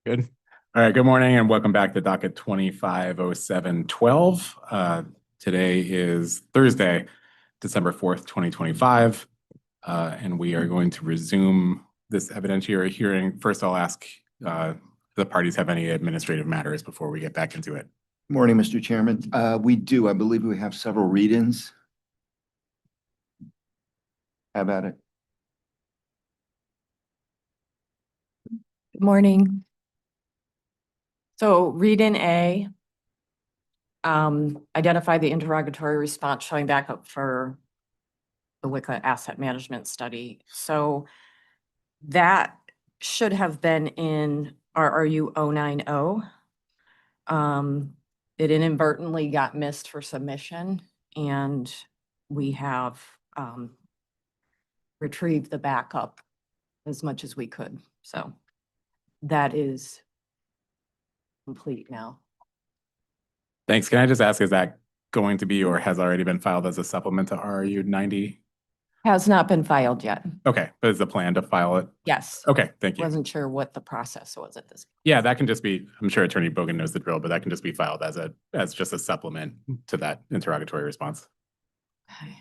Good. All right. Good morning and welcome back to docket 250712. Today is Thursday, December 4th, 2025. And we are going to resume this evidentiary hearing. First, I'll ask the parties have any administrative matters before we get back into it. Morning, Mr. Chairman. We do. I believe we have several read-ins. How about it? Good morning. So read in A, identify the interrogatory response showing backup for the WICA asset management study. So that should have been in RRU 090. It inadvertently got missed for submission, and we have retrieved the backup as much as we could. So that is complete now. Thanks. Can I just ask, is that going to be or has already been filed as a supplement to RRU 90? Has not been filed yet. Okay, but is the plan to file it? Yes. Okay, thank you. Wasn't sure what the process was at this. Yeah, that can just be, I'm sure Attorney Bogan knows the drill, but that can just be filed as just a supplement to that interrogatory response. Okay.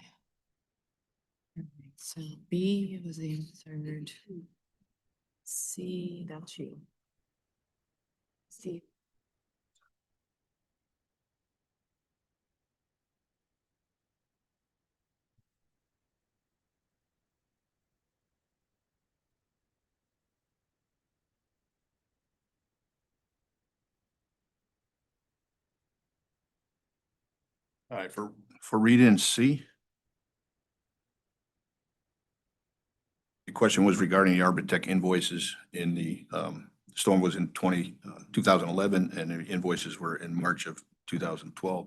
So B was answered. C, that's you. C. All right, for read-in C. The question was regarding the Arbitech invoices in the storm was in 2011 and the invoices were in March of 2012.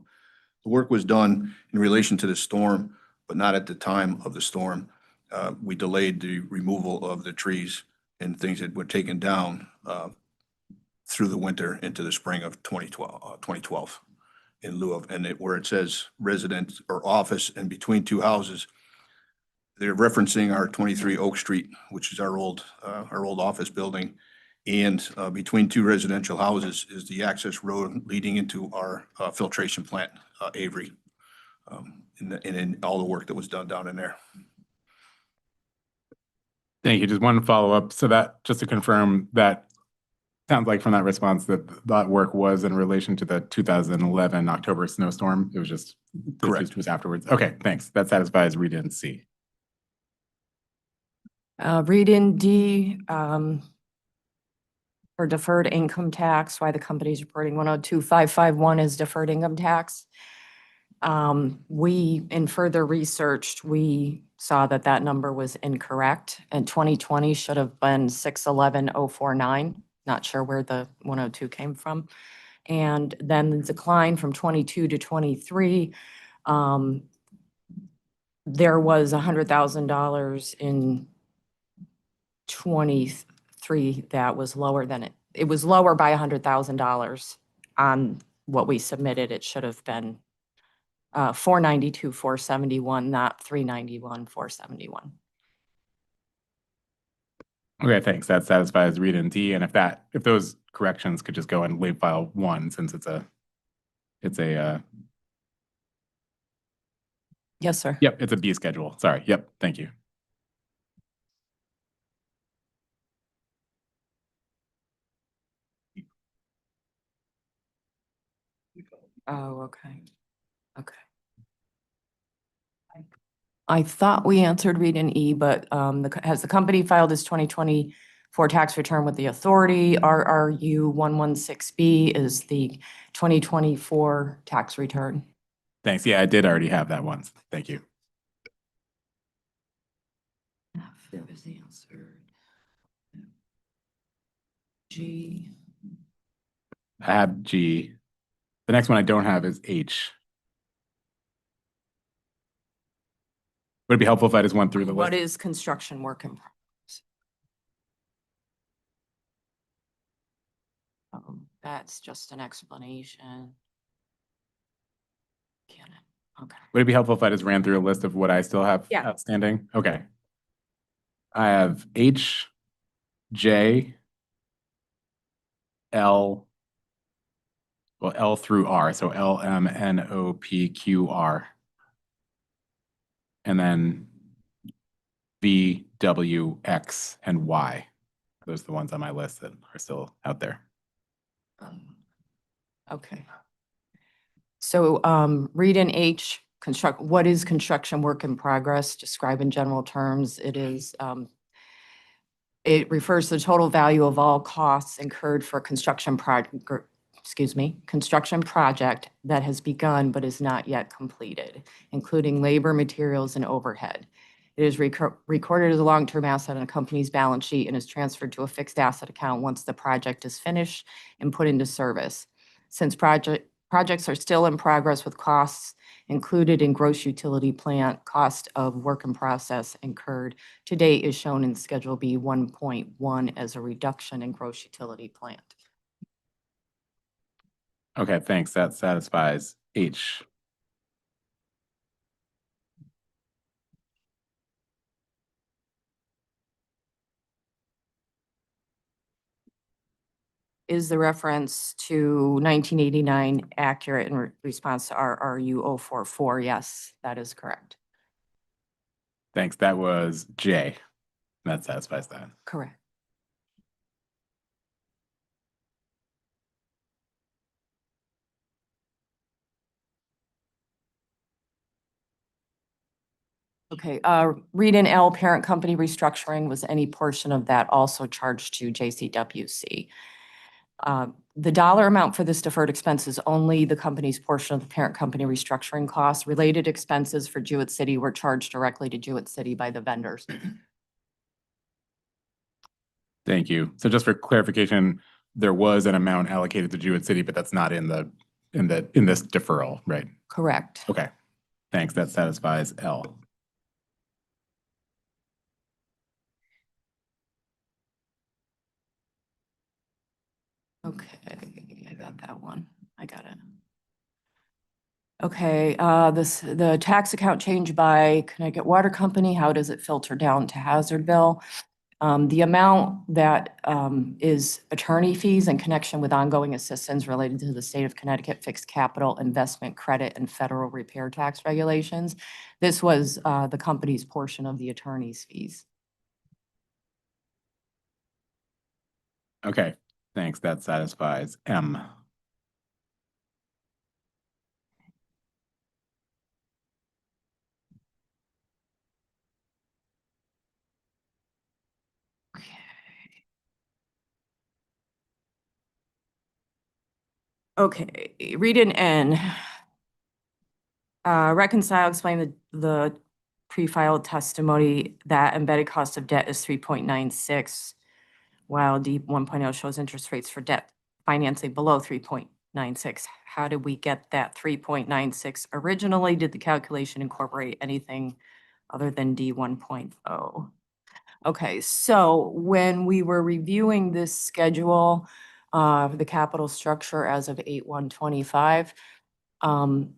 The work was done in relation to the storm, but not at the time of the storm. We delayed the removal of the trees and things that were taken down through the winter into the spring of 2012 in lieu of, and where it says residence or office and between two houses, they're referencing our 23 Oak Street, which is our old office building. And between two residential houses is the access road leading into our filtration plant, Avery, and in all the work that was done down in there. Thank you. Just one follow-up. So that, just to confirm, that sounds like from that response that work was in relation to the 2011 October snowstorm. It was just, Correct. It was afterwards. Okay, thanks. That satisfies read-in C. Read in D, for deferred income tax, why the company's reporting 102,551 is deferred income tax. We, in further research, we saw that that number was incorrect, and 2020 should have been 611,049. Not sure where the 102 came from. And then the decline from 22 to 23, there was $100,000 in 23 that was lower than it was lower by $100,000 on what we submitted. It should have been 492,471, not 391,471. Okay, thanks. That satisfies read-in D. And if those corrections could just go in late file 1, since it's a Yes, sir. Yep, it's a B schedule. Sorry. Yep, thank you. Oh, okay. Okay. I thought we answered read in E, but has the company filed its 2024 tax return with the authority? RRU 116B is the 2024 tax return. Thanks. Yeah, I did already have that once. Thank you. F, there was the answer. G. I have G. The next one I don't have is H. Would it be helpful if I just went through the list? What is construction work in progress? That's just an explanation. Can it? Okay. Would it be helpful if I just ran through a list of what I still have outstanding? Okay. I have H, J, L, well, L through R, so LMNOPQR. And then V, W, X, and Y. Those are the ones on my list that are still out there. Okay. So read in H, what is construction work in progress? Describe in general terms. It refers to the total value of all costs incurred for construction construction project that has begun but is not yet completed, including labor, materials, and overhead. It is recorded as a long-term asset on a company's balance sheet and is transferred to a fixed asset account once the project is finished and put into service. Since projects are still in progress with costs included in gross utility plant, cost of work in process incurred to date is shown in Schedule B 1.1 as a reduction in gross utility plant. Okay, thanks. That satisfies H. Is the reference to 1989 accurate in response to RRU 044? Yes, that is correct. Thanks. That was J. That satisfies that. Correct. Okay, read in L, parent company restructuring, was any portion of that also charged to JCWC? The dollar amount for this deferred expense is only the company's portion of the parent company restructuring costs. Related expenses for Jewett City were charged directly to Jewett City by the vendors. Thank you. So just for clarification, there was an amount allocated to Jewett City, but that's not in this deferral, right? Correct. Okay. Thanks. That satisfies L. Okay, I got that one. I got it. Okay, the tax account change by Connecticut Water Company, how does it filter down to Hazardville? The amount that is attorney fees in connection with ongoing assistance related to the state of Connecticut fixed capital investment credit and federal repair tax regulations. This was the company's portion of the attorney's fees. Okay. Thanks. That satisfies M. Okay, read in N. Reconcile, explain the pre-filed testimony that embedded cost of debt is 3.96, while D 1.0 shows interest rates for debt financing below 3.96. How did we get that 3.96 originally? Did the calculation incorporate anything other than D 1.0? Okay, so when we were reviewing this schedule, the capital structure as of 8/1/25,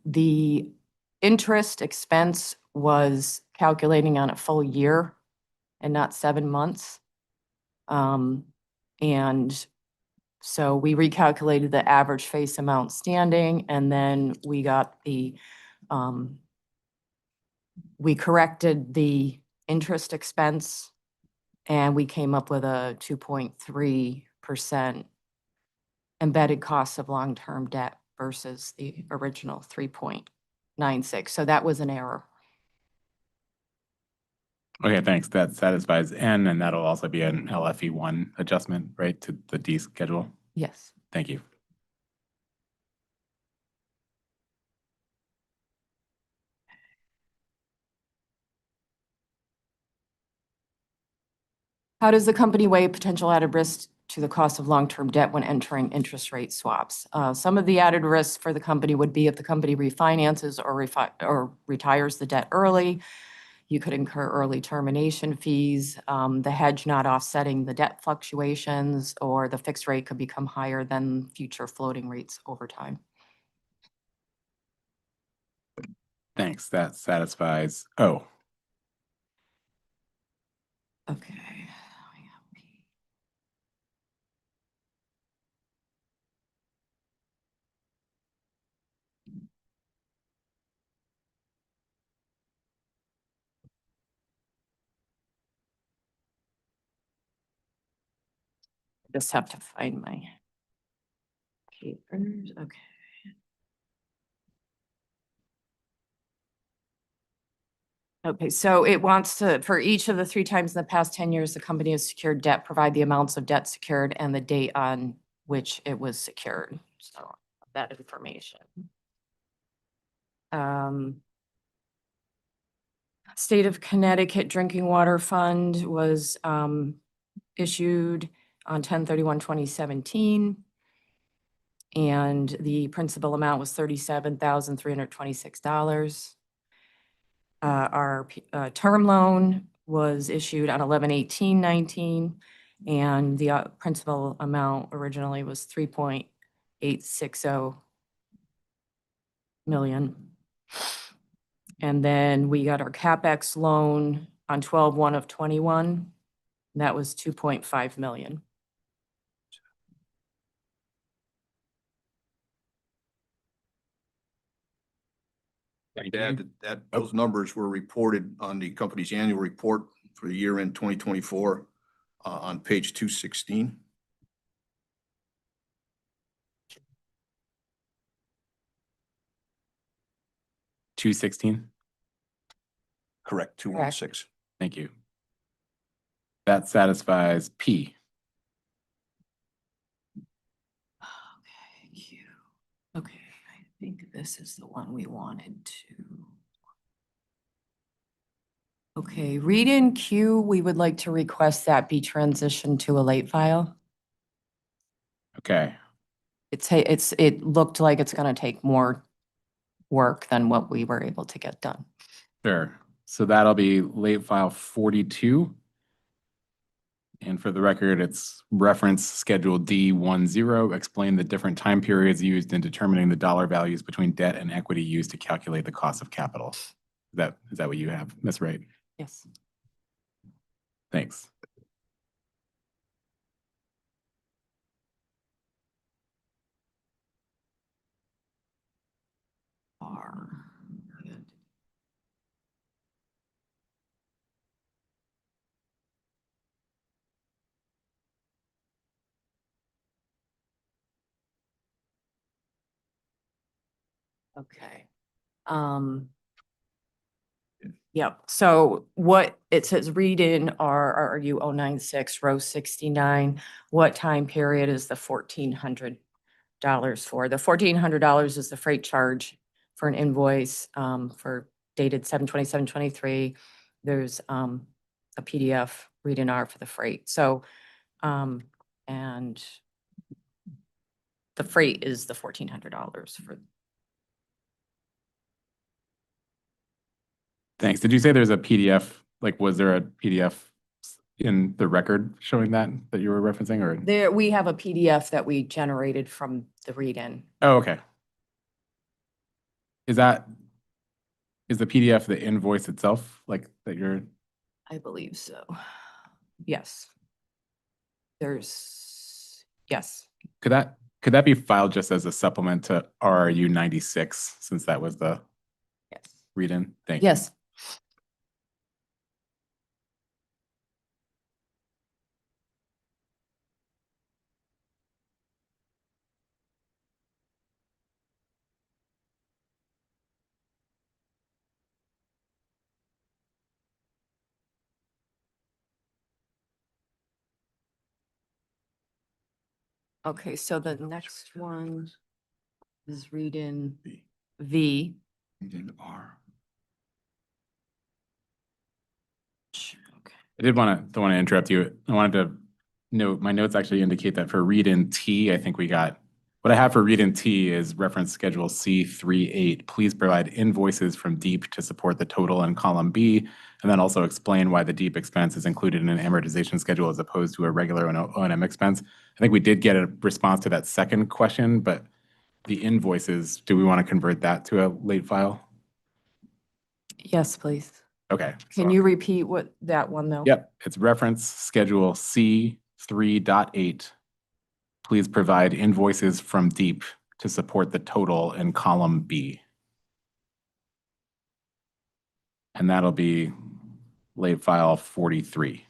the interest expense was calculating on a full year and not 7 months. And so we recalculated the average face amount standing, and then we got we corrected the interest expense, and we came up with a 2.3% embedded cost of long-term debt versus the original 3.96. So that was an error. Okay, thanks. That satisfies N, and that'll also be an LFE1 adjustment, right, to the D schedule? Yes. Thank you. How does the company weigh potential added risk to the cost of long-term debt when entering interest rate swaps? Some of the added risks for the company would be if the company refinances or retires the debt early, you could incur early termination fees, the hedge not offsetting the debt fluctuations, or the fixed rate could become higher than future floating rates over time. Thanks. That satisfies O. Okay. Just have to find my papers. Okay. Okay, so it wants to, for each of the 3 times in the past 10 years, the company has secured debt, provide the amounts of debt secured and the date on which it was secured. So that information. State of Connecticut Drinking Water Fund was issued on 10/31/2017. And the principal amount was $37,326. Our term loan was issued on 11/18/19, and the principal amount originally was 3.860 million. And then we got our CapEx loan on 12/1/21. That was 2.5 million. To add that those numbers were reported on the company's annual report for the year end 2024 on page 216. $216. Correct, 216. Thank you. That satisfies P. Okay, Q. Okay, I think this is the one we wanted to. Okay, read in Q, we would like to request that be transitioned to a late file. Okay. It looked like it's gonna take more work than what we were able to get done. Sure. So that'll be late file 42. And for the record, it's reference schedule D10, explain the different time periods used in determining the dollar values between debt and equity used to calculate the cost of capital. Is that what you have, Ms. Wright? Yes. Thanks. R. Okay. Yep, so what it says, read in RRU 096, row 69, what time period is the $1,400 for? The $1,400 is the freight charge for an invoice for dated 7/27/23. There's a PDF read in R for the freight. So, and the freight is the $1,400 for. Thanks. Did you say there's a PDF? Like, was there a PDF in the record showing that you were referencing, or? There, we have a PDF that we generated from the read-in. Oh, okay. Is the PDF the invoice itself, like that you're? I believe so. Yes. Yes. Could that be filed just as a supplement to RRU 96, since that was the Yes. read-in? Thank you. Yes. Okay, so the next one is read-in V. In R. Okay. I don't want to interrupt you. I wanted to note, my notes actually indicate that for read-in T, I think what I have for read-in T is reference schedule C38. Please provide invoices from DEEP to support the total in column B, and then also explain why the DEEP expense is included in an amortization schedule as opposed to a regular O&M expense. I think we did get a response to that second question, but the invoices, do we want to convert that to a late file? Yes, please. Okay. Can you repeat what that one though? Yep, it's reference schedule C3.8. Please provide invoices from DEEP to support the total in column B. And that'll be late file 43.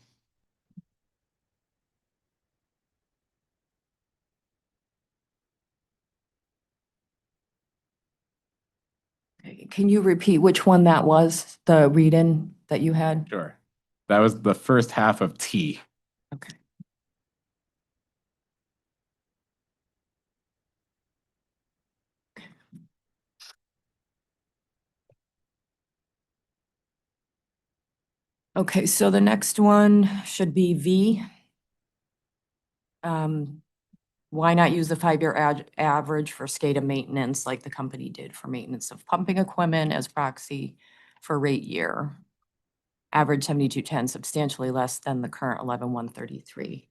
Can you repeat which one that was, the read-in that you had? Sure. That was the first half of T. Okay. Okay, so the next one should be V. Why not use the 5-year average for SCADA maintenance like the company did for maintenance of pumping equipment as proxy for rate year? Average 7210, substantially less than the current 11,133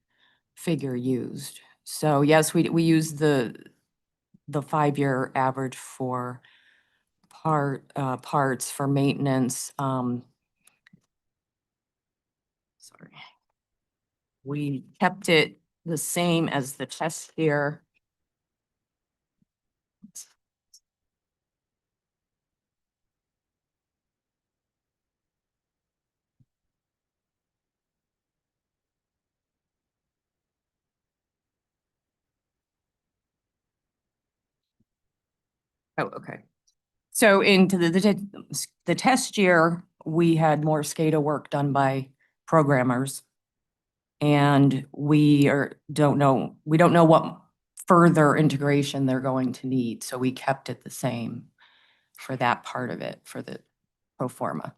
figure used. So yes, we use the 5-year average for parts for maintenance. Sorry. We kept it the same as the test year. Oh, okay. So into the test year, we had more SCADA work done by programmers. And we don't know what further integration they're going to need. So we kept it the same for that part of it, for the pro forma.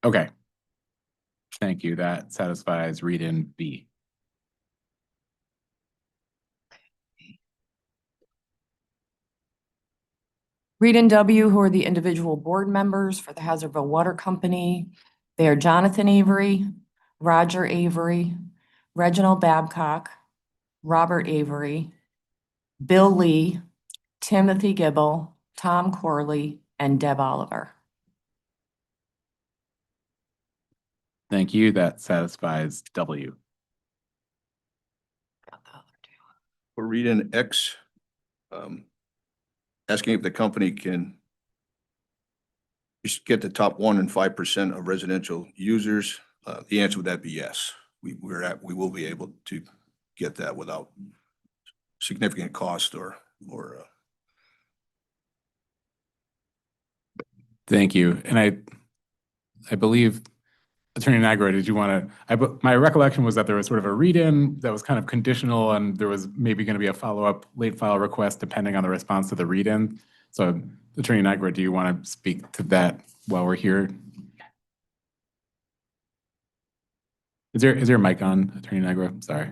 Okay. Thank you. That satisfies read in B. Read in W, who are the individual board members for the Hazardville Water Company. They are Jonathan Avery, Roger Avery, Reginald Babcock, Robert Avery, Bill Lee, Timothy Gibble, Tom Corley, and Deb Oliver. Thank you. That satisfies W. For read in X, asking if the company can just get the top 1% and 5% of residential users. The answer would that be yes. We will be able to get that without significant cost or Thank you. And I believe Attorney Nagro, did you want to, my recollection was that there was sort of a read-in that was kind of conditional and there was maybe going to be a follow-up late file request depending on the response to the read-in. So Attorney Nagro, do you want to speak to that while we're here? Is there a mic on, Attorney Nagro? Sorry.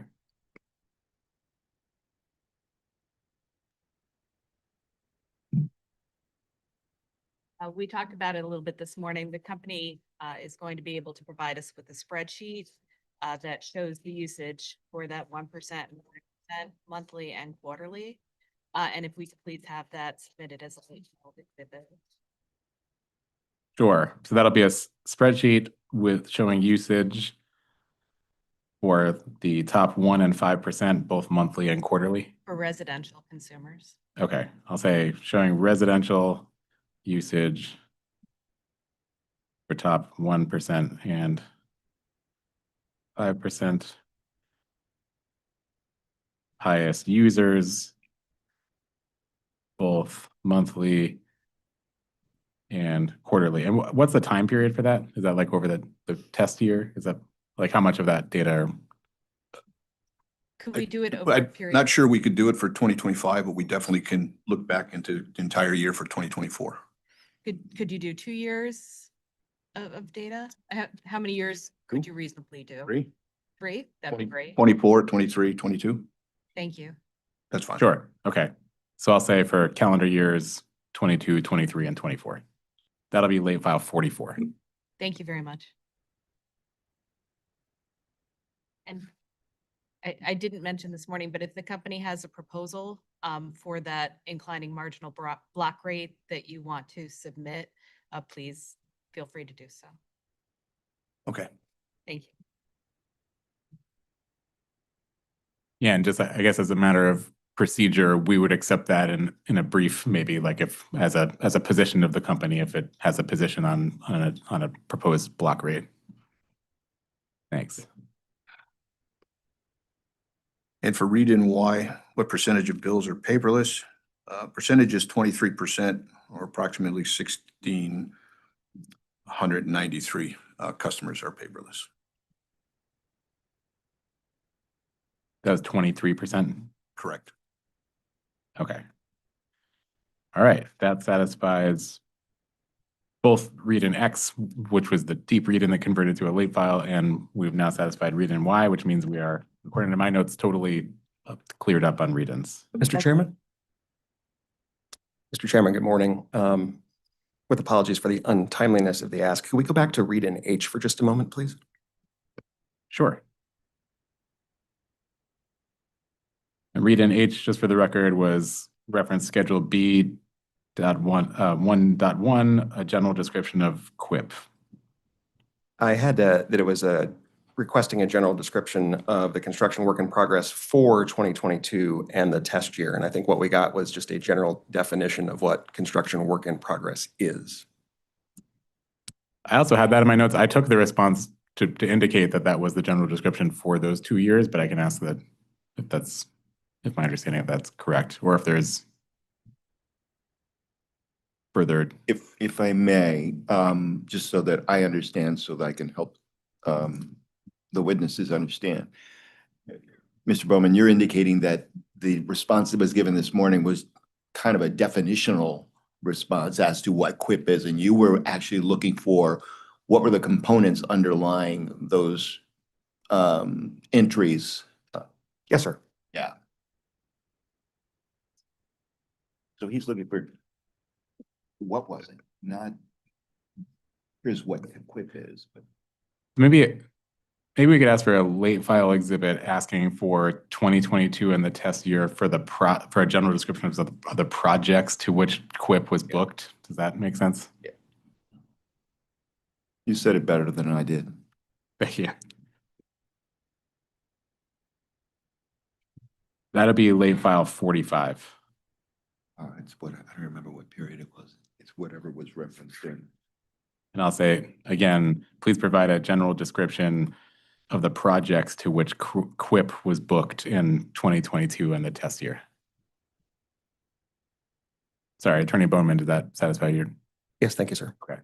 We talked about it a little bit this morning. The company is going to be able to provide us with a spreadsheet that shows the usage for that 1% and 1% monthly and quarterly. And if we could please have that submitted as a late exhibit. Sure. So that'll be a spreadsheet with showing usage for the top 1% and 5%, both monthly and quarterly. For residential consumers. Okay, I'll say showing residential usage for top 1% and 5% highest users, both monthly and quarterly. And what's the time period for that? Is that like over the test year? Is that like how much of that data? Could we do it over a I'm period? not sure we could do it for 2025, but we definitely can look back into the entire year for 2024. Could you do 2 years of data? How many years could you reasonably do? 3, 3? That'd be great. 24, 23, 22. Thank you. That's fine. Sure, okay. So I'll say for calendar years 22, 23, and 24. That'll be late file 44. Thank you very much. And I didn't mention this morning, but if the company has a proposal for that inclining marginal block rate that you want to submit, please feel free to do so. Okay. Thank you. Yeah, and just I guess as a matter of procedure, we would accept that in a brief, maybe like if as a position of the company, if it has a position on a proposed block rate. Thanks. And for read in Y, what percentage of bills are paperless? Percentage is 23%, or approximately 1,693 customers are paperless. That was 23%. Correct. Okay. All right, that satisfies both read in X, which was the deep read in that converted to a late file, and we've now satisfied read in Y, which means we are, according to my notes, totally cleared up on read-ins. Mr. Chairman? Mr. Chairman, good morning. With apologies for the untimeliness of the ask, can we go back to read in H for just a moment, please? Sure. And read in H, just for the record, was reference schedule B dot 1.1, a general description of QUIP. I had that it was requesting a general description of the construction work in progress for 2022 and the test year. And I think what we got was just a general definition of what construction work in progress is. I also had that in my notes. I took the response to indicate that that was the general description for those 2 years, but I can ask that if my understanding of that's correct, or if there's further. If I may, just so that I understand, so that I can help the witnesses understand. Mr. Bowman, you're indicating that the response that was given this morning was kind of a definitional response as to what QUIP is, and you were actually looking for what were the components underlying those entries. Yes, sir. Yeah. So he's looking for, what was it? Not, here's what QUIP is, but. Maybe we could ask for a late file exhibit asking for 2022 and the test year for for a general description of the projects to which QUIP was booked. Does that make sense? Yeah. You said it better than I did. Yeah. That'll be late file 45. It's what, I don't remember what period it was. It's whatever was referenced in. And I'll say, again, please provide a general description of the projects to which QUIP was booked in 2022 and the test year. Sorry, Attorney Bowman, did that satisfy your? Yes, thank you, sir. Okay.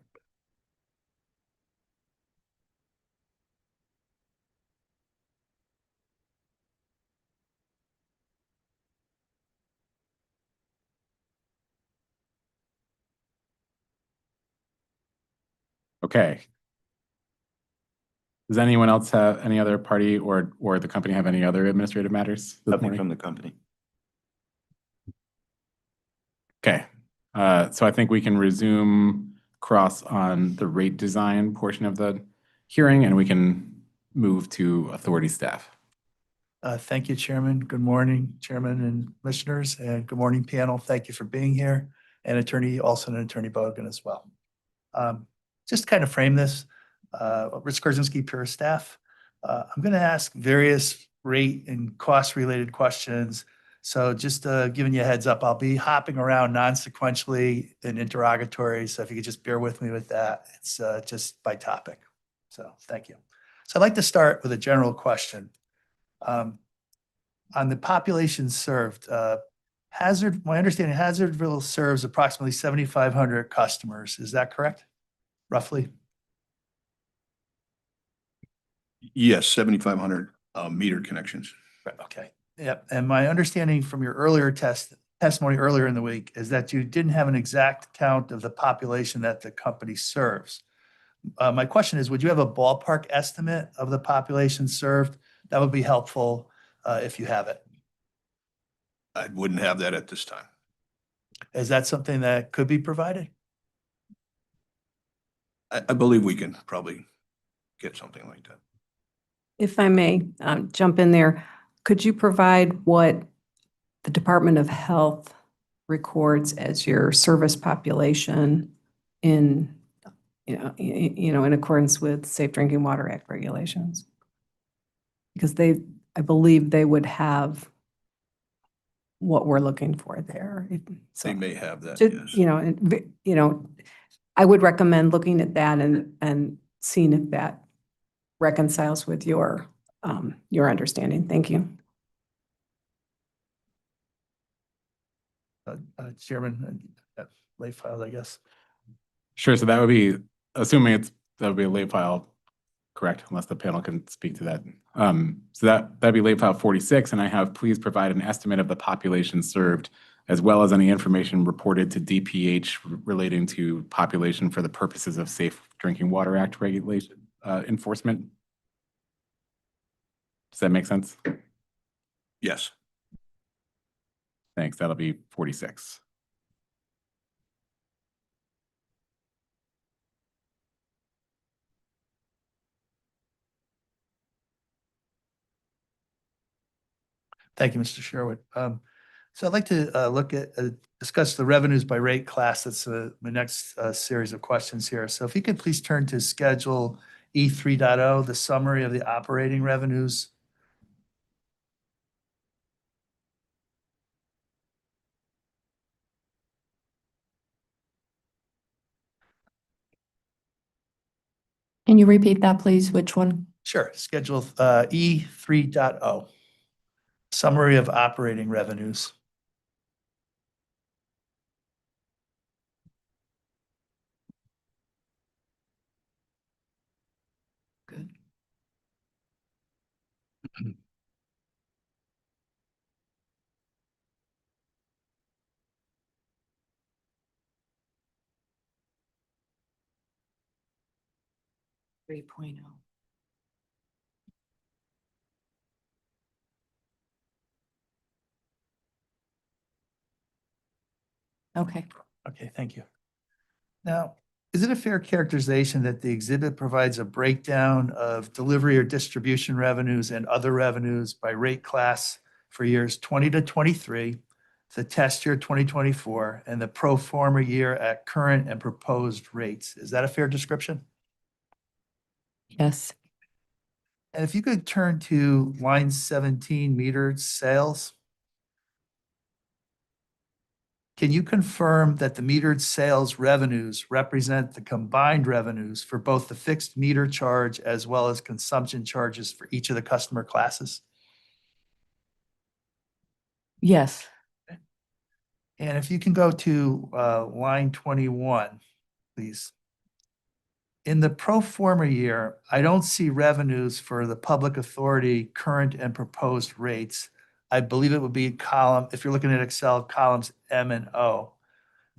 Okay. Does anyone else have any other party or the company have any other administrative matters this Nothing morning? from the company. Okay, so I think we can resume cross on the rate design portion of the hearing, and we can move to authority staff. Thank you, Chairman. Good morning, Chairman and Commissioners, and good morning, panel. Thank you for being here, and Attorney Olson and Attorney Bogan as well. Just to kind of frame this, Rich Korzinski, Pure Staff. I'm going to ask various rate and cost-related questions. So just giving you a heads up, I'll be hopping around non-sequentially in interrogatories. So if you could just bear with me with that, it's just by topic. So thank you. So I'd like to start with a general question. On the population served, my understanding, Hazardville serves approximately 7,500 customers. Is that correct? Roughly? Yes, 7,500 meter connections. Right, okay. Yep. And my understanding from your earlier testimony earlier in the week is that you didn't have an exact count of the population that the company serves. My question is, would you have a ballpark estimate of the population served? That would be helpful if you have it. I wouldn't have that at this time. Is that something that could be provided? I believe we can probably get something like that. If I may jump in there, could you provide what the Department of Health records as your service population in, in accordance with Safe Drinking Water Act regulations? Because I believe they would have what we're looking for there. So, They may have that, just, yes. I would recommend looking at that and seeing if that reconciles with your understanding. Thank you. Chairman, late filed, I guess. Sure, so that would be, assuming that would be a late file, correct, unless the panel can speak to that. So that'd be late file 46, and I have, please provide an estimate of the population served, as well as any information reported to DPH relating to population for the purposes of Safe Drinking Water Act regulation, enforcement. Does that make sense? Yes. Thanks, that'll be 46. Thank you, Mr. Sherwood. So I'd like to discuss the revenues by rate class. That's my next series of questions here. So if you could please turn to Schedule E 3.0, the summary of the operating revenues. Can you repeat that, please? Which one? Sure, Schedule E 3.0, summary of operating revenues. Good. 3.0. Okay. Okay, thank you. Now, is it a fair characterization that the exhibit provides a breakdown of delivery or distribution revenues and other revenues by rate class for years 20 to 23, the test year 2024, and the pro forma year at current and proposed rates? Is that a fair description? Yes. And if you could turn to line 17, metered sales. Can you confirm that the metered sales revenues represent the combined revenues for both the fixed meter charge as well as consumption charges for each of the customer classes? Yes. And if you can go to line 21, please. In the pro forma year, I don't see revenues for the public authority current and proposed rates. I believe it would be column, if you're looking at Excel, columns M and O.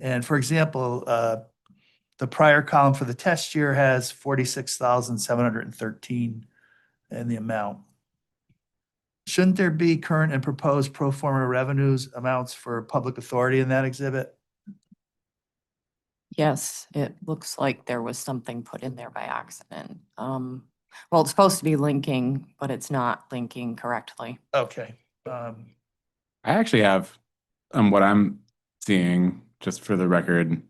And for example, the prior column for the test year has 46,713 in the amount. Shouldn't there be current and proposed pro forma revenues amounts for public authority in that exhibit? Yes, it looks like there was something put in there by accident. Well, it's supposed to be linking, but it's not linking correctly. Okay. I actually have, what I'm seeing, just for the record,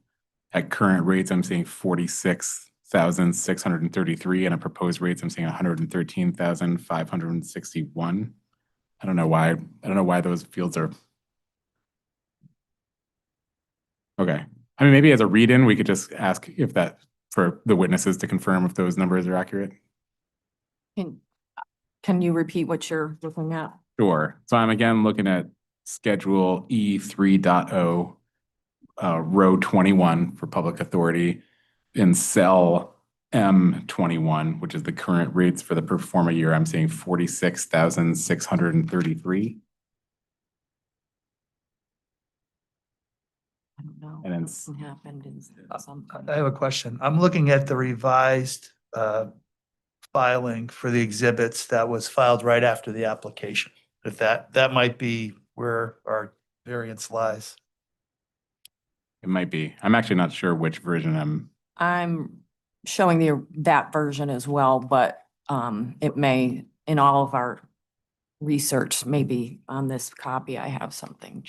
at current rates, I'm seeing 46,633, and at proposed rates, I'm seeing 113,561. I don't know why those fields are. Okay. I mean, maybe as a read-in, we could just ask if that, for the witnesses to confirm if those numbers are accurate. Can you repeat what you're looking at? Sure. So I'm again looking at Schedule E 3.0, row 21 for public authority, in cell M21, which is the current rates for the pro forma year. I'm seeing 46,633. I don't know. And then Something happened in some. I have a question. I'm looking at the revised filing for the exhibits that was filed right after the application. If that might be where our variance lies. It might be. I'm actually not sure which version I'm showing that version as well, but it may, in all of our research, maybe on this copy, I have something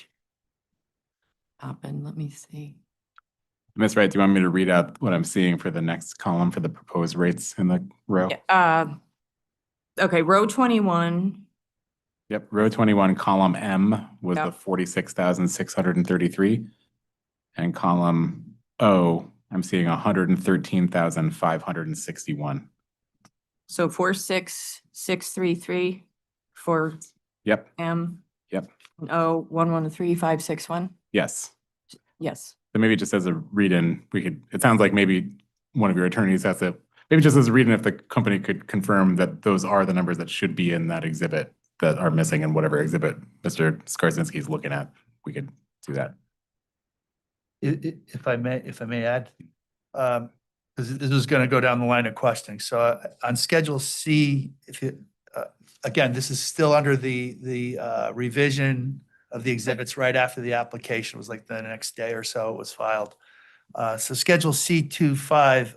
happen. Let me see. Ms. Wright, do you want me to read out what I'm seeing for the next column for the proposed rates in the row? Okay, row 21. Yep, row 21, column M was the Yep. 46,633. And column O, I'm seeing 113,561. So 46633 for Yep, M. Yep. And O 113561. Yes. Yes. So maybe just as a read-in, it sounds like maybe one of your attorneys has to, maybe just as a read-in, if the company could confirm that those are the numbers that should be in that exhibit that are missing in whatever exhibit Mr. Skarzinski is looking at, we could do that. If I may add, because this is going to go down the line of questioning. So on Schedule C, again, this is still under the revision of the exhibits right after the application was like the next day or so it was filed. So Schedule C 2-5,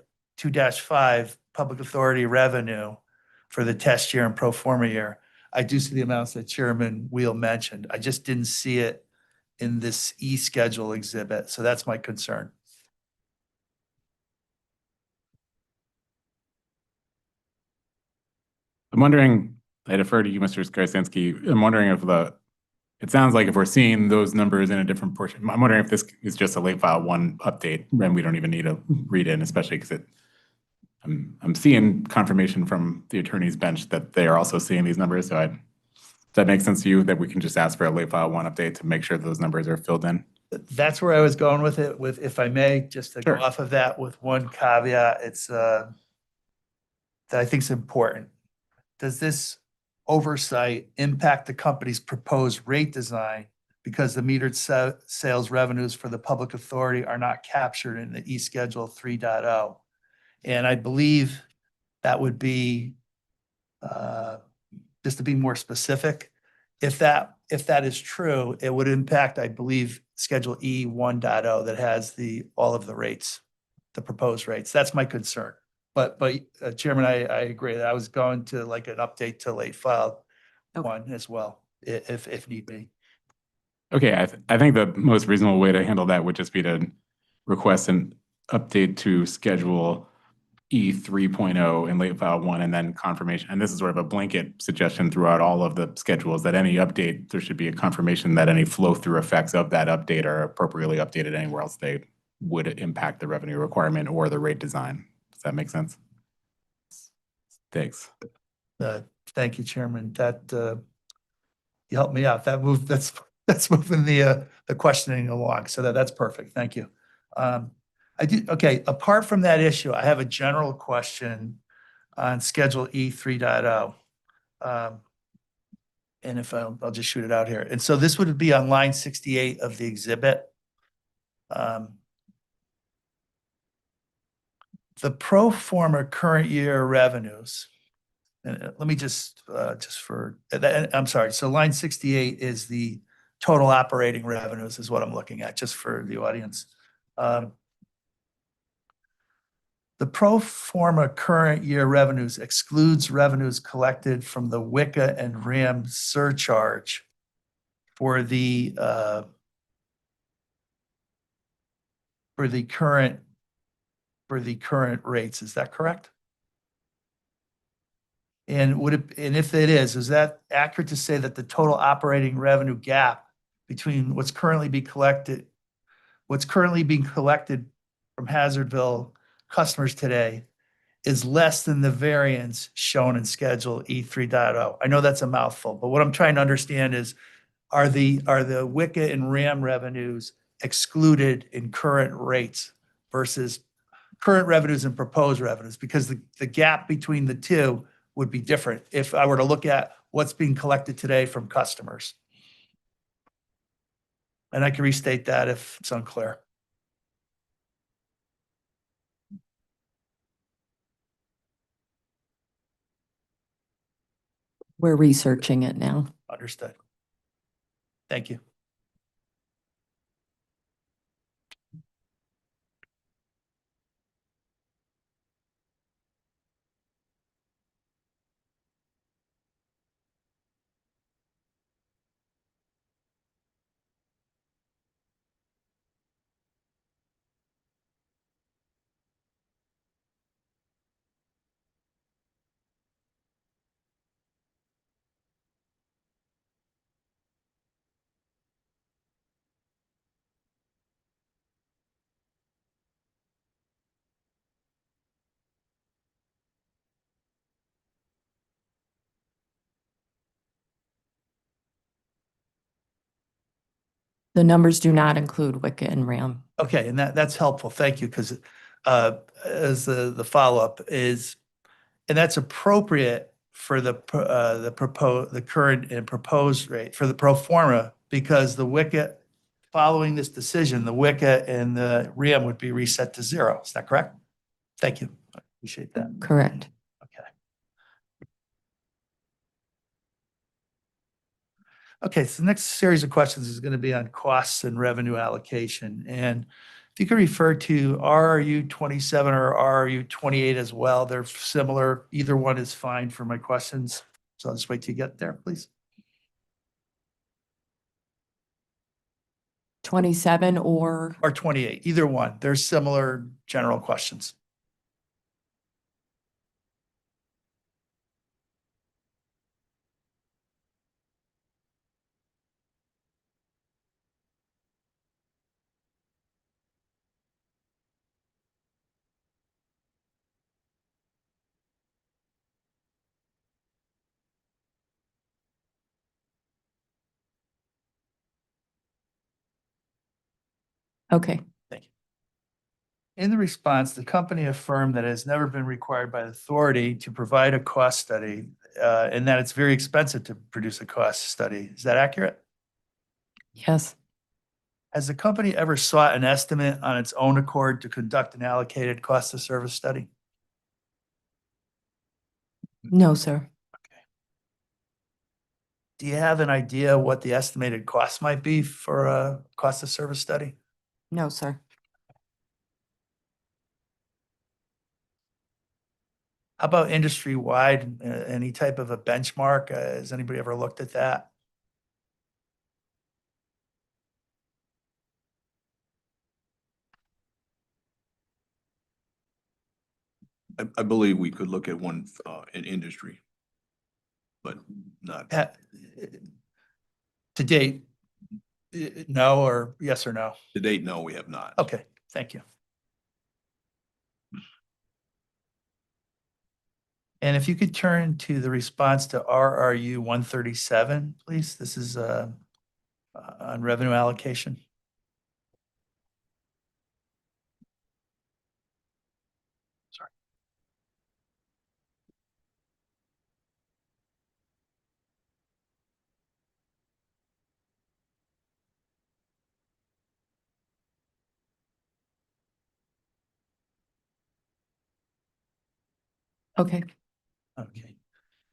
Public Authority Revenue for the test year and pro forma year. I do see the amounts that Chairman Wheel mentioned. I just didn't see it in this E-schedule exhibit. So that's my concern. I'm wondering, I defer to you, Mr. Skarzinski. I'm wondering if it sounds like if we're seeing those numbers in a different portion, I'm wondering if this is just a late file one update and we don't even need a read in, especially because I'm seeing confirmation from the attorney's bench that they are also seeing these numbers. So does that make sense to you that we can just ask for a late file one update to make sure those numbers are filled in? That's where I was going with it, if I may, just to go Sure. off of that with one caveat, it's that I think is important. Does this oversight impact the company's proposed rate design because the metered sales revenues for the public authority are not captured in the E-Schedule 3.0? And I believe that would be, just to be more specific, if that is true, it would impact, I believe, Schedule E 1.0 that has all of the rates, the proposed rates. That's my concern. But Chairman, I agree that I was going to like an update to late file Okay. one as well, if need be. Okay, I think the most reasonable way to handle that would just be to request an update to Schedule E 3.0 in late file one and then confirmation. And this is sort of a blanket suggestion throughout all of the schedules that any update, there should be a confirmation that any flow through effects of that update are appropriately updated anywhere else they would impact the revenue requirement or the rate design. Does that make sense? Thanks. Thank you, Chairman. That you helped me out. That's moving the questioning along. So that's perfect. Thank you. Okay, apart from that issue, I have a general question on Schedule E 3.0. And if I'll just shoot it out here. And so this would be on line 68 of the exhibit. The pro forma current year revenues. And let me I'm sorry. So line 68 is the total operating revenues is what I'm looking at, just for the audience. The pro forma current year revenues excludes revenues collected from the WICA and RAM surcharge for the current rates. Is that correct? And if it is that accurate to say that the total operating revenue gap between what's currently being collected from Hazardville customers today is less than the variance shown in Schedule E 3.0? I know that's a mouthful, but what I'm trying to understand is, are the WICA and RAM revenues excluded in current rates versus current revenues and proposed revenues? Because the gap between the two would be different if I were to look at what's being collected today from customers. And I can restate that if it's unclear. We're researching it now. Understood. Thank you. The numbers do not include WICA and RAM. Okay, and that's helpful. Thank you, because as the follow-up is, and that's appropriate for the current and proposed rate for the pro forma, because the WICA, following this decision, the WICA and the RAM would be reset to 0. Is that correct? Thank you. I appreciate that. Correct. Okay. Okay, so the next series of questions is going to be on costs and revenue allocation. And if you could refer to RRU 27 or RRU 28 as well, they're similar. Either one is fine for my questions. So I'll just wait till you get there, please. 27 or Or 28, either one. They're similar general questions. okay. Thank you. In the response, the company affirmed that it has never been required by the authority to provide a cost study, and that it's very expensive to produce a cost study. Is that accurate? Yes. Has the company ever sought an estimate on its own accord to conduct an allocated cost of service study? No, sir. Do you have an idea what the estimated cost might be for a cost of service study? No, sir. How about industry-wide, any type of a benchmark? Has anybody ever looked at that? I believe we could look at one in industry, but not, To date, no, or yes or no? to date, no, we have not. Okay, thank you. And if you could turn to the response to RRU 137, please. This is on revenue allocation. Sorry. Okay. Okay.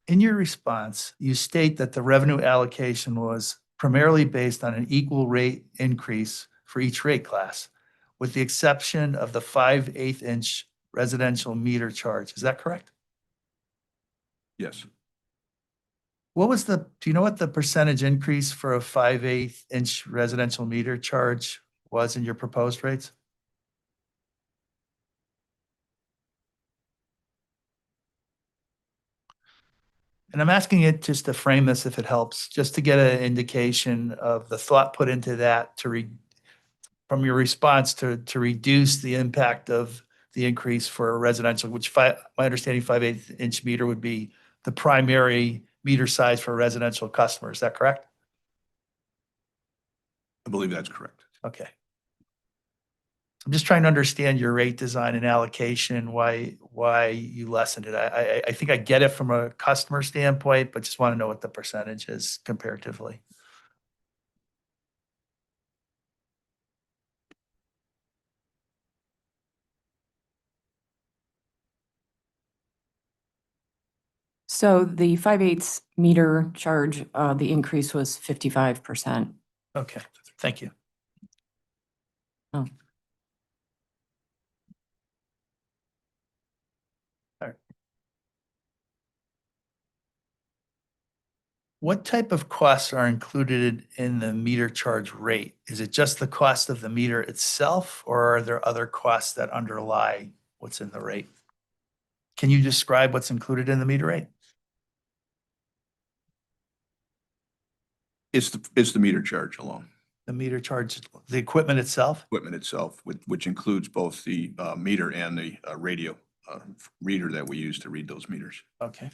In your response, you state that the revenue allocation was primarily based on an equal rate increase for each rate class, with the exception of the 5/8 inch residential meter charge. Is that correct? Yes, Do you know what the percentage increase for a 5/8 inch residential meter charge was in your proposed rates? And I'm asking it just to frame this, if it helps, just to get an indication of the thought put into that from your response to reduce the impact of the increase for a residential, which my understanding 5/8 inch meter would be the primary meter size for a residential customer. Is that correct? I believe that's correct. Okay. I'm just trying to understand your rate design and allocation, why you lessened it. I think I get it from a customer standpoint, but just want to know what the percentage is comparatively. So the 5/8 meter charge, the increase was 55%. Okay, thank you. Oh. All right. What type of costs are included in the meter charge rate? Is it just the cost of the meter itself, or are there other costs that underlie what's in the rate? Can you describe what's included in the meter rate? It's the meter charge alone, The meter charge, the equipment itself? equipment itself, which includes both the meter and the radio reader that we use to read those meters. Okay.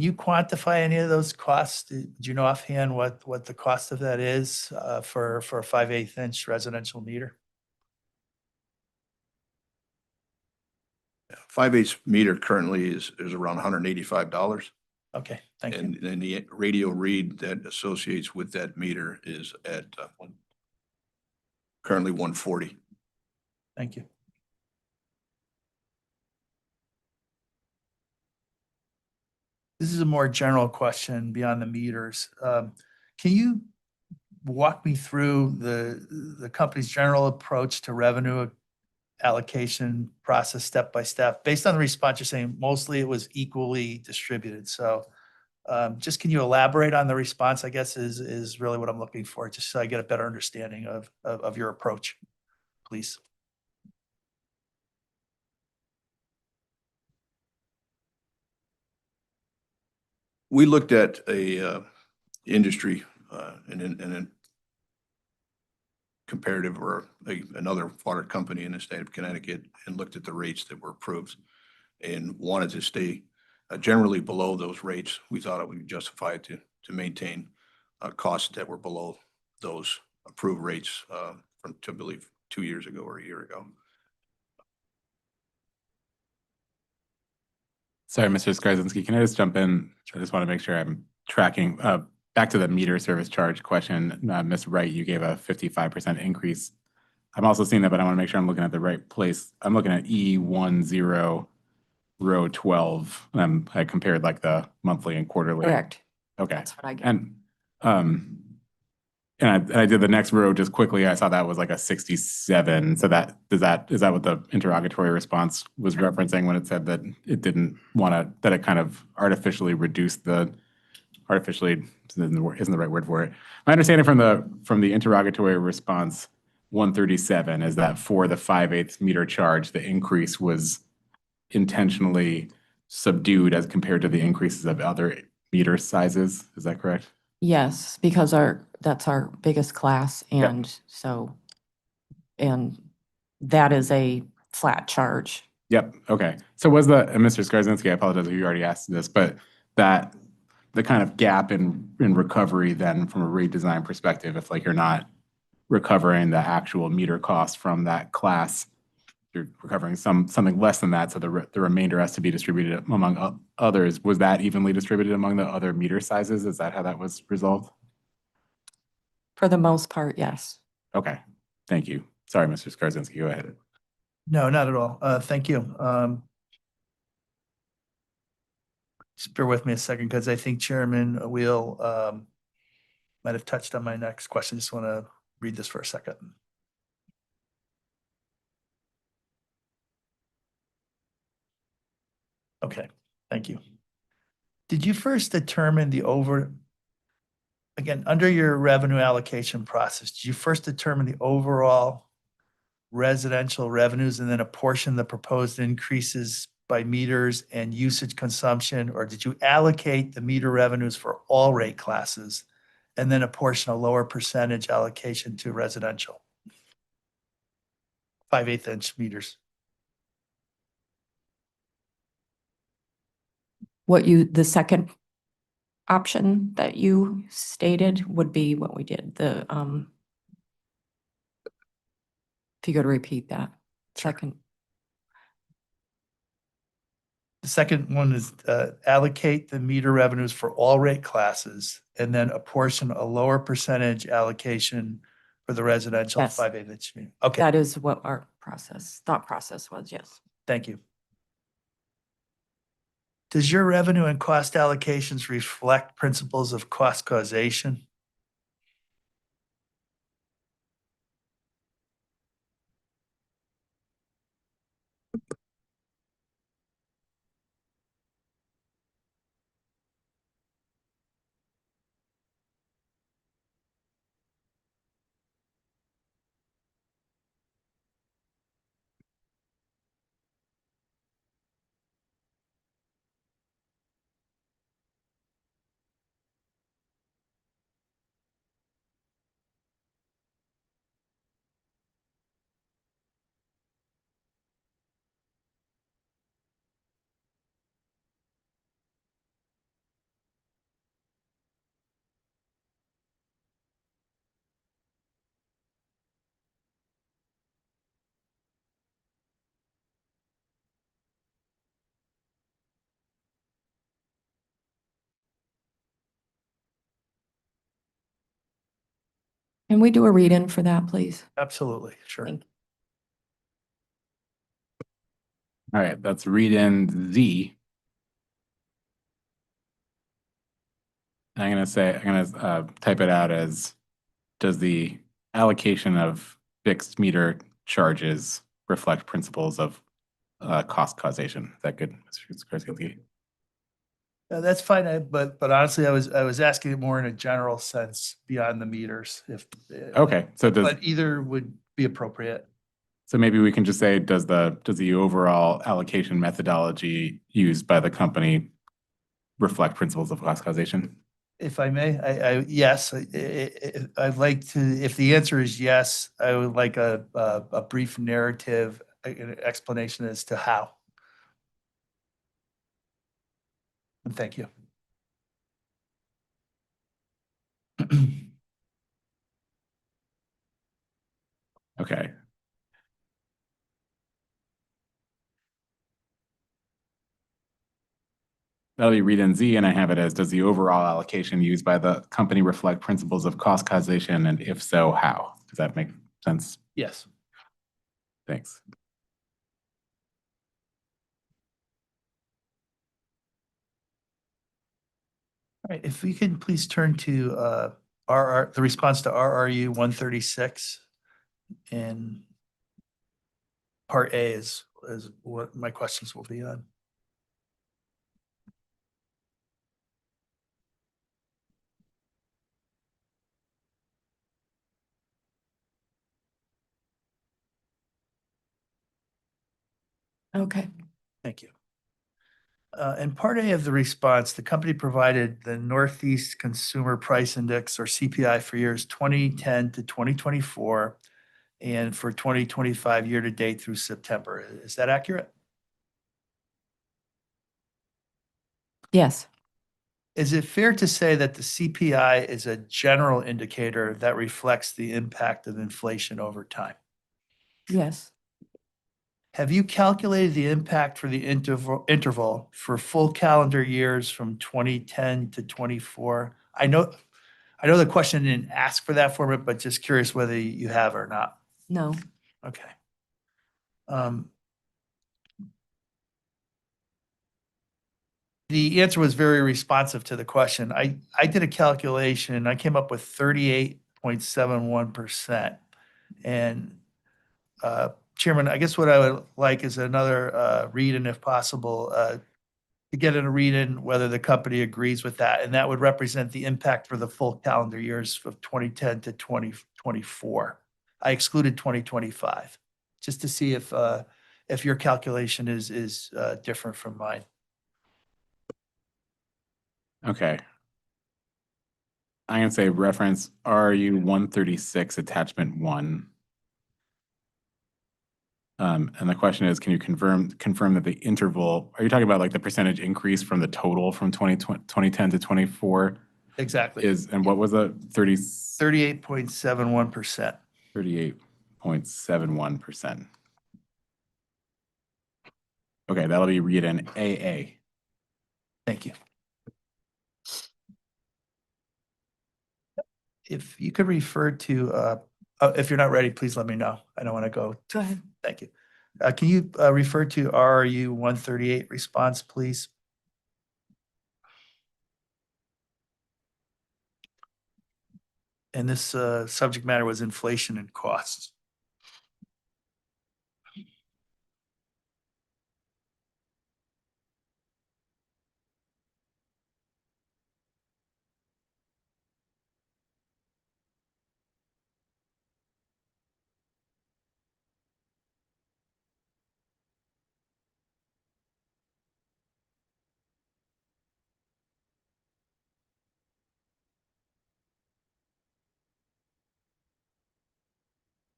Can you quantify any of those costs? Do you know offhand what the cost of that is for a 5/8 inch residential meter? 5/8 meter currently is around $185. Okay, thank you. And then the radio read that associates with that meter is at currently 140. Thank you. This is a more general question beyond the meters. Can you walk me through the company's general approach to revenue allocation process step by step? Based on the response, you're saying mostly it was equally distributed. So just can you elaborate on the response, I guess, is really what I'm looking for, just so I get a better understanding of your approach, please. We looked at a industry and then comparative or another water company in the state of Connecticut and looked at the rates that were approved and wanted to stay generally below those rates. We thought it would be justified to maintain costs that were below those approved rates from, I believe, 2 years ago or a year ago. Sorry, Mr. Skarzinski, can I just jump in? I just want to make sure I'm tracking. Back to the meter service charge question, Ms. Wright, you gave a 55% increase. I'm also seeing that, but I want to make sure I'm looking at the right place. I'm looking at E10 row 12. I compared like the monthly and quarterly. Correct. Okay. That's what I get. And I did the next row just quickly. I saw that was like a 67. So is that what the interrogatory response was referencing when it said that it didn't want to, that it kind of artificially reduced artificially isn't the right word for it. My understanding from the interrogatory response 137 is that for the 5/8 meter charge, the increase was intentionally subdued as compared to the increases of other meter sizes. Is that correct? Yes, because that's our biggest class, and and that is a flat charge. Yep. Okay. So was and Mr. Skarzinski, I apologize if you already asked this, but that the kind of gap in recovery then from a redesign perspective, if like you're not recovering the actual meter cost from that class, you're recovering something less than that, so the remainder has to be distributed among others. Was that evenly distributed among the other meter sizes? Is that how that was resolved? For the most part, yes. Okay. Thank you. Sorry, Mr. Skarzinski, go ahead. No, not at all. Thank you. Just bear with me a second, because I think Chairman Wheel might have touched on my next question. Just want to read this for a second. Okay, thank you. Did you first determine again, under your revenue allocation process, did you first determine the overall residential revenues and then apportion the proposed increases by meters and usage consumption? Or did you allocate the meter revenues for all rate classes and then apportion a lower percentage allocation to residential? 5/8 inch meters. The second option that you stated would be what we did, if you could repeat that. Second, The second one is allocate the meter revenues for all rate classes and then apportion a lower percentage allocation for the residential Yes. 5/8 inch meter. Okay, that is what our thought process was, yes. thank you. Does your revenue and cost allocations reflect principles of cost causation? Can we do a read-in for that, please? Absolutely, sure. Thank All right, that's read in Z. I'm gonna type it out as, does the allocation of fixed meter charges reflect principles of cost causation? Is that good, Mr. Skarski? That's fine, but honestly, I was asking it more in a general sense beyond the meters, if. Okay, so does, But either would be appropriate. so maybe we can just say, does the overall allocation methodology used by the company reflect principles of cost causation? If I may, yes, I'd like to, if the answer is yes, I would like a brief narrative, an explanation as to how. And thank you. Okay. That'll be read in Z, and I have it as, does the overall allocation used by the company reflect principles of cost causation, and if so, how? Does that make sense? Yes. Thanks. All right, if we can please turn to the response to RRU 136, and part A is what my questions will be on. Okay. Thank you. In part A of the response, the company provided the Northeast Consumer Price Index, or CPI, for years 2010 to 2024, and for 2025 year-to-date through September. Is that accurate? Yes. Is it fair to say that the CPI is a general indicator that reflects the impact of inflation over time? Yes. Have you calculated the impact for the interval for full calendar years from 2010 to 24? I know the question didn't ask for that format, but just curious whether you have or not. No. Okay. The answer was very responsive to the question. I did a calculation. I came up with 38.71%. And Chairman, I guess what I would like is another read-in, if possible, to get a read-in whether the company agrees with that. And that would represent the impact for the full calendar years of 2010 to 2024. I excluded 2025, just to see if your calculation is different from mine. Okay. I'm gonna say reference RU 136 attachment 1. And the question is, can you confirm that the interval, are you talking about like the percentage increase from the total from 2010 to 24 Exactly. is, and what was it? 38.71%. 38.71%. Okay, that'll be read in AA. Thank you. If you could refer to, if you're not ready, please let me know. I don't want to go. Go ahead. Thank you. Can you refer to RRU 138 response, please? And this subject matter was inflation and costs.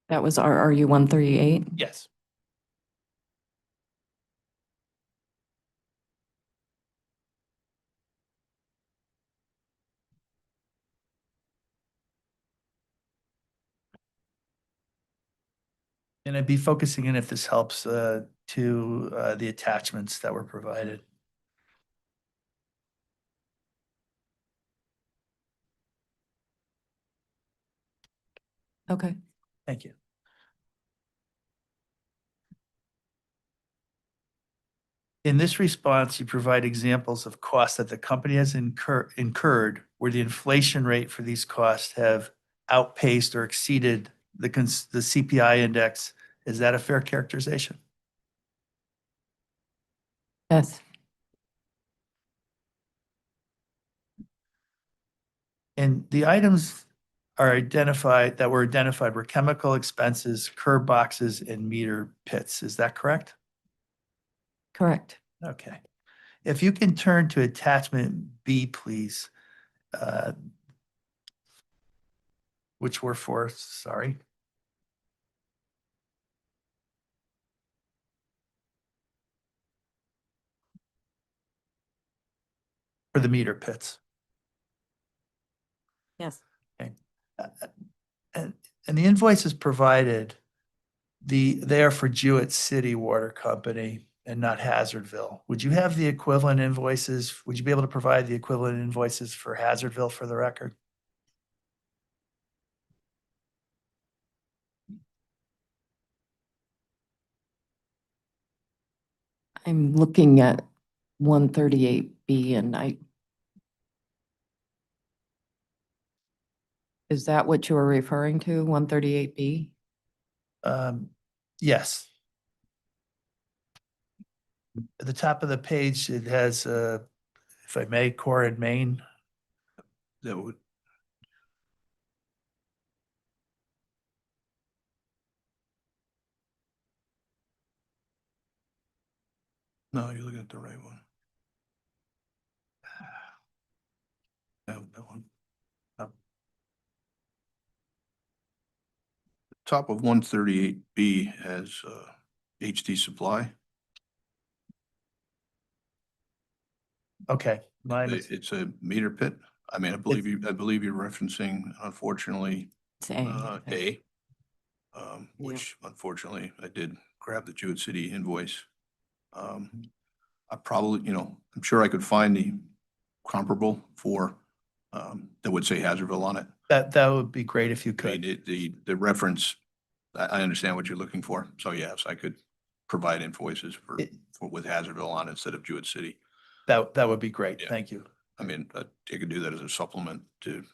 That was RRU 138. Yes. And I'd be focusing in, if this helps, to the attachments that were provided. Okay. Thank you. In this response, you provide examples of costs that the company has incurred where the inflation rate for these costs have outpaced or exceeded the CPI index. Is that a fair characterization? Yes. And the items are identified, that were identified were chemical expenses, curb boxes, and meter pits. Is that correct? Correct. Okay. If you can turn to attachment B, please. Which were for, sorry. For the meter pits. Yes. Okay. And the invoices provided, they are for Jewett City Water Company and not Hazardville. Would you have the equivalent invoices? Would you be able to provide the equivalent invoices for Hazardville for the record? I'm looking at 138B and is that what you were referring to, 138B? Yes. At the top of the page, it has, if I may, Core and Main. That would, no, you're looking at the right one. That one. Top of 138B has HD Supply. Okay, mine is, It's a meter pit. I mean, I believe you're referencing, unfortunately, It's A. A, which unfortunately I did grab the Jewett City invoice. I probably, I'm sure I could find the comparable for, that would say Hazardville on it. that would be great if you I mean, could. the reference, I understand what you're looking for. So yes, I could provide invoices for with Hazardville on it instead of Jewett City. That would be great. Yeah. Thank you. I mean, you could do that as a supplement to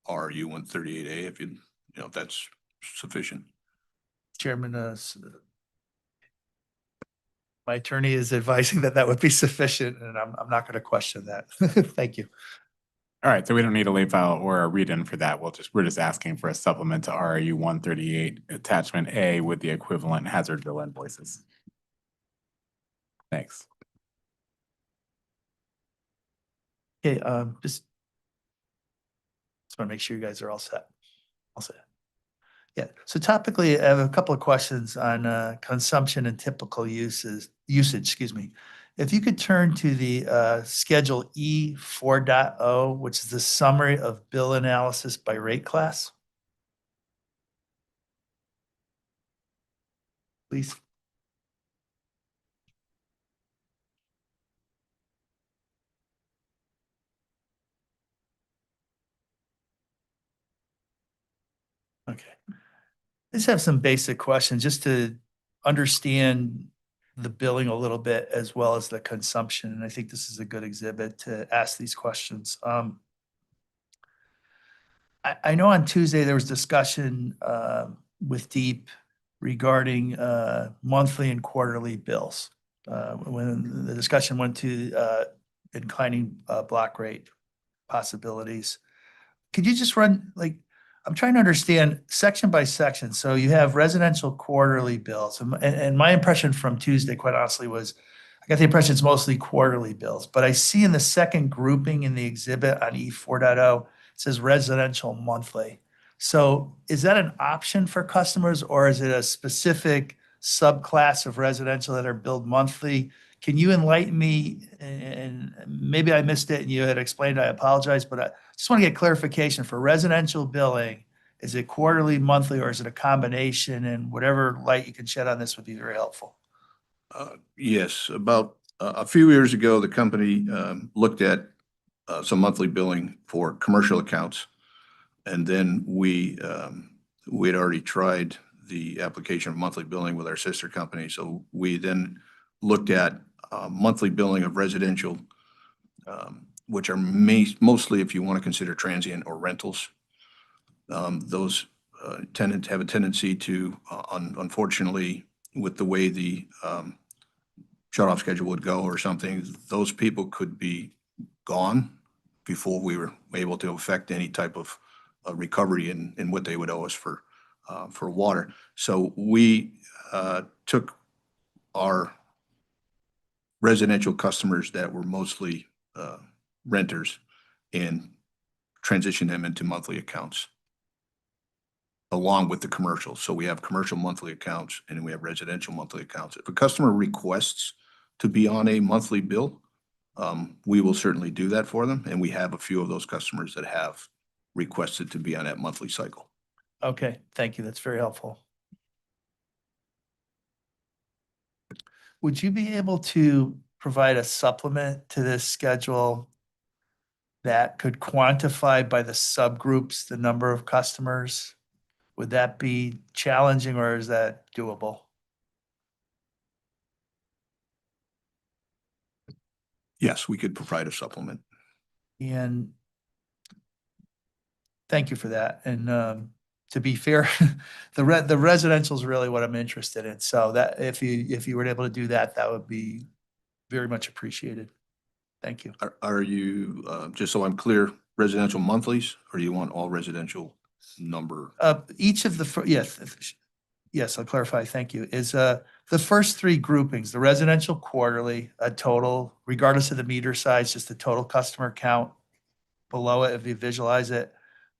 RU 138A if that's sufficient. Chairman, my attorney is advising that would be sufficient, and I'm not going to question that. Thank you. All right, so we don't need a late file or a read-in for that. We're just asking for a supplement to RU 138 attachment A with the equivalent Hazardville invoices. Thanks. Okay, just want to make sure you guys are all set. All set. Yeah, so topically, I have a couple of questions on consumption and typical usage, excuse me. If you could turn to the Schedule E 4.0, which is the summary of bill analysis by rate class. Please. Okay. I just have some basic questions just to understand the billing a little bit as well as the consumption. And I think this is a good exhibit to ask these questions. I know on Tuesday there was discussion with Deep regarding monthly and quarterly bills. When the discussion went to inclining block rate possibilities. Could you just run, I'm trying to understand section by section. So you have residential quarterly bills. And my impression from Tuesday, quite honestly, was I got the impression it's mostly quarterly bills. But I see in the second grouping in the exhibit on E 4.0, it says residential monthly. So is that an option for customers, or is it a specific subclass of residential that are billed monthly? Can you enlighten me? And maybe I missed it and you had explained, I apologize, but I just want to get clarification for residential billing. Is it quarterly, monthly, or is it a combination? And whatever light you can shed on this would be very helpful. Yes, about a few years ago, the company looked at some monthly billing for commercial accounts. And then we had already tried the application of monthly billing with our sister company. So we then looked at monthly billing of residential, which are mostly, if you want to consider transient or rentals. Those tend to have a tendency to, unfortunately, with the way the shut-off schedule would go or something, those people could be gone before we were able to affect any type of recovery in what they would owe us for water. So we took our residential customers that were mostly renters and transitioned them into monthly accounts along with the commercial. So we have commercial monthly accounts and we have residential monthly accounts. If a customer requests to be on a monthly bill, we will certainly do that for them. And we have a few of those customers that have requested to be on that monthly cycle. Okay, thank you. That's very helpful. Would you be able to provide a supplement to this schedule that could quantify by the subgroups the number of customers? Would that be challenging or is that doable? Yes, we could provide a supplement. And thank you for that. And to be fair, the residential is really what I'm interested in. So that if you were able to do that, that would be very much appreciated. Thank you. Are you, just so I'm clear, residential monthlies, or do you want all residential number? Each of the, yes, I'll clarify, thank you, is the first three groupings, the residential quarterly, a total, regardless of the meter size, just the total customer count below it if you visualize it,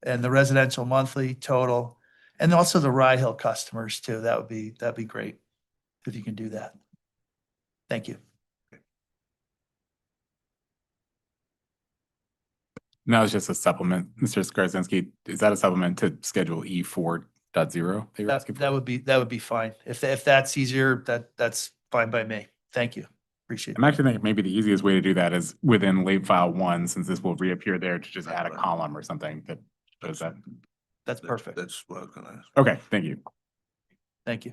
and the residential monthly total, and also the Rye Hill customers too. That'd be great if you can do that. Thank you. Now it's just a supplement. Mr. Skarzinski, is that a supplement to Schedule E4.0 that you're asking for? That would be fine. If that's easier, that's fine by me. Thank you. Appreciate it. I'm actually thinking maybe the easiest way to do that is within late file 1, since this will reappear there, to just add a column or something that does that. That's perfect. That's what I was gonna ask. Okay, thank you. Thank you.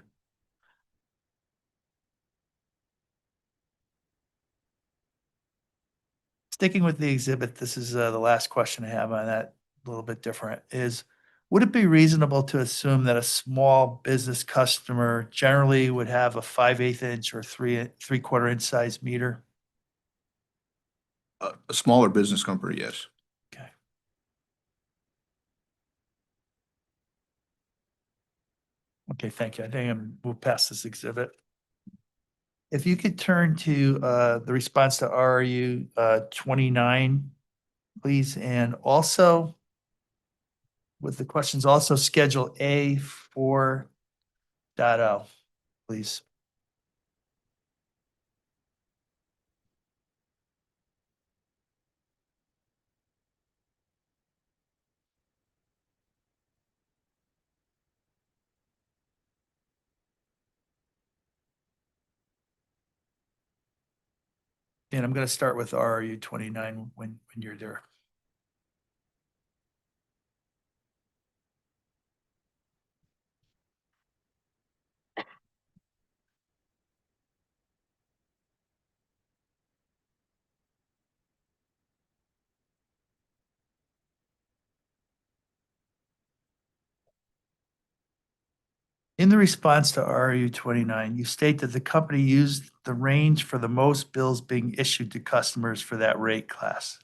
Sticking with the exhibit, this is the last question I have on that, a little bit different, is would it be reasonable to assume that a small business customer generally would have a 5/8 inch or 3/4 inch size meter? A smaller business company, yes. Okay. Okay, thank you. I think we'll pass this exhibit. If you could turn to the response to RU 29, please, and also with the questions, also Schedule A 4.0, please. And I'm going to start with RU 29 when you're there. In the response to RU 29, you state that the company used the range for the most bills being issued to customers for that rate class.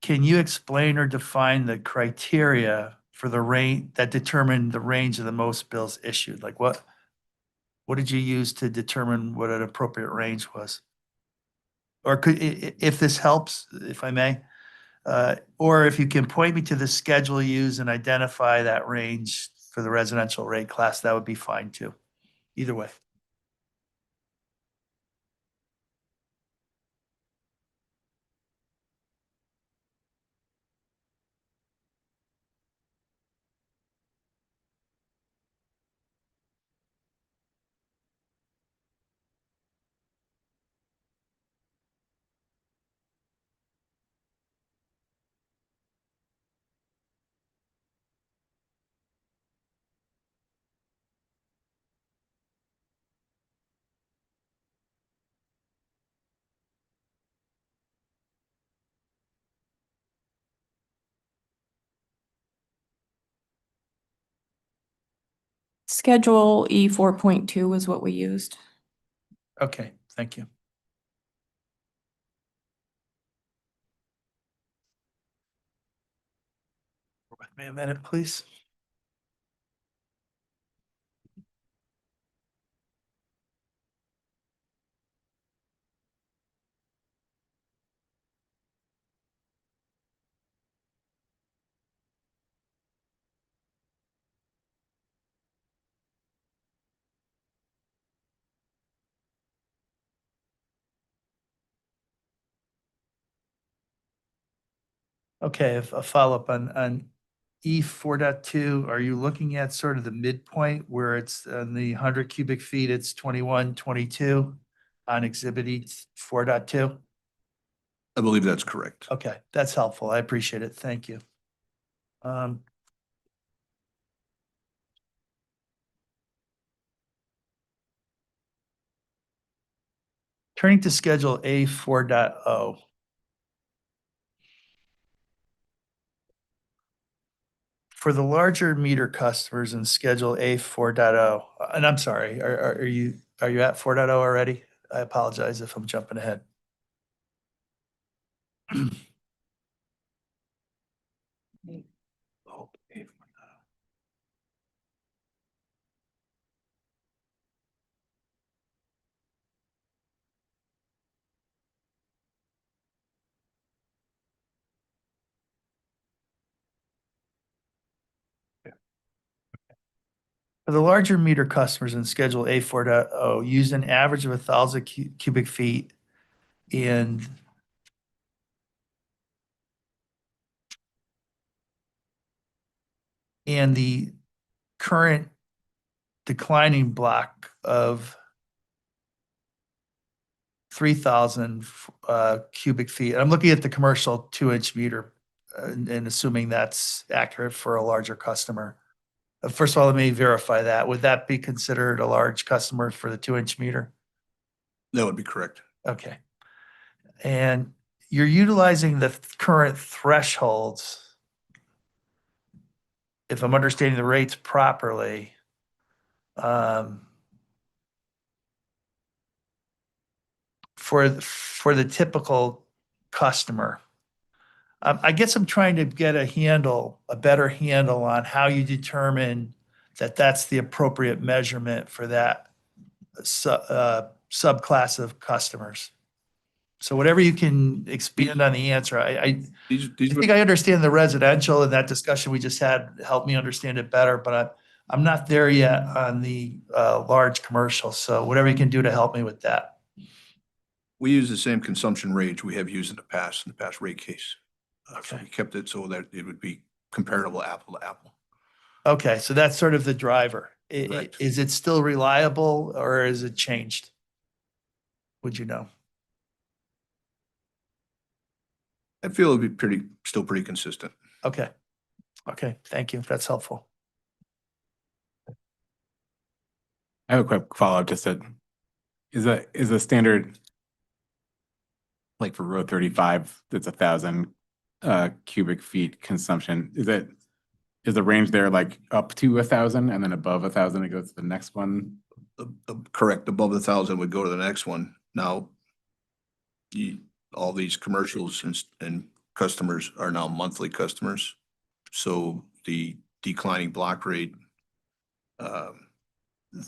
Can you explain or define the criteria for the rate that determined the range of the most bills issued? Like what did you use to determine what an appropriate range was? Or if this helps, if I may, or if you can point me to the schedule used and identify that range for the residential rate class, that would be fine too. Either way. Schedule E 4.2 is what we used. Okay, thank you. With me a minute, please. Okay, a follow-up on E 4.2, are you looking at sort of the midpoint where it's on the 100 cubic feet, it's 21, 22 on exhibit E 4.2? I believe that's correct. Okay, that's helpful. I appreciate it. Thank you. Turning to Schedule A 4.0. For the larger meter customers in Schedule A 4.0, and I'm sorry, are you at 4.0 already? I apologize if I'm jumping ahead. Oh, A 4.0. For the larger meter customers in Schedule A 4.0, use an average of 1,000 cubic feet and the current declining block of 3,000 cubic feet. I'm looking at the commercial 2-inch meter and assuming that's accurate for a larger customer. First of all, let me verify that. Would that be considered a large customer for the 2-inch meter? That would be correct. Okay. And you're utilizing the current thresholds, if I'm understanding the rates properly, for the typical customer. I guess I'm trying to get a better handle on how you determine that that's the appropriate measurement for that subclass of customers. So whatever you can expand on the answer, I These think I understand the residential and that discussion we just had helped me understand it better, but I'm not there yet on the large commercial. So whatever you can do to help me with that. we use the same consumption range we have used in the past rate case. So Okay. we kept it so that it would be comparable apple to apple. Okay, so that's sort of the driver. Correct. Is it still reliable or has it changed? Would you know? I feel it'd be still pretty consistent. Okay. Okay, thank you. That's helpful. I have a quick follow-up, just that, is a standard, like for row 35, that's 1,000 cubic feet consumption, is the range there like up to 1,000 and then above 1,000 it goes to the next one? Correct. Above 1,000 would go to the next one. Now, all these commercials and customers are now monthly customers. So the declining block rate,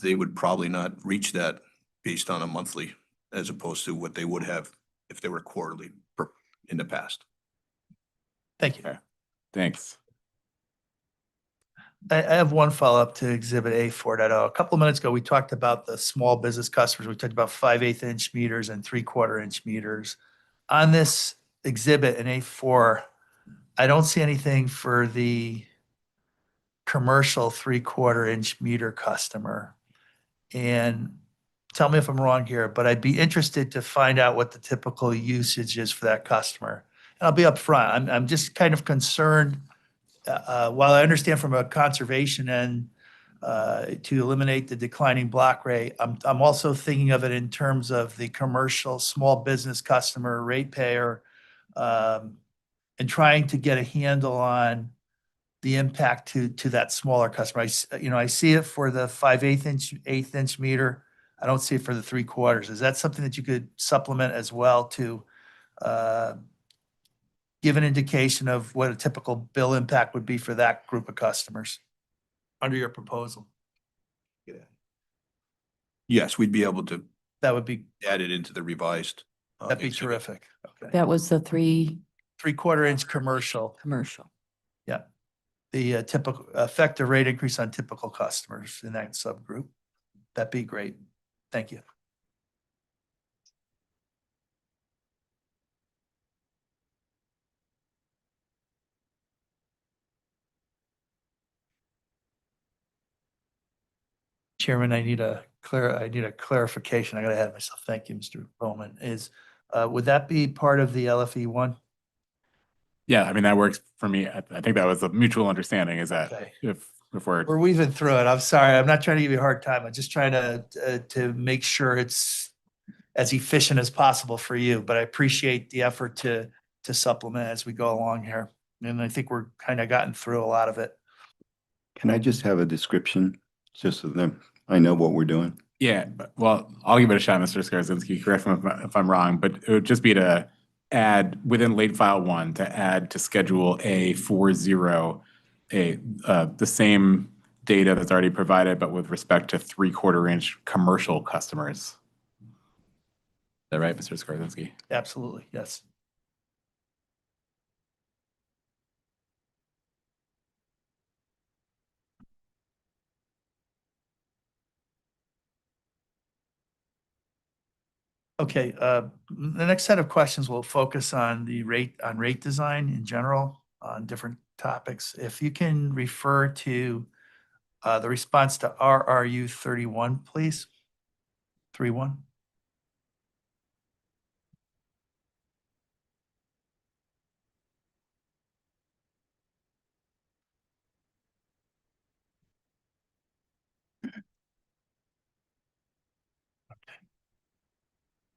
they would probably not reach that based on a monthly as opposed to what they would have if they were quarterly in the past. Thank you. Okay, thanks. I have one follow-up to Exhibit A 4.0. A couple of minutes ago, we talked about the small business customers. We talked about 5/8 inch meters and 3/4 inch meters. On this exhibit in A4, I don't see anything for the commercial 3/4 inch meter customer. And tell me if I'm wrong here, but I'd be interested to find out what the typical usage is for that customer. And I'll be upfront. I'm just kind of concerned. While I understand from a conservation end to eliminate the declining block rate, I'm also thinking of it in terms of the commercial small business customer ratepayer, and trying to get a handle on the impact to that smaller customer. I see it for the 5/8 inch meter. I don't see it for the 3/4. Is that something that you could supplement as well to give an indication of what a typical bill impact would be for that group of customers under your proposal? Yes, we'd be able to That would be, add it into the revised. that'd be exhibit. terrific. Okay. That was the 3 3/4 inch commercial, commercial. the typical effective rate increase on typical customers in that subgroup. That'd be great. Thank you. Chairman, I need a clarification. I got ahead of myself. Thank you, Mr. Bowman. Would that be part of the LFE one? Yeah, I mean, that works for me. I think that was a mutual understanding is that Okay. if we're, We're weaving through it. I'm sorry. I'm not trying to give you a hard time. I'm just trying to make sure it's as efficient as possible for you, but I appreciate the effort to supplement as we go along here. And I think we're kind of gotten through a lot of it. Can I just have a description, just so that I know what we're doing? yeah, well, I'll give it a shot, Mr. Skarzinski. Correct me if I'm wrong, but it would just be to add within late file 1 to add to Schedule A40 the same data that's already provided, but with respect to 3/4 inch commercial customers. Is that right, Mr. Skarzinski? Absolutely. Yes. Okay, the next set of questions will focus on rate design in general, on different topics. If you can refer to the response to RRU 31, please. 31.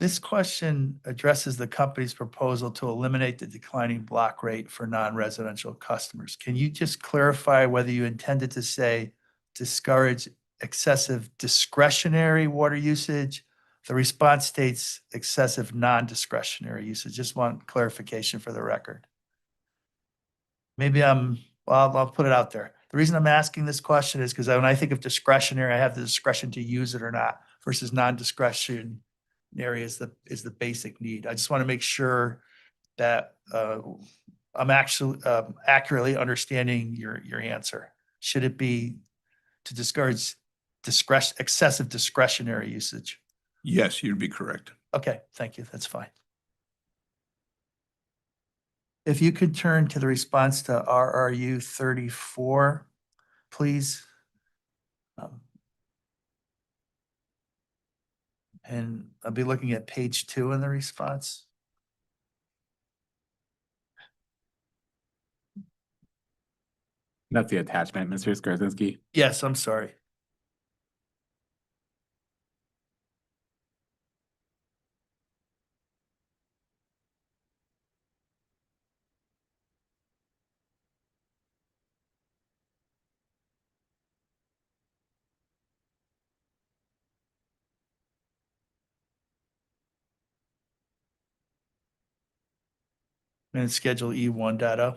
This question addresses the company's proposal to eliminate the declining block rate for non-residential customers. Can you just clarify whether you intended to say discourage excessive discretionary water usage? The response states excessive non-discretionary usage. Just want clarification for the record. I'll put it out there. The reason I'm asking this question is because when I think of discretionary, I have the discretion to use it or not versus non-discretionary is the basic need. I just want to make sure that I'm actually accurately understanding your answer. Should it be to discourage excessive discretionary usage? Yes, you'd be correct. Okay, thank you. That's fine. If you could turn to the response to RRU 34, please. And I'll be looking at page 2 in the response. That's the attachment, Mr. Skarzinski. Yes, I'm sorry. And it's schedule E1.0.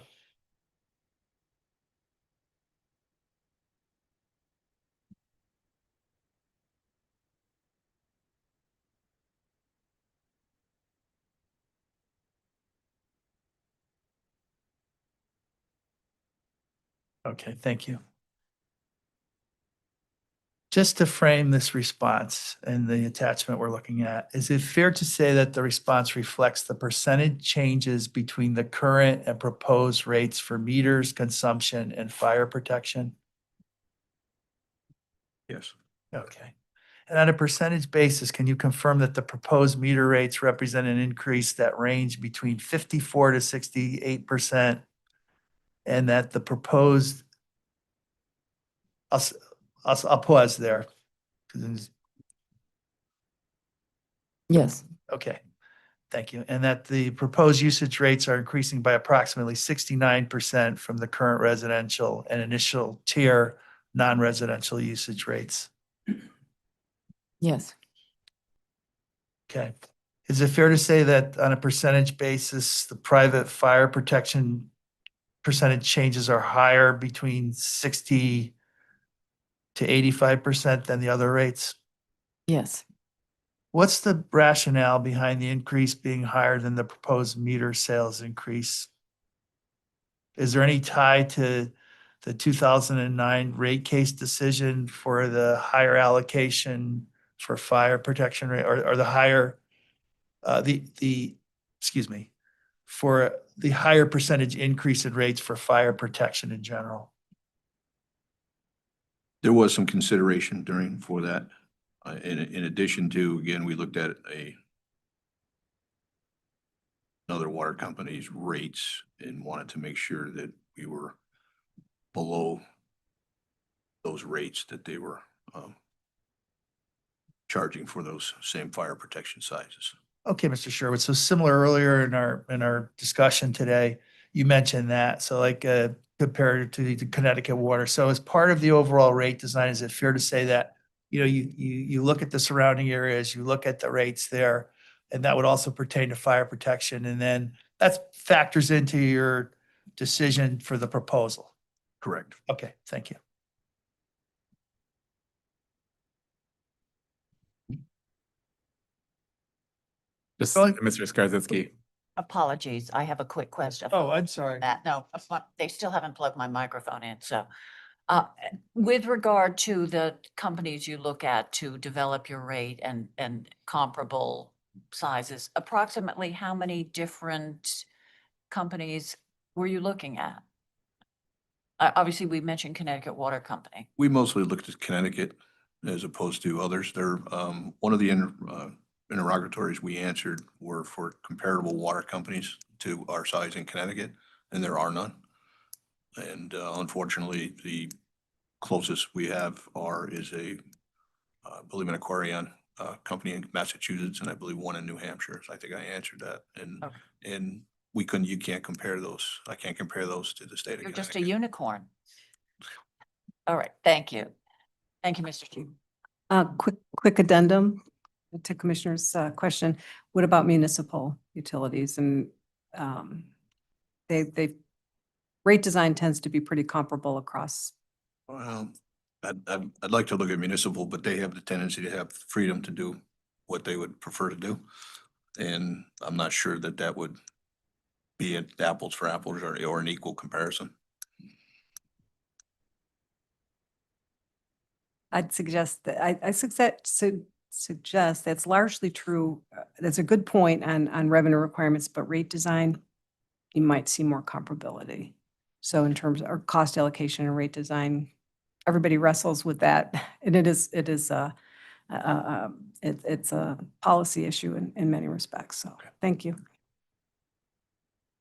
Okay, thank you. Just to frame this response and the attachment we're looking at, is it fair to say that the response reflects the percentage changes between the current and proposed rates for meters, consumption, and fire protection? Yes. Okay. And on a percentage basis, can you confirm that the proposed meter rates represent an increase that range between 54 to 68%? And that the proposed, I'll pause there. 'Cause Yes. Okay, Thank you. And that the proposed usage rates are increasing by approximately 69% from the current residential and initial tier non-residential usage rates. Yes. Okay. Is it fair to say that on a percentage basis, the private fire protection percentage changes are higher between 60 to 85% than the other rates? Yes. What's the rationale behind the increase being higher than the proposed meter sales increase? Is there any tie to the 2009 rate case decision for the higher allocation for fire protection rate or the higher, excuse me, for the higher percentage increase in rates for fire protection in general? There was some consideration for that. In addition to, again, we looked at another water company's rates and wanted to make sure that we were below those rates that they were charging for those same fire protection sizes. Okay, Mr. Sherwood. So similar earlier in our discussion today, you mentioned that. So like compared to the Connecticut water. So as part of the overall rate design, is it fair to say that, you know, you look at the surrounding areas, you look at the rates there, and that would also pertain to fire protection, and then that factors into your decision for the proposal? Correct. Okay, thank you. Just Go ahead. Mr. Skarzinski. Apologies, I have a quick question. Oh, I'm sorry. No, they still haven't plugged my microphone in, so. With regard to the companies you look at to develop your rate and comparable sizes, approximately how many different companies were you looking at? Obviously, we mentioned Connecticut Water Company. We mostly looked at Connecticut as opposed to others. They're, one of the interrogatories we answered were for comparable water companies to our size in Connecticut, and there are none. And unfortunately, the closest we have is I believe an Aquarion company in Massachusetts, and I believe one in New Hampshire. So I think I answered that. Okay. And you can't compare those. I can't compare those to the state of You're just a Connecticut. unicorn. All right, thank you. Thank you, Mr. Chief. Quick addendum to Commissioner's question. What about municipal utilities? And rate design tends to be pretty comparable across. Well, I'd like to look at municipal, but they have the tendency to have freedom to do what they would prefer to do. And I'm not sure that would be an apples for apples or an equal comparison. I'd suggest that I suggest that's largely true. That's a good point on revenue requirements, but rate design, you might see more comparability. So in terms of our cost allocation and rate design, everybody wrestles with that, and it's a policy issue in many respects. So thank you.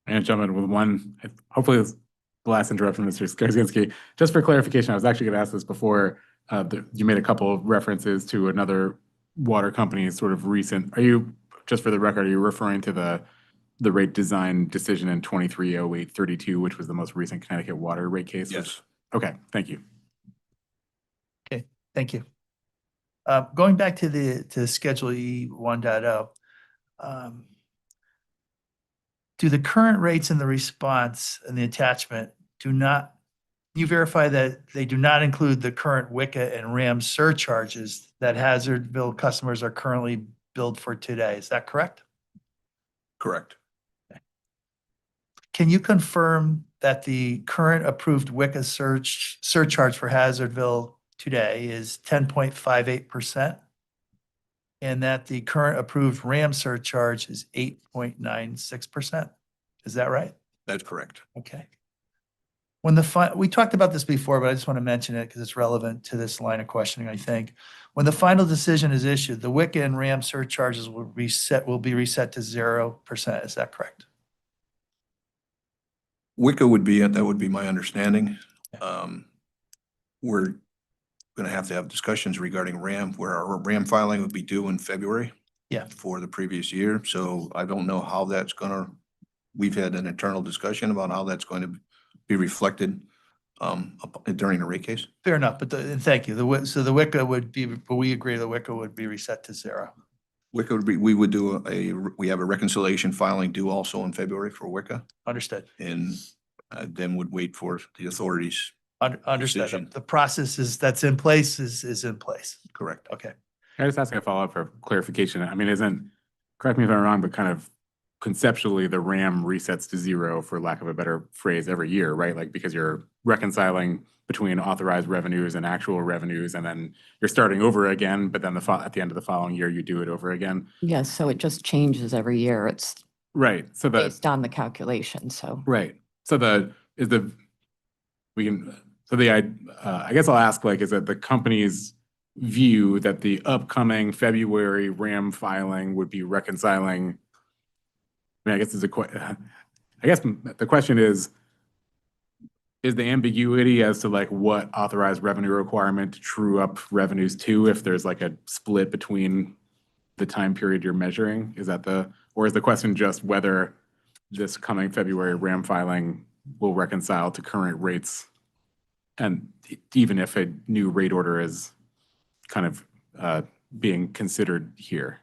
I'm gonna jump in with one, hopefully it's the last interruption, Mr. Skarzinski. Just for clarification, I was actually gonna ask this before. You made a couple of references to another water company's sort of recent, just for the record, are you referring to the rate design decision in 230832, which was the most recent Connecticut water rate case? Yes. Okay, thank you. Okay, thank you. Going back to Schedule E 1.0, do the current rates in the response and the attachment you verify that they do not include the current WICA and RAM surcharges that Hazardville customers are currently billed for today? Is that correct? Correct. Can you confirm that the current approved WICA surcharge for Hazardville today is 10.58%? And that the current approved RAM surcharge is 8.96%? Is that right? That's correct. Okay. We talked about this before, but I just want to mention it because it's relevant to this line of questioning, I think. When the final decision is issued, the WICA and RAM surcharges will be reset to 0%. Is that correct? WICA that would be my understanding. We're going to have discussions regarding RAM, where our RAM filing would be due in February. Yeah. for the previous year. So I don't know how that's gonna, we've had an internal discussion about how that's going to be reflected during the rate case. Fair enough, but and thank you. So the WICA would be, but we agree the WICA would be reset to 0. WICA would be, we would do we have a reconciliation filing due also in February for WICA, Understood. and then would wait for the authorities. Understood. Decision. The process that's in place is in place. Correct. Okay. Can I just ask a follow-up for clarification? I mean, correct me if I'm wrong, but kind of conceptually, the RAM resets to 0, for lack of a better phrase, every year, right? Like, because you're reconciling between authorized revenues and actual revenues, and then you're starting over again, but then at the end of the following year, you do it over again. Yes, so it just changes every year. It's Right, so based on the calculation, so. right, so I guess I'll ask, like, is it the company's view that the upcoming February RAM filing would be reconciling? I mean, I guess the question is the ambiguity as to like what authorized revenue requirement to true up revenues to, if there's like a split between the time period you're measuring? Or is the question just whether this coming February RAM filing will reconcile to current rates? And even if a new rate order is kind of being considered here?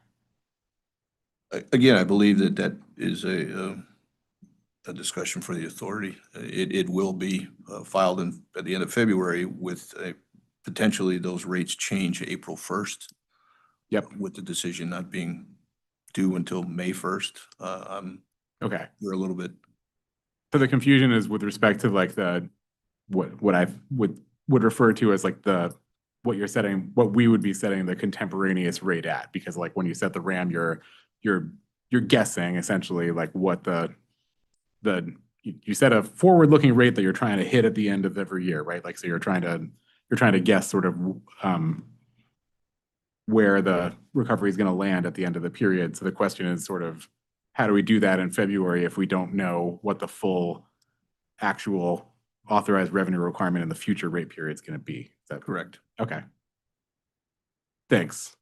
Again, I believe that is a discussion for the authority. It will be filed at the end of February with potentially those rates change April 1st. Yep. With the decision not being due until May 1st. Okay. We're a little bit, So the confusion is with respect to like what I would refer to as like what we would be setting the contemporaneous rate at, because like when you set the RAM, you're guessing essentially like what you set a forward-looking rate that you're trying to hit at the end of every year, right? Like, so you're trying to guess sort of where the recovery is going to land at the end of the period. So the question is sort of, how do we do that in February if we don't know what the full actual authorized revenue requirement in the future rate period is going to be? Is that correct. okay? Thanks.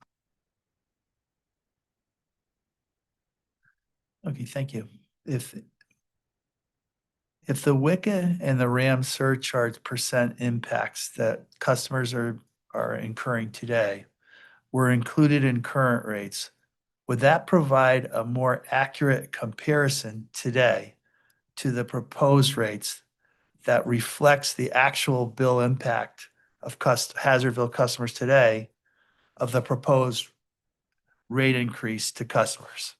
Okay, thank you. If the WICA and the RAM surcharge percent impacts that customers are incurring today were included in current rates, would that provide a more accurate comparison today to the proposed rates that reflects the actual bill impact of Hazardville customers today of the proposed rate increase to customers?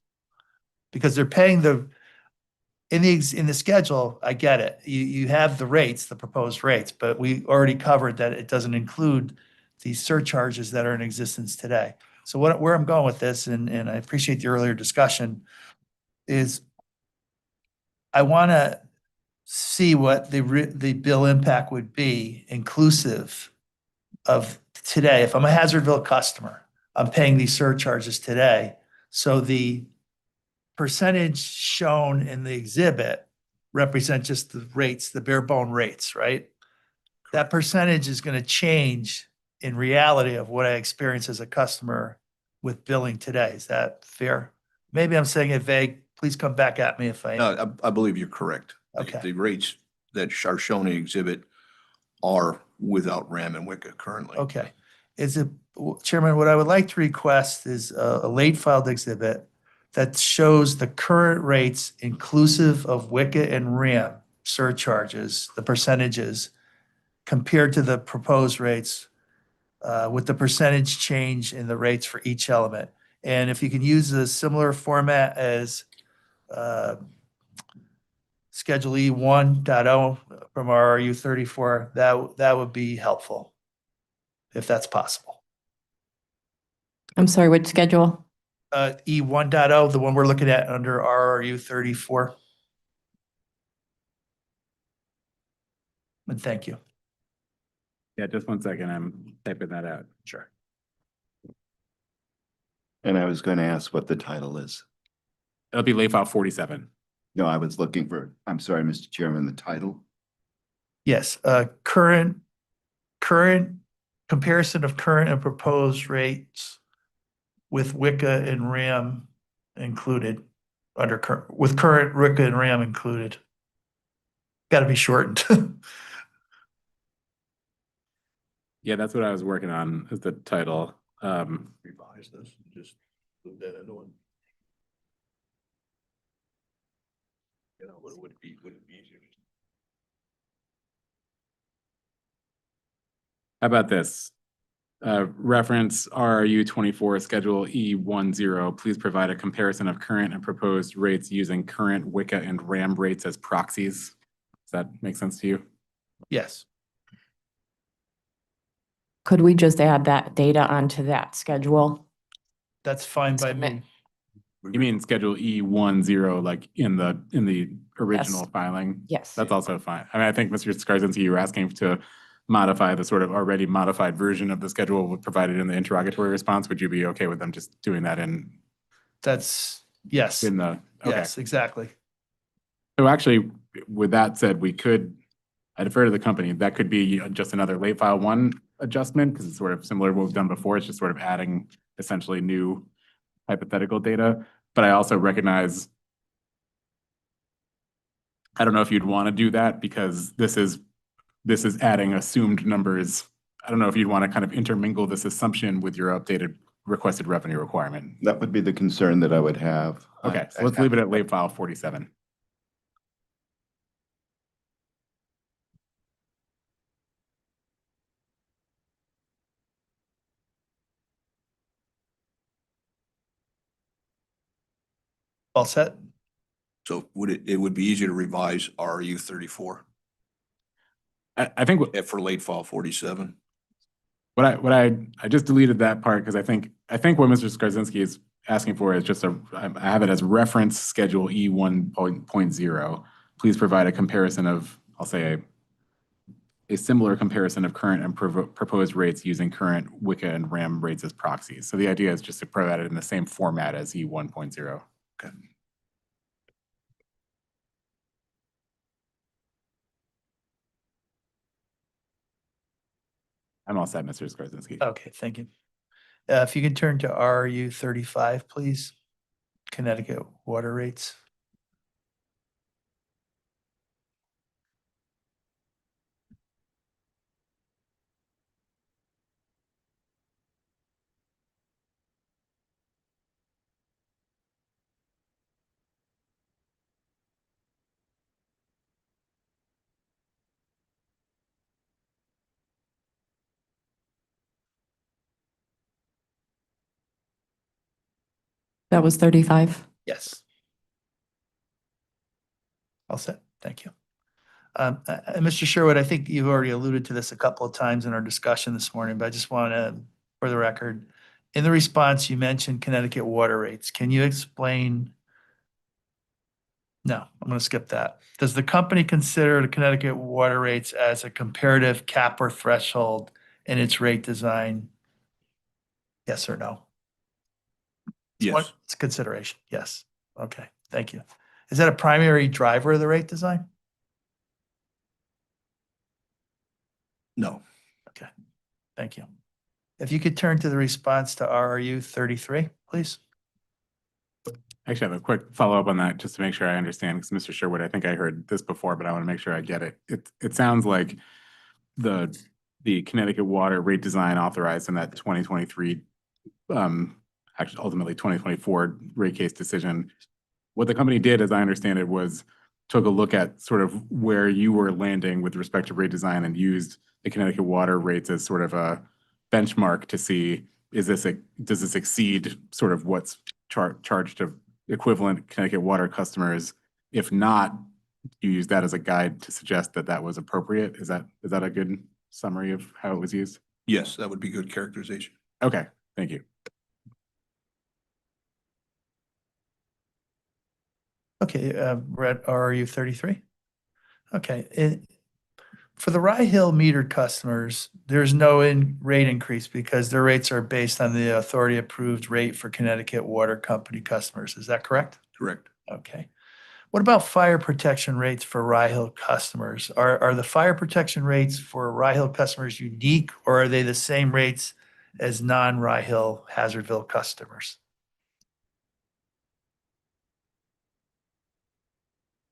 Because they're paying in the schedule, I get it. You have the rates, the proposed rates, but we already covered that it doesn't include these surcharges that are in existence today. So where I'm going with this, and I appreciate the earlier discussion, is I want to see what the bill impact would be inclusive of today. If I'm a Hazardville customer, I'm paying these surcharges today. So the percentage shown in the exhibit represent just the rates, the bare bone rates, right? That percentage is going to change in reality of what I experience as a customer with billing today. Is that fair? Maybe I'm saying it vague. Please come back at me if I am. No, I believe you're correct. Okay. The rates that are shown in the exhibit are without RAM and WICA currently. Okay. Chairman, what I would like to request is a late filed exhibit that shows the current rates inclusive of WICA and RAM surcharges, the percentages, compared to the proposed rates with the percentage change in the rates for each element. And if you can use a similar format as Schedule E 1.0 from RRU 34, that would be helpful, if that's possible. I'm sorry, which schedule? E 1.0, the one we're looking at under RRU 34. And thank you. Yeah, just 1 second. I'm typing that out. Sure. And I was going to ask what the title is. It'll be late file 47. No, I was looking for, I'm sorry, Mr. Chairman, the title. Yes, current comparison of current and proposed rates with WICA and RAM included, with current WICA and RAM included. Got to be shortened. Yeah, that's what I was working on as the title. Revise this, just put that into one. You know, would it be easier? How about this? Reference RRU 24, Schedule E10. Please provide a comparison of current and proposed rates using current WICA and RAM rates as proxies. Does that make sense to you? Yes. Could we just add that data onto that schedule? That's fine by Submit. me. You mean Schedule E10, like in the original filing? Yes. That's also fine. I mean, I think Mr. Skarzinski, you were asking to modify the sort of already modified version of the schedule provided in the interrogatory response. Would you be okay with them just doing that That's, yes, in the, okay. yes, exactly. So actually, with that said, I defer to the company. That could be just another late file one adjustment because it's sort of similar to what we've done before. It's just sort of adding essentially new hypothetical data. But I also recognize, I don't know if you'd want to do that because this is adding assumed numbers. I don't know if you'd want to kind of intermingle this assumption with your updated requested revenue requirement. That would be the concern that I would have. Okay, so let's leave it at late file 47. All set? So it would be easier to revise RU 34 I think for late file 47? I just deleted that part because I think what Mr. Skarzinski is asking for is just I have it as reference schedule E1.0. Please provide a comparison of, I'll say a similar comparison of current and proposed rates using current WICA and RAM rates as proxies. So the idea is just to provide it in the same format as E1.0. Okay. I'm all set, Mr. Skarzinski. Okay, thank you. If you could turn to RU 35, please. Connecticut water rates. That was 35. Yes. All set. Thank you. And Mr. Sherwood, I think you've already alluded to this a couple of times in our discussion this morning, but I just want to, for the record, in the response, you mentioned Connecticut water rates. Can you explain? No, I'm going to skip that. Does the company consider the Connecticut water rates as a comparative cap or threshold in its rate design? Yes or no? Yes. It's a consideration. Yes. Okay, thank you. Is that a primary driver of the rate design? No. Okay, thank you. If you could turn to the response to RRU 33, please. Actually, I have a quick follow-up on that just to make sure I understand, because Mr. Sherwood, I think I heard this before, but I want to make sure I get it. It sounds like the Connecticut water rate design authorized in that 2023, actually ultimately 2024 rate case decision. What the company did, as I understand it, was took a look at sort of where you were landing with respect to rate design and used the Connecticut water rates as sort of a benchmark to see, does this exceed sort of what's charged to equivalent Connecticut water customers? If not, you use that as a guide to suggest that that was appropriate. Is that a good summary of how it was used? Yes, that would be good characterization. Okay, thank you. Okay, we're at RRU 33. Okay, for the Rye Hill metered customers, there's no rate increase because their rates are based on the authority-approved rate for Connecticut Water Company customers. Is that correct? Correct. Okay. What about fire protection rates for Rye Hill customers? Are the fire protection rates for Rye Hill customers unique, or are they the same rates as non-Rye Hill Hazardville customers?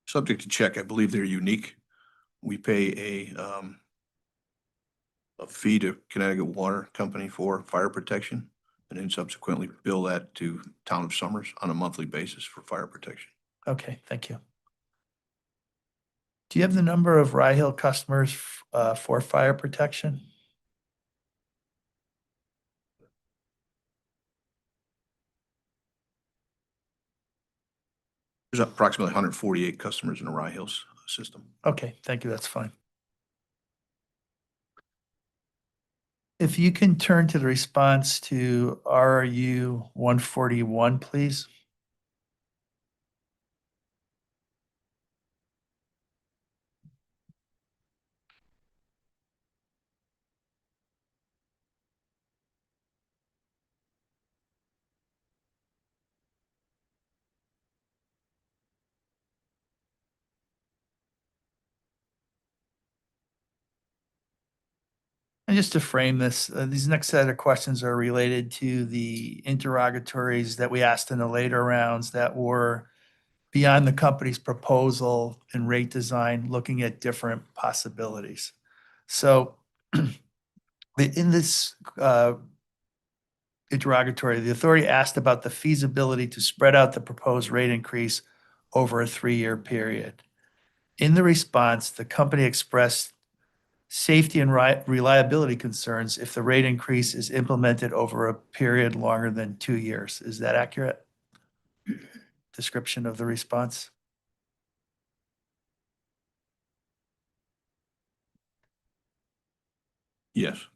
Subject to check, I believe they're unique. We pay a fee to Connecticut Water Company for fire protection, and then subsequently bill that to Town of Summers on a monthly basis for fire protection. Okay, thank you. Do you have the number of Rye Hill customers for fire protection? There's approximately 148 customers in the Rye Hills system. Okay, thank you, that's fine. If you can turn to the response to RU 141, please. And just to frame this, these next set of questions are related to the interrogatories that we asked in the later rounds that were beyond the company's proposal and rate design, looking at different possibilities. So in this interrogatory, the authority asked about the feasibility to spread out the proposed rate increase over a 3-year period. In the response, the company expressed safety and reliability concerns if the rate increase is implemented over a period longer than 2 years. Is that accurate description of the response? Yes,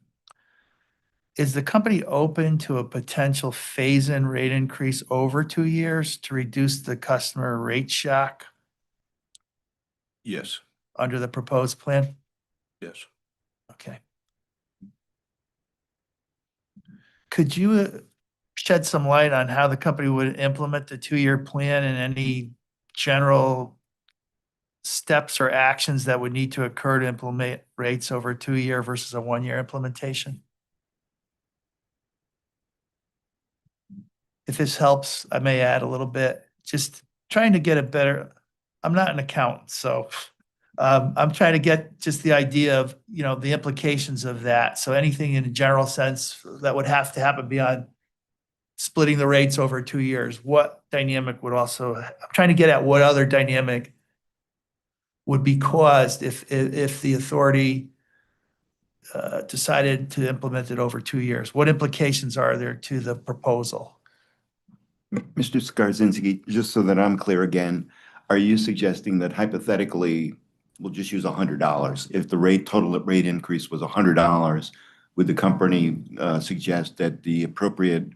Is the company open to a potential phase-in rate increase over 2 years to reduce the customer rate shock yes, under the proposed plan? yes. Okay. Could you shed some light on how the company would implement the 2-year plan and any general steps or actions that would need to occur to implement rates over a 2-year versus a 1-year implementation? If this helps, I may add a little bit, just trying to get a better, I'm not an accountant, so I'm trying to get just the idea of, the implications of that. So anything in a general sense that would have to happen beyond splitting the rates over 2 years, what dynamic would also, I'm trying to get at what other dynamic would be caused if the authority decided to implement it over 2 years? What implications are there to the proposal? Mr. Skarzinski, just so that I'm clear again, are you suggesting that hypothetically, we'll just use $100, if the total rate increase was $100, would the company suggest that the appropriate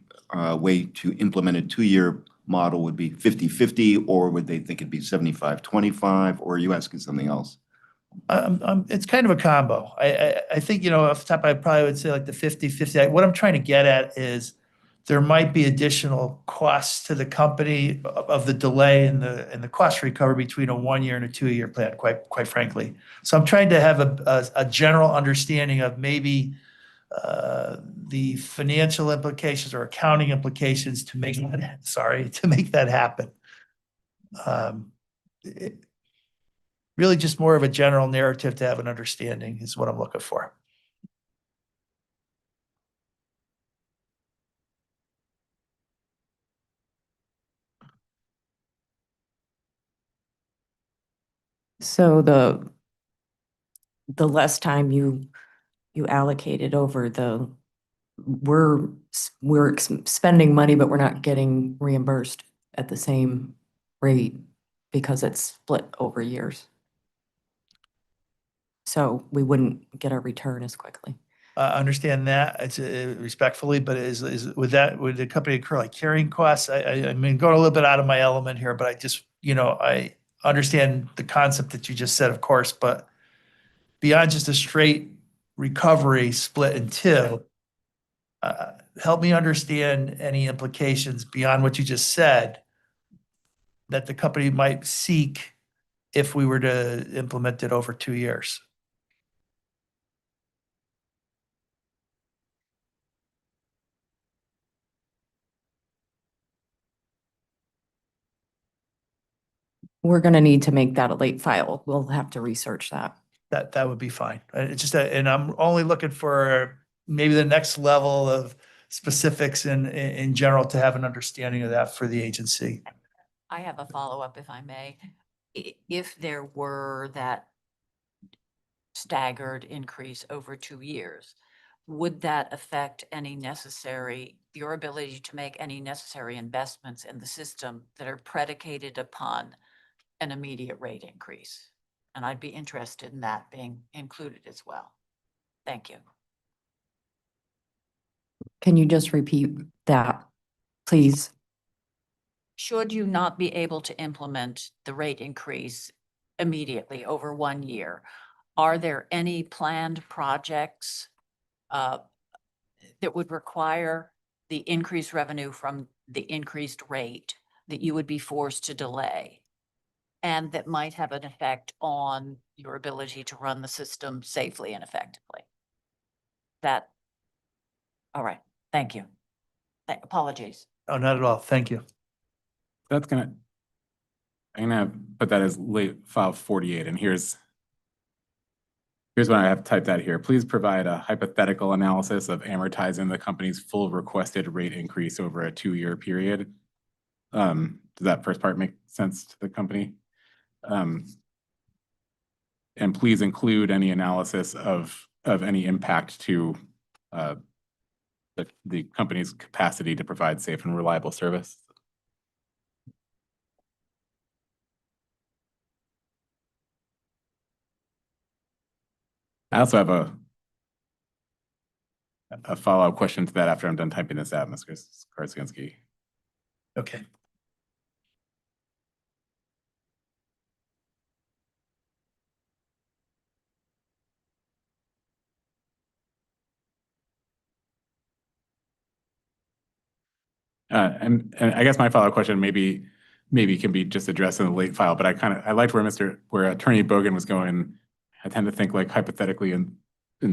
way to implement a 2-year model would be 50-50, or would they think it'd be 75-25, or are you asking something else? It's kind of a combo. I think, off the top, I probably would say like the 50-50. What I'm trying to get at is there might be additional costs to the company of the delay and the cost recovery between a 1-year and a 2-year plan, quite frankly. So I'm trying to have a general understanding of maybe the financial implications or accounting implications to make that happen. Really just more of a general narrative to have an understanding is what I'm looking for. So the less time you allocated over we're spending money, but we're not getting reimbursed at the same rate because it's split over years. So we wouldn't get our return as quickly. Understand that, it's respectfully, but would the company incur like carrying costs? I mean, going a little bit out of my element here, but I just, I understand the concept that you just said, of course, but beyond just a straight recovery split in two, help me understand any implications beyond what you just said that the company might seek if we were to implement it over 2 years. We're going to need to make that a late file. We'll have to research that. That would be fine. It's just that, and I'm only looking for maybe the next level of specifics in general to have an understanding of that for the agency. I have a follow-up if I may. If there were that staggered increase over 2 years, would that affect your ability to make any necessary investments in the system that are predicated upon an immediate rate increase? And I'd be interested in that being included as well. Thank you. Can you just repeat that, please? Should you not be able to implement the rate increase immediately over 1 year, are there any planned projects that would require the increased revenue from the increased rate that you would be forced to delay? And that might have an effect on your ability to run the system safely and effectively? All right, thank you. Apologies. Oh, not at all. Thank you. I'm gonna put that as late file 48, and here's what I have typed out here. Please provide a hypothetical analysis of amortizing the company's full requested rate increase over a 2-year period. Does that first part make sense to the company? And please include any analysis of any impact to the company's capacity to provide safe and reliable service. I also have a follow-up question to that after I'm done typing this out, Mr. Skarzinski. Okay. And I guess my follow-up question maybe can be just addressed in the late file, but I liked where Attorney Bogan was going. I tend to think like hypothetically in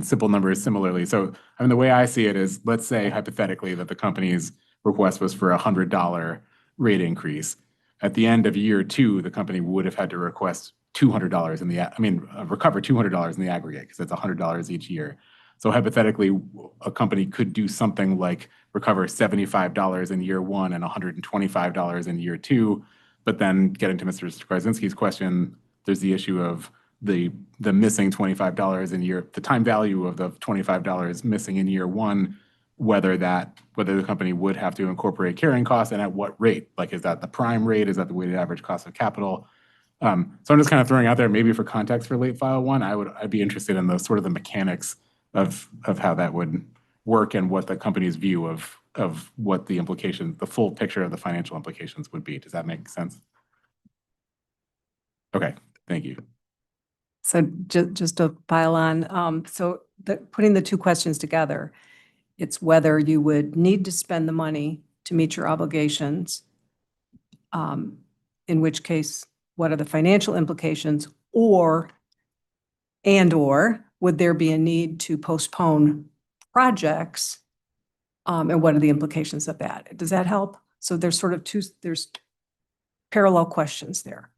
simple numbers similarly. So I mean, the way I see it is, let's say hypothetically that the company's request was for $100 rate increase. At the end of year 2, the company would have had to request $200 recover $200 in the aggregate, because it's $100 each year. So hypothetically, a company could do something like recover $75 in year 1 and $125 in year 2. But then getting to Mr. Skarzinski's question, there's the issue of the missing $25 the time value of the $25 missing in year 1, whether the company would have to incorporate carrying costs and at what rate. Like, is that the prime rate? Is that the weighted average cost of capital? So I'm just kind of throwing out there, maybe for context for late file 1, I'd be interested in those sort of the mechanics of how that would work and what the company's view of what the implications, the full picture of the financial implications would be. Does that make sense? Okay, thank you. So just to pile on, putting the two questions together, it's whether you would need to spend the money to meet your obligations, in which case, what are the financial implications, or would there be a need to postpone projects, and what are the implications of that? Does that help? So there's sort of there's parallel questions there.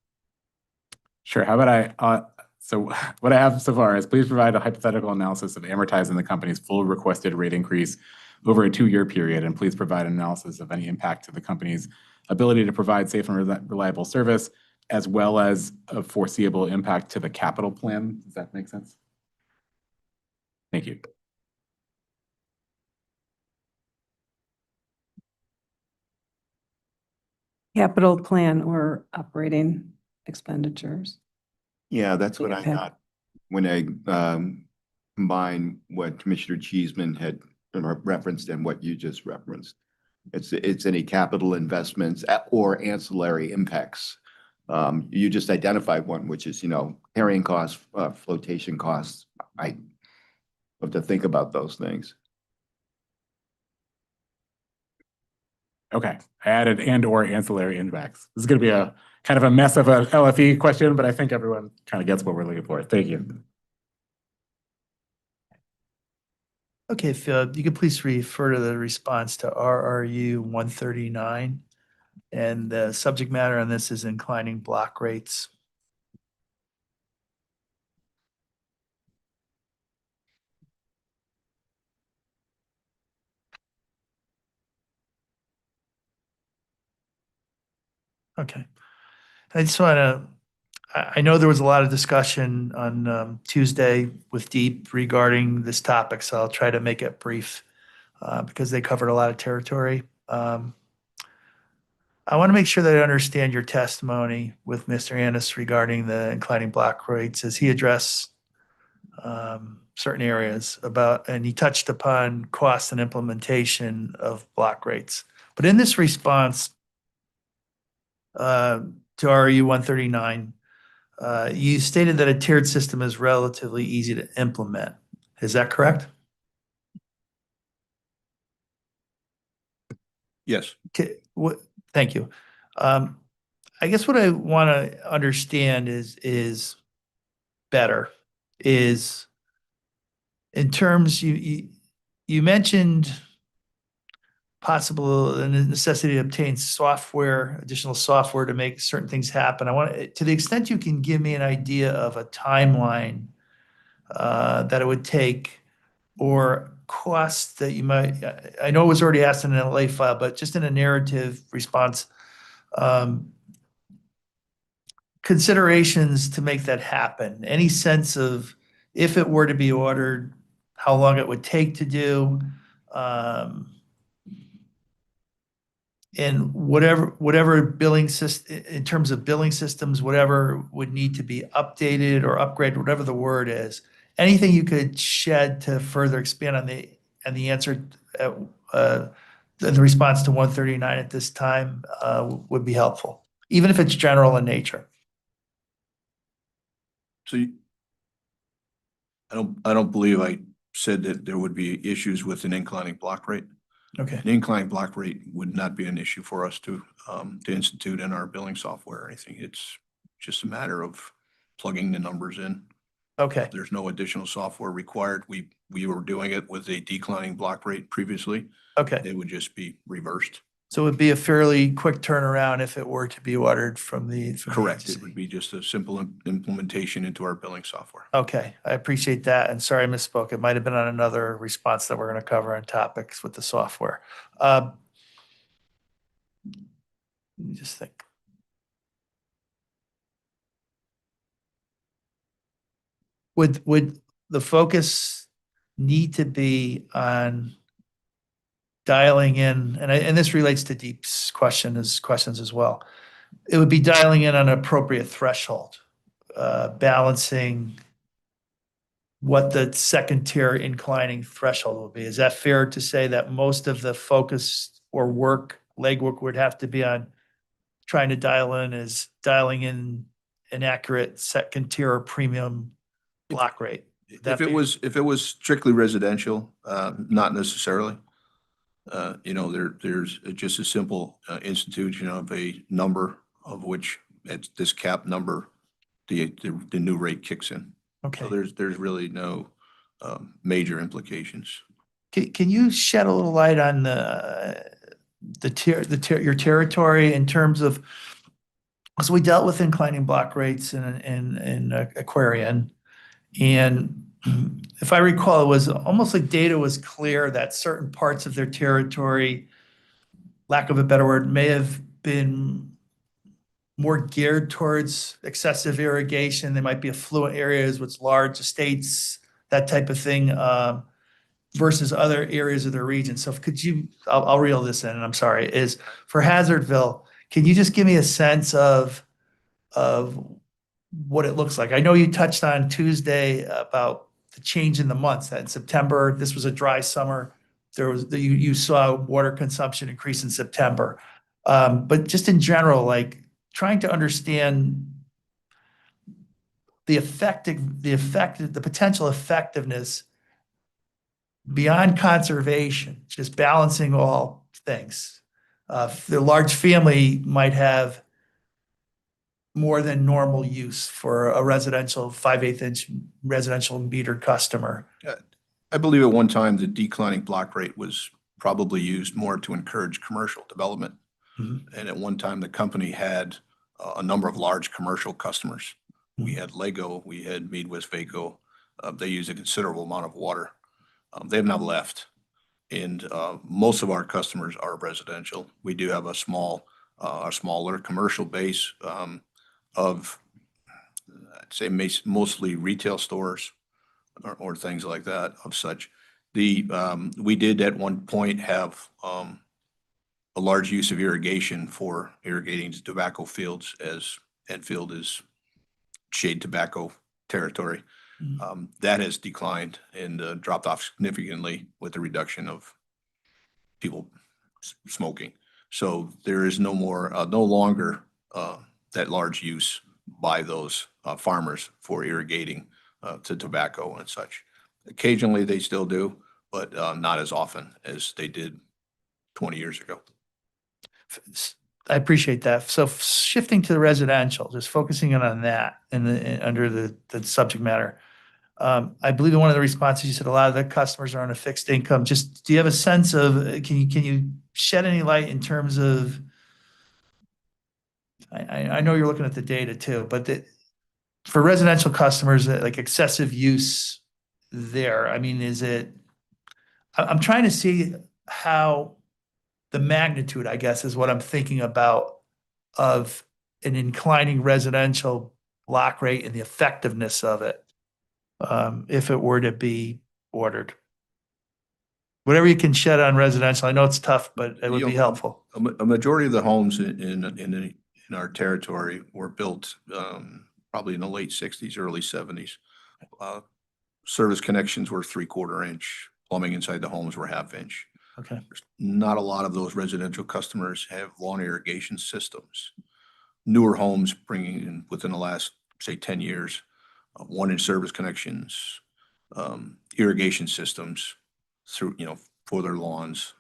Sure. How about so what I have so far is, please provide a hypothetical analysis of amortizing the company's full requested rate increase over a 2-year period, and please provide an analysis of any impact to the company's ability to provide safe and reliable service, as well as a foreseeable impact to the capital plan. Does that make sense? Thank you. Capital plan or operating expenditures. Yeah, that's what I Okay. got when I combine what Commissioner Cheeseman had referenced and what you just referenced. It's any capital investments or ancillary impacts. You just identified one, which is, carrying costs, flotation costs. I have to think about those things. Okay, I added and/or ancillary impacts. This is going to be a kind of a mess of a LFE question, but I think everyone kind of gets what we're looking for. Thank you. Okay, Phil, you could please refer to the response to RRU 139 And the subject matter on this is inclining block rates. Okay. I just want to, I know there was a lot of discussion on Tuesday with Deep regarding this topic, so I'll try to make it brief because they covered a lot of territory. I want to make sure that I understand your testimony with Mr. Annis regarding the inclining block rates as he addressed certain areas about, and he touched upon cost and implementation of block rates. But in this response to RU 139, you stated that a tiered system is relatively easy to implement. Is that correct? Yes. Okay, thank you. I guess what I want to understand is better is in terms you mentioned possible the necessity to obtain software, additional software to make certain things happen. I want to the extent you can give me an idea of a timeline that it would take or costs that you might, I know it was already asked in an LA file, but just in a narrative response, considerations to make that happen. Any sense of if it were to be ordered, how long it would take to do, and whatever billing system, in terms of billing systems, whatever would need to be updated or upgraded, whatever the word is. Anything you could shed to further expand on the answer, the response to 139 at this time would be helpful, even if it's general in nature. So I don't believe I said that there would be issues with an inclining block rate. Okay. An inclining block rate would not be an issue for us to institute in our billing software or anything. It's just a matter of plugging the numbers in. Okay. There's no additional software required. We were doing it with a declining block rate previously. Okay. It would just be reversed. So it would be a fairly quick turnaround if it were to be ordered from the Correct. It agency. would be just a simple implementation into our billing software. Okay, I appreciate that. And sorry, I misspoke. It might have been on another response that we're going to cover on topics with the software. Let me just think. Would the focus need to be on dialing in, and this relates to Deep's questions as well. It would be dialing in on an appropriate threshold, balancing what the second tier inclining threshold will be. Is that fair to say that most of the focus or legwork would have to be on trying to dialing in an accurate second tier or premium block rate? If it was strictly residential, not necessarily. There's just a simple institution of a number of which at this cap number, the new rate kicks in. Okay. So there's really no major implications. Can you shed a little light on your territory in terms of, so we dealt with inclining block rates in Aquarian, and if I recall, it was almost like data was clear that certain parts of their territory, lack of a better word, may have been more geared towards excessive irrigation. They might be affluent areas with large estates, that type of thing, versus other areas of the region. So could you, I'll reel this in, and I'm sorry, is for Hazardville, can you just give me a sense of what it looks like? I know you touched on Tuesday about the change in the months, that in September, this was a dry summer. You saw water consumption increase in September. But just in general, like trying to understand the potential effectiveness beyond conservation, just balancing all things. The large family might have more than normal use for a residential 5/8 inch residential metered customer. I believe at one time the declining block rate was probably used more to encourage commercial development. Mhm. And at one time, the company had a number of large commercial customers. We had Lego, we had Midwest Vaco. They use a considerable amount of water. They have now left. And most of our customers are residential. We do have a smaller commercial base of, I'd say mostly retail stores or things like that of such. We did at one point have a large use of irrigation for irrigating tobacco fields, as Enfield is shade tobacco territory. That has declined and dropped off significantly with the reduction of people smoking. So there is no longer that large use by those farmers for irrigating to tobacco and such. Occasionally they still do, but not as often as they did 20 years ago. I appreciate that. So shifting to the residential, just focusing in on that under the subject matter. I believe in one of the responses you said a lot of the customers are on a fixed income. Just do you have a sense of, can you shed any light in terms of, I know you're looking at the data too, but for residential customers, like excessive use there, I mean, I'm trying to see how the magnitude, I guess, is what I'm thinking about of an inclining residential block rate and the effectiveness of it, if it were to be ordered. Whatever you can shed on residential, I know it's tough, but it would be helpful. A majority of the homes in our territory were built probably in the late 60s, early 70s. Service connections were 3/4 inch. Plumbing inside the homes were 1/2 inch. Okay. Not a lot of those residential customers have lawn irrigation systems. Newer homes bringing in within the last, say, 10 years, 1-inch service connections, irrigation systems through, for their lawns.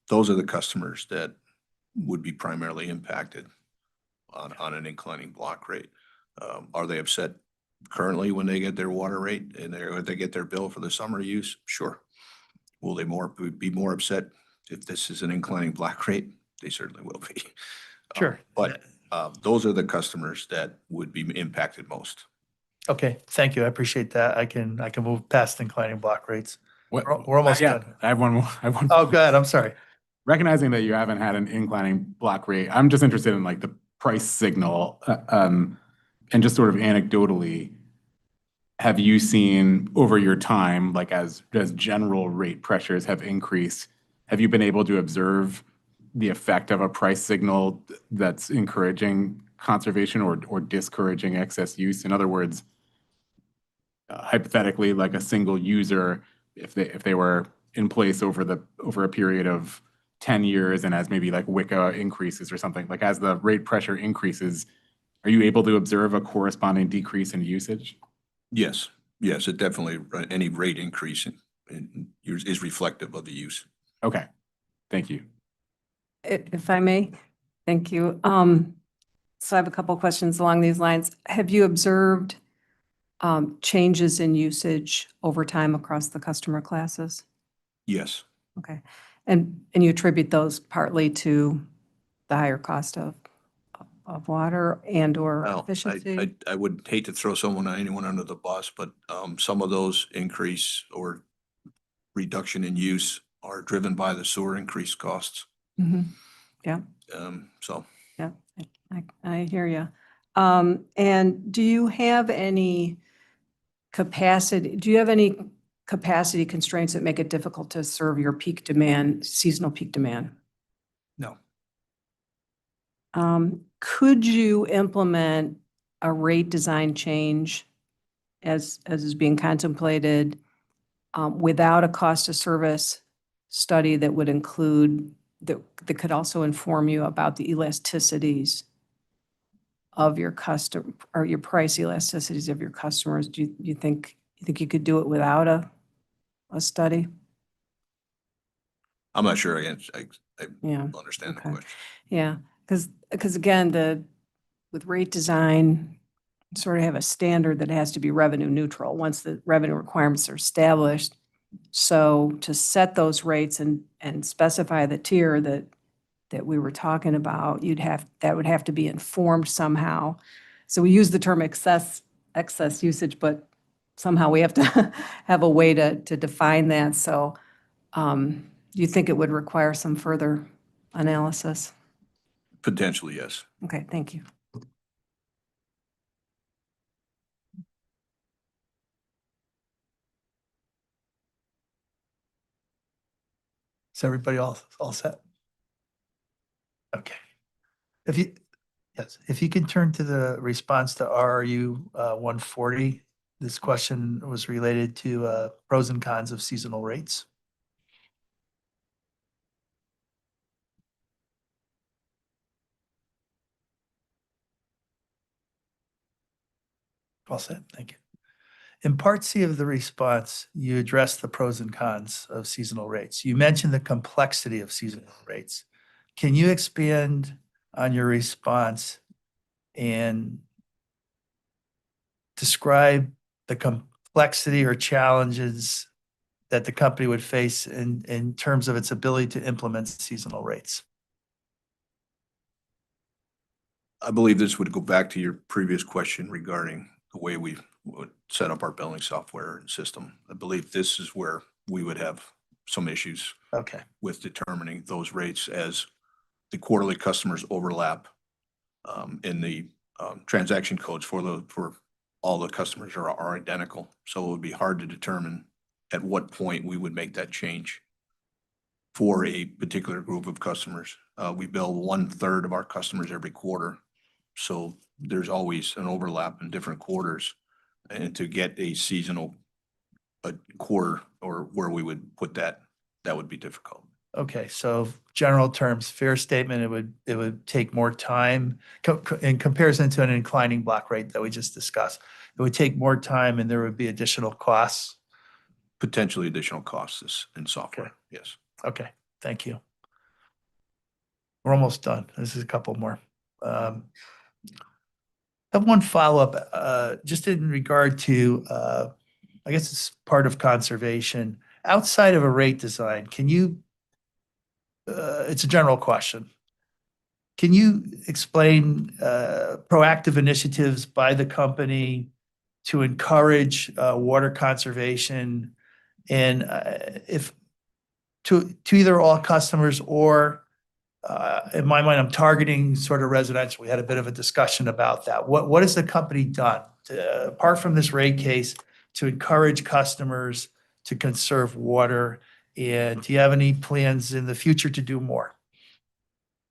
Those are the customers that would be primarily impacted on an inclining block rate. Are they upset currently when they get their water rate and they get their bill for the summer use? Sure. Will they be more upset if this is an inclining block rate? They certainly will be. Sure. But those are the customers that would be impacted most. Okay, thank you. I appreciate that. I can move past inclining block rates. We're almost Yeah, done. I have one more. Oh, go ahead. I'm sorry. Recognizing that you haven't had an inclining block rate, I'm just interested in like the price signal, and just sort of anecdotally, have you seen over your time, like as general rate pressures have increased, have you been able to observe the effect of a price signal that's encouraging conservation or discouraging excess use? In other words, hypothetically, like a single user, if they were in place over a period of 10 years and as maybe like WICA increases or something, like as the rate pressure increases, are you able to observe a corresponding decrease in usage? Yes, it definitely, any rate increase is reflective of the use. Okay, thank you. If I may, thank you. So I have a couple questions along these lines. Have you observed changes in usage over time across the customer classes? Yes. Okay. And you attribute those partly to the higher cost of water and or Well, efficiency? I would hate to throw anyone under the bus, but some of those increase or reduction in use are driven by the sewer increased costs. Mhm. Yeah. So Yeah, I hear you. And do you have any capacity constraints that make it difficult to serve your peak demand, seasonal peak demand? no, Could you implement a rate design change as is being contemplated without a cost of service study that would include, that could also inform you about the elasticities of your customer or your price elasticities of your customers? Do you think you could do it without a study? I'm not sure. I Yeah. understand the Okay. question. Yeah, because again, with rate design, you sort of have a standard that has to be revenue neutral once the revenue requirements are established. So to set those rates and specify the tier that that we were talking about, that would have to be informed somehow. So we use the term excess usage, but somehow we have to have a way to define that. So do you think it would require some further analysis? Potentially, yes. Okay, thank you. Is everybody all set? Okay. If you can turn to the response to RRU 140, this question was related to pros and cons of seasonal rates. All set, thank you. In Part C of the response, you addressed the pros and cons of seasonal rates. You mentioned the complexity of seasonal rates. Can you expand on your response and describe the complexity or challenges that the company would face in terms of its ability to implement seasonal rates? I believe this would go back to your previous question regarding the way we would set up our billing software and system. I believe this is where we would have some issues Okay, with determining those rates as the quarterly customers overlap in the transaction codes for all the customers are identical. So it would be hard to determine at what point we would make that change for a particular group of customers. We bill 1/3 of our customers every quarter. So there's always an overlap in different quarters. And to get a seasonal quarter or where we would put that would be difficult. okay, so general terms, fair statement, it would take more time in comparison to an inclining block rate that we just discussed. It would take more time and there would be additional costs. Potentially additional costs in software, yes. Okay, thank you. We're almost done. This is a couple more. I have one follow-up, just in regard to, I guess it's part of conservation. Outside of a rate design, can you, it's a general question. Can you explain proactive initiatives by the company to encourage water conservation and if to either all customers or in my mind, I'm targeting sort of residential. We had a bit of a discussion about that. What has the company done apart from this rate case to encourage customers to conserve water? And do you have any plans in the future to do more?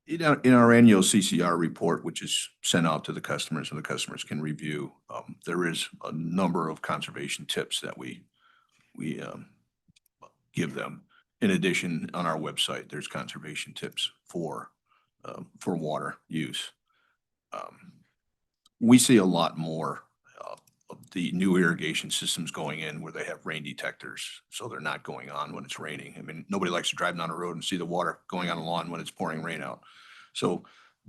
In our annual CCR report, which is sent out to the customers and the customers can review, there is a number of conservation tips that we give them. In addition, on our website, there's conservation tips for water use. We see a lot more of the new irrigation systems going in where they have rain detectors, so they're not going on when it's raining. I mean, nobody likes to drive down a road and see the water going on the lawn when it's pouring rain out. So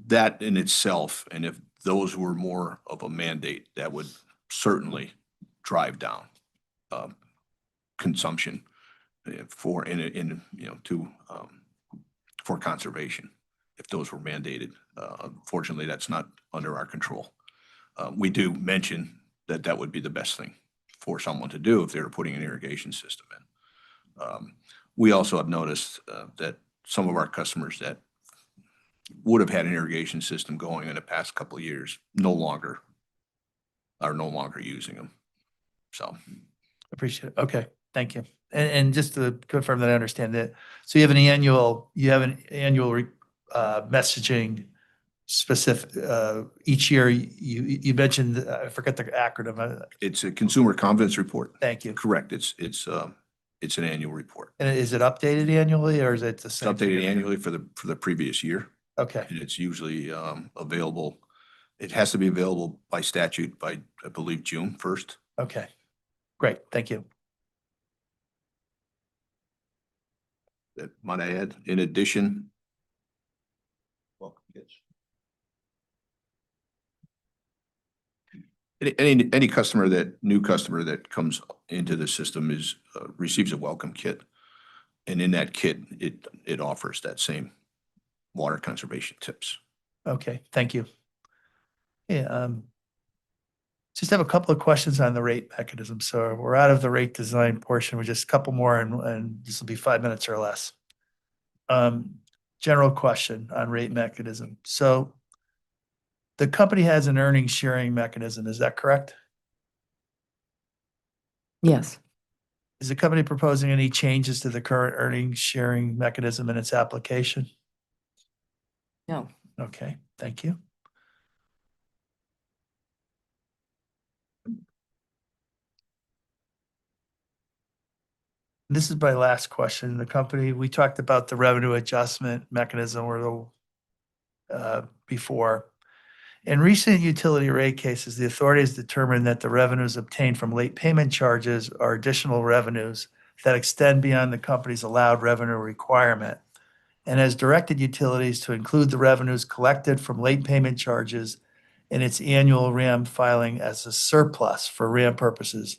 that in itself, and if those were more of a mandate, that would certainly drive down consumption for conservation, if those were mandated. Unfortunately, that's not under our control. We do mention that would be the best thing for someone to do if they were putting an irrigation system in. We also have noticed that some of our customers that would have had an irrigation system going in the past couple of years are no longer using them. So. Appreciate it. Okay, thank you. And just to confirm that I understand that, so you have an annual messaging specific, each year, you mentioned, I forget the acronym. It's a consumer confidence report. Thank you. Correct. It's an annual report. And is it updated annually or is it the It's same? updated annually for the previous year. Okay, And it's usually available. It has to be available by statute by, I believe, June 1st. okay. Great, thank you. That might I add, in addition. Well, yes. Any new customer that comes into the system receives a welcome kit. And in that kit, it offers that same water conservation tips. Okay, thank you. Yeah, just have a couple of questions on the rate mechanism. So we're out of the rate design portion. We're just a couple more and this will be 5 minutes or less. General question on rate mechanism. So the company has an earnings sharing mechanism, is that correct? Yes. Is the company proposing any changes to the current earnings sharing mechanism in its application? No. Okay, thank you. This is my last question. The company, we talked about the revenue adjustment mechanism or before. In recent utility rate cases, the authority has determined that the revenues obtained from late payment charges are additional revenues that extend beyond the company's allowed revenue requirement, and has directed utilities to include the revenues collected from late payment charges in its annual RAM filing as a surplus for RAM purposes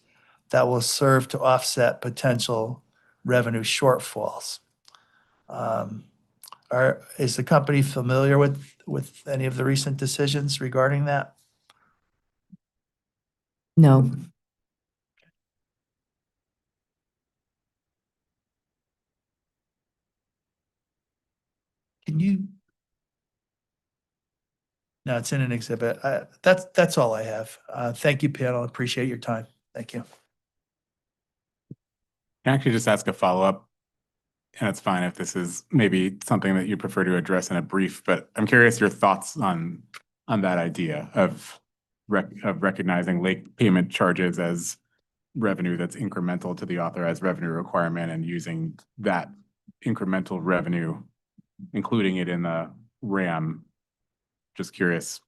that will serve to offset potential revenue shortfalls. Is the company familiar with any of the recent decisions regarding that? No. Can you? No, it's in an exhibit. That's all I have. Thank you, panel. Appreciate your time. Thank you. Can I actually just ask a follow-up? And it's fine if this is maybe something that you prefer to address in a brief, but I'm curious your thoughts on that idea of recognizing late payment charges as revenue that's incremental to the authorized revenue requirement and using that incremental revenue, including it in the RAM. Just curious.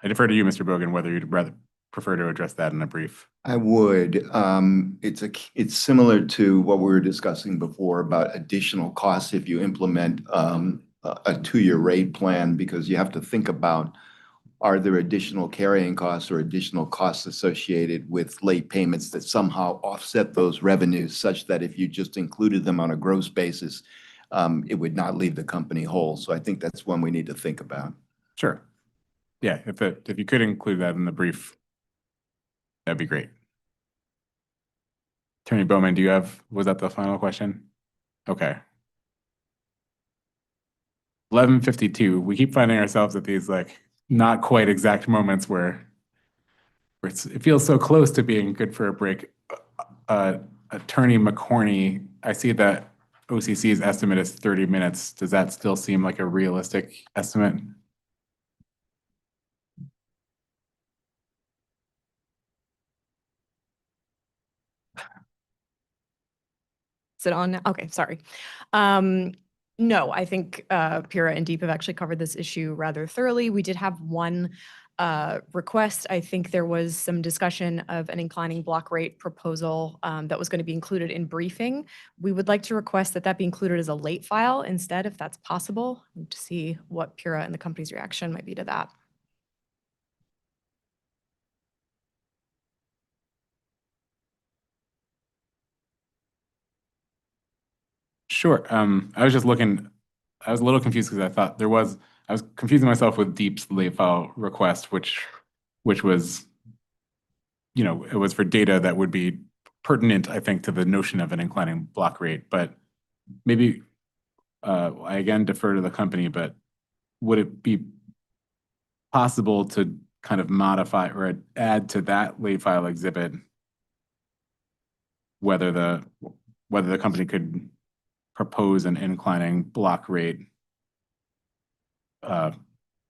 I defer to you, Mr. Bogan, whether you'd rather prefer to address that in a brief. I would. It's similar to what we were discussing before about additional costs if you implement a two-year rate plan, because you have to think about, are there additional carrying costs or additional costs associated with late payments that somehow offset those revenues such that if you just included them on a gross basis, it would not leave the company whole. So I think that's one we need to think about. Sure. Yeah, if you could include that in the brief, that'd be great. Attorney Bowman, was that the final question? Okay. 11:52. We keep finding ourselves at these like not quite exact moments where it feels so close to being good for a break. Attorney McCorney, I see that OCC's estimate is 30 minutes. Does that still seem like a realistic estimate? Is it on now? Okay, sorry. No, I think Pira and Deep have actually covered this issue rather thoroughly. We did have one request. I think there was some discussion of an inclining block rate proposal that was going to be included in briefing. We would like to request that that be included as a late file instead, if that's possible, to see what Pira and the company's reaction might be to that. Sure. I was just looking, I was a little confused because I was confusing myself with Deep's late file request, which was, it was for data that would be pertinent, I think, to the notion of an inclining block rate. But maybe I again defer to the company, but would it be possible to kind of modify or add to that late file exhibit whether the company could propose an inclining block rate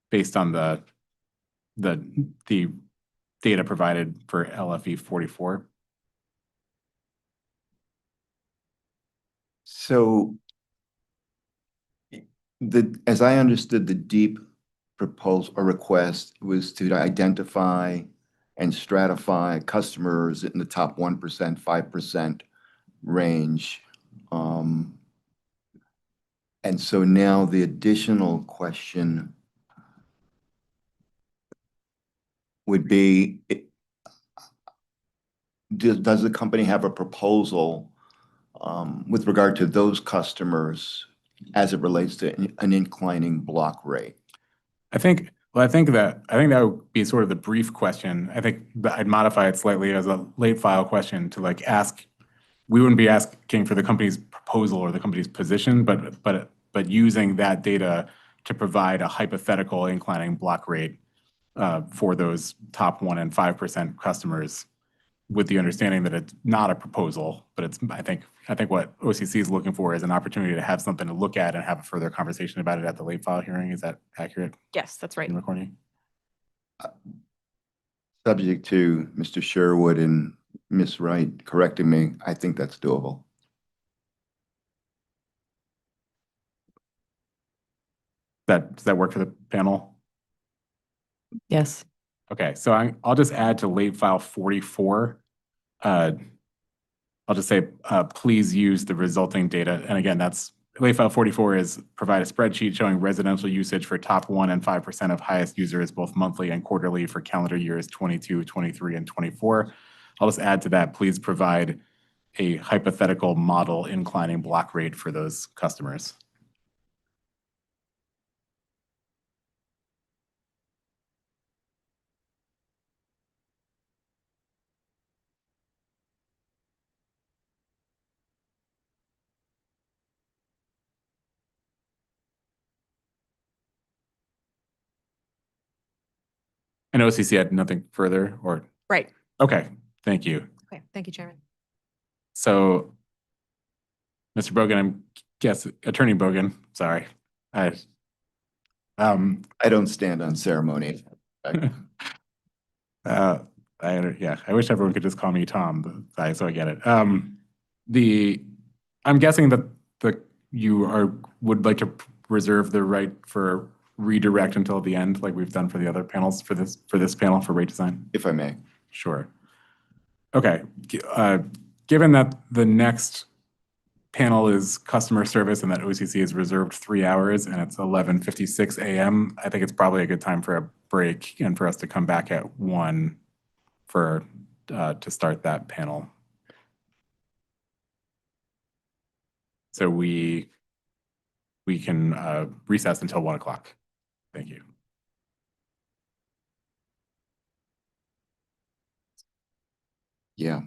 based on the data provided for LFE 44? So as I understood, the Deep proposal or request was to identify and stratify customers in the top 1%, 5% range. And so now the additional question would be, does the company have a proposal with regard to those customers as it relates to an inclining block rate? I think that would be sort of the brief question. I think that I'd modify it slightly as a late file question to like ask, we wouldn't be asking for the company's proposal or the company's position, but using that data to provide a hypothetical inclining block rate for those top 1% and 5% customers, with the understanding that it's not a proposal, but it's, I think what OCC is looking for is an opportunity to have something to look at and have a further conversation about it at the late file hearing. Is that accurate, Yes, that's right. McCorney? Subject to Mr. Sherwood and Ms. Wright correcting me, I think that's doable. Does that work for the panel? Yes. Okay, so I'll just add to late file 44. I'll just say, please use the resulting data. And again, that's late file 44 is provide a spreadsheet showing residential usage for top 1% and 5% of highest users, both monthly and quarterly for calendar years 22, 23, and 24. I'll just add to that, please provide a hypothetical model inclining block rate for those customers. And OCC had nothing further, or? Right. Okay, thank you. Okay, thank you, Chairman. So, Mr. Bogan, Attorney Bogan, sorry. I don't stand on ceremony. I wish everyone could just call me Tom, so I get it. I'm guessing that would like to reserve the right for redirect until the end, like we've done for the other panels for this panel for rate design. If I may. Sure. Okay. Given that the next panel is customer service and that OCC is reserved 3 hours and it's 11:56 a.m., I think it's probably a good time for a break and for us to come back at 1 to start that panel. So we can recess until 1 o'clock. Thank you. Yeah.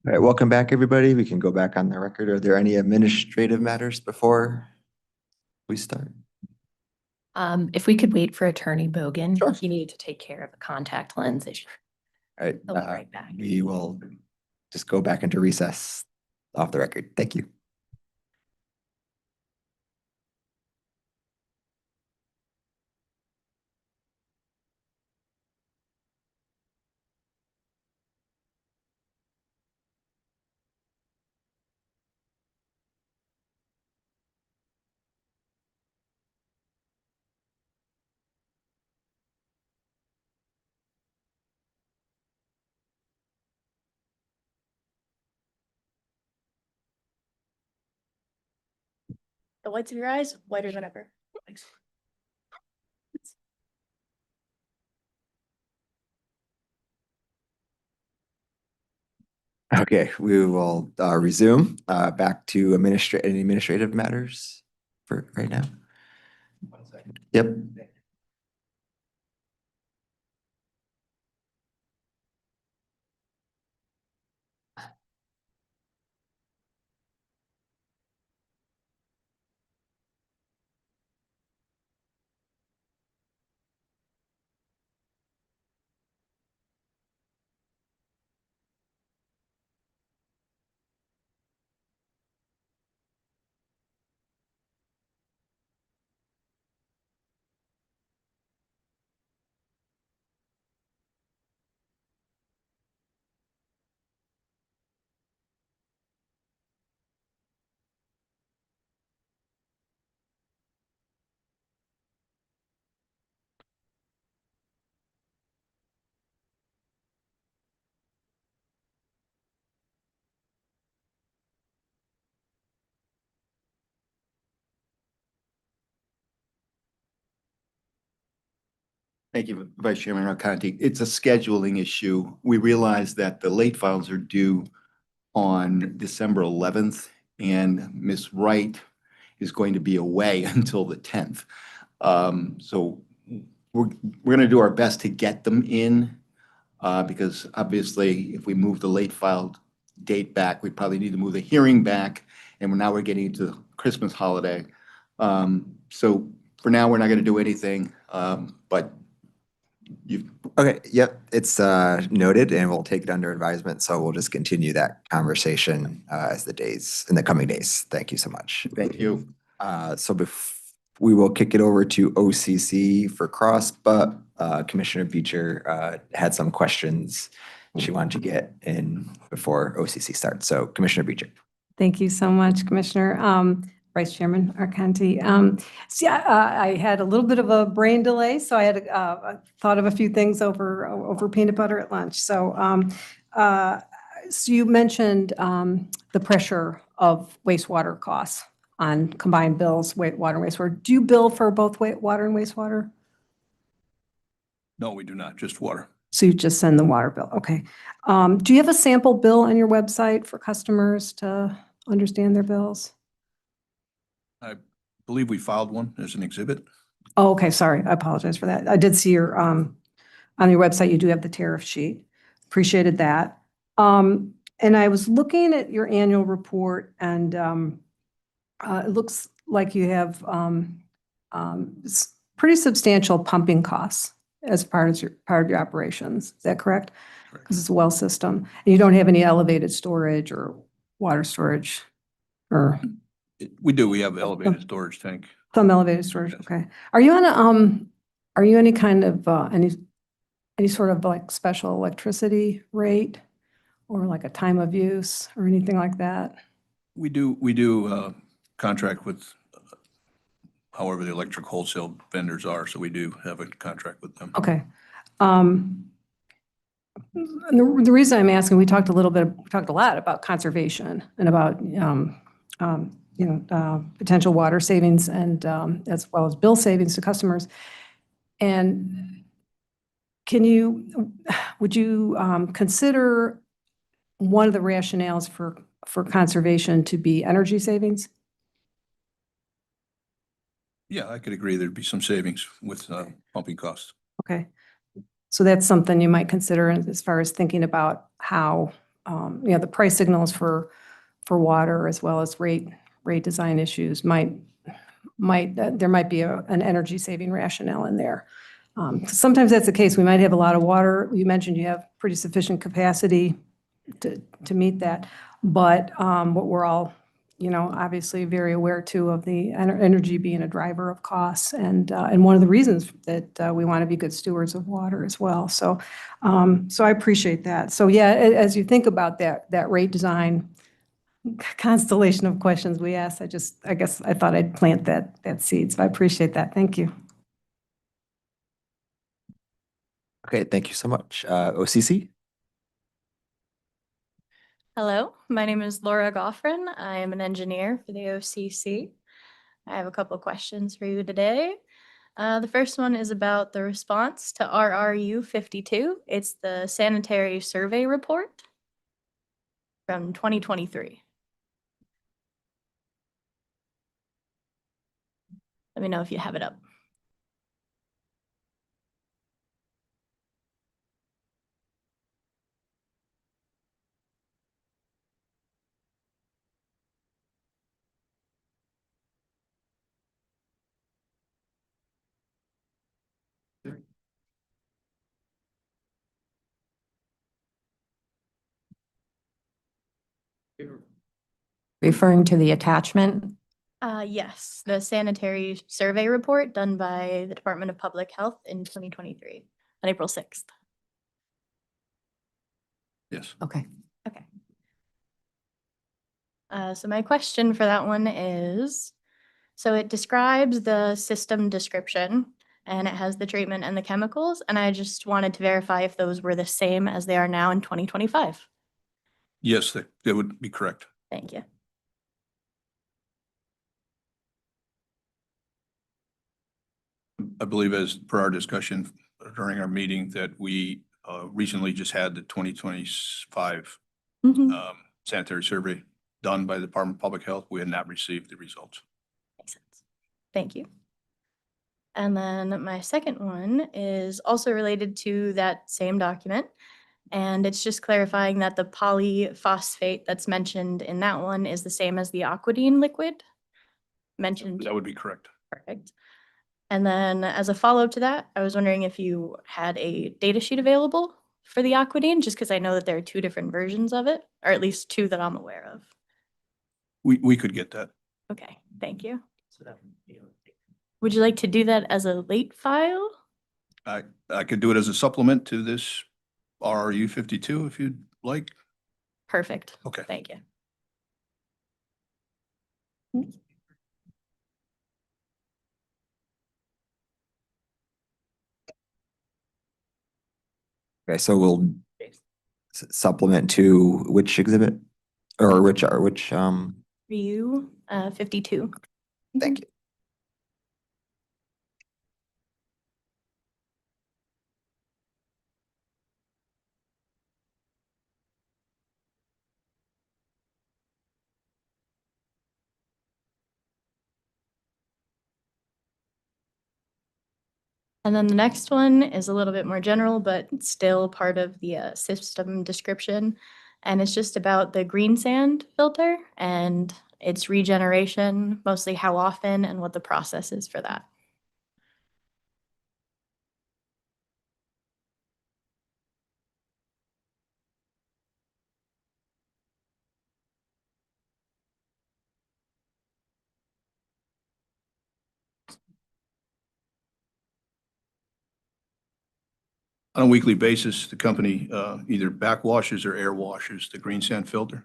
All right, welcome back, everybody. We can go back on the record. Are there any administrative matters before we start? If we could wait for Attorney Bogan, Sure. he needed to take care of a contact lens issue. All right, He'll be right back. we will just go back into recess off the record. Thank you. The whites of your eyes, whiter than ever. Okay, we will resume back to any administrative matters for right now. Yep. Thank you, Vice Chairman Alconti. It's a scheduling issue. We realize that the late files are due on December 11th, and Ms. Wright is going to be away until the 10th. So we're going to do our best to get them in, because obviously if we move the late file date back, we probably need to move the hearing back, and now we're getting into the Christmas holiday. So for now, we're not going to do anything, but you. Okay, yep, it's noted and we'll take it under advisement. So we'll just continue that conversation as in the coming days. Thank you so much. Thank you. So we will kick it over to OCC for cross, but Commissioner Beecher had some questions she wanted to get in before OCC starts. So Commissioner Beecher. Thank you so much, Commissioner. Vice Chairman Arcanti. I had a little bit of a brain delay, so I had thought of a few things over peanut butter at lunch. So you mentioned the pressure of wastewater costs on combined bills, water and wastewater. Do you bill for both water and wastewater? No, we do not, just water. So you just send the water bill, okay. Do you have a sample bill on your website for customers to understand their bills? I believe we filed one as an exhibit. Oh, okay, sorry, I apologize for that. I did see your, on your website, you do have the tariff sheet. Appreciated that. And I was looking at your annual report and it looks like you have pretty substantial pumping costs as part of your operations. Is that correct? Because it's a well system. And you don't have any elevated storage or water storage or? We do, we have elevated storage tank. Some elevated storage, okay. Are you on a, are you any kind of, any sort of like special electricity rate? Or like a time of use or anything like that? We do contract with however the electric wholesale vendors are, so we do have a contract with them. Okay. And the reason I'm asking, we talked a lot about conservation and about, potential water savings and as well as bill savings to customers. And would you consider one of the rationales for conservation to be energy savings? Yeah, I could agree there'd be some savings with pumping costs. Okay. So that's something you might consider as far as thinking about how the price signals for water as well as rate design issues there might be an energy saving rationale in there. Sometimes that's the case. We might have a lot of water. You mentioned you have pretty sufficient capacity to meet that. But what we're all, obviously very aware too of the energy being a driver of costs and one of the reasons that we want to be good stewards of water as well. So I appreciate that. So yeah, as you think about that rate design constellation of questions we asked, I guess I thought I'd plant that seed. So I appreciate that. Thank you. Okay, thank you so much. OCC? Hello, my name is Laura Goffrin. I am an engineer for the OCC. I have a couple of questions for you today. The first one is about the response to RRU 52. It's the sanitary survey report from 2023. Let me know if you have it up. Referring to the attachment? Yes, the sanitary survey report done by the Department of Public Health in 2023 on April 6th. Yes. Okay. Okay. So my question for that one is, so it describes the system description and it has the treatment and the chemicals. And I just wanted to verify if those were the same as they are now in 2025. Yes, that would be correct. Thank you. I believe as per our discussion during our meeting that we recently just had the 2025 sanitary survey done by the Department of Public Health. We had not received the results. Makes sense. Thank you. And then my second one is also related to that same document. And it's just clarifying that the polyphosphate that's mentioned in that one is the same as the aquadine liquid mentioned. That would be correct. Perfect. And then as a follow-up to that, I was wondering if you had a data sheet available for the aquadine, just because I know that there are two different versions of it, or at least two that I'm aware of. We could get that. Okay, thank you. Would you like to do that as a late file? I could do it as a supplement to this RRU 52 if you'd like. Perfect. Okay. Thank you. Okay, so we'll supplement to which exhibit? Or which, Ryu 52. thank you. And then the next one is a little bit more general, but still part of the system description. And it's just about the green sand filter and its regeneration, mostly how often and what the process is for that. On a weekly basis, the company either backwashes or air washes the green sand filter.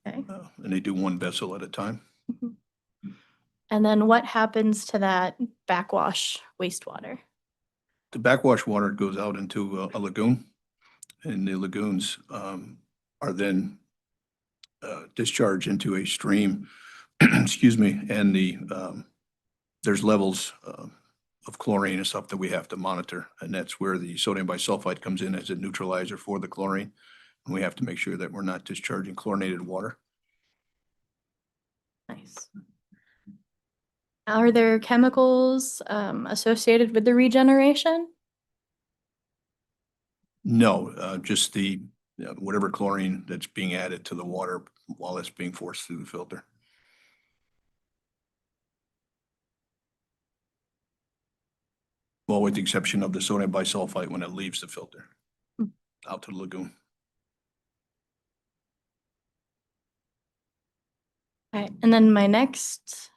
Okay. And they do one vessel at a time. And then what happens to that backwash wastewater? The backwash water goes out into a lagoon, and the lagoons are then discharged into a stream. Excuse me, and there's levels of chlorine and stuff that we have to monitor, and that's where the sodium bisulfite comes in as a neutralizer for the chlorine. And we have to make sure that we're not discharging chlorinated water. Nice. Are there chemicals associated with the regeneration? No, just the whatever chlorine that's being added to the water while it's being forced through the filter. Well, with the exception of the sodium bisulfite when it leaves the filter out to the lagoon. Okay, and then my next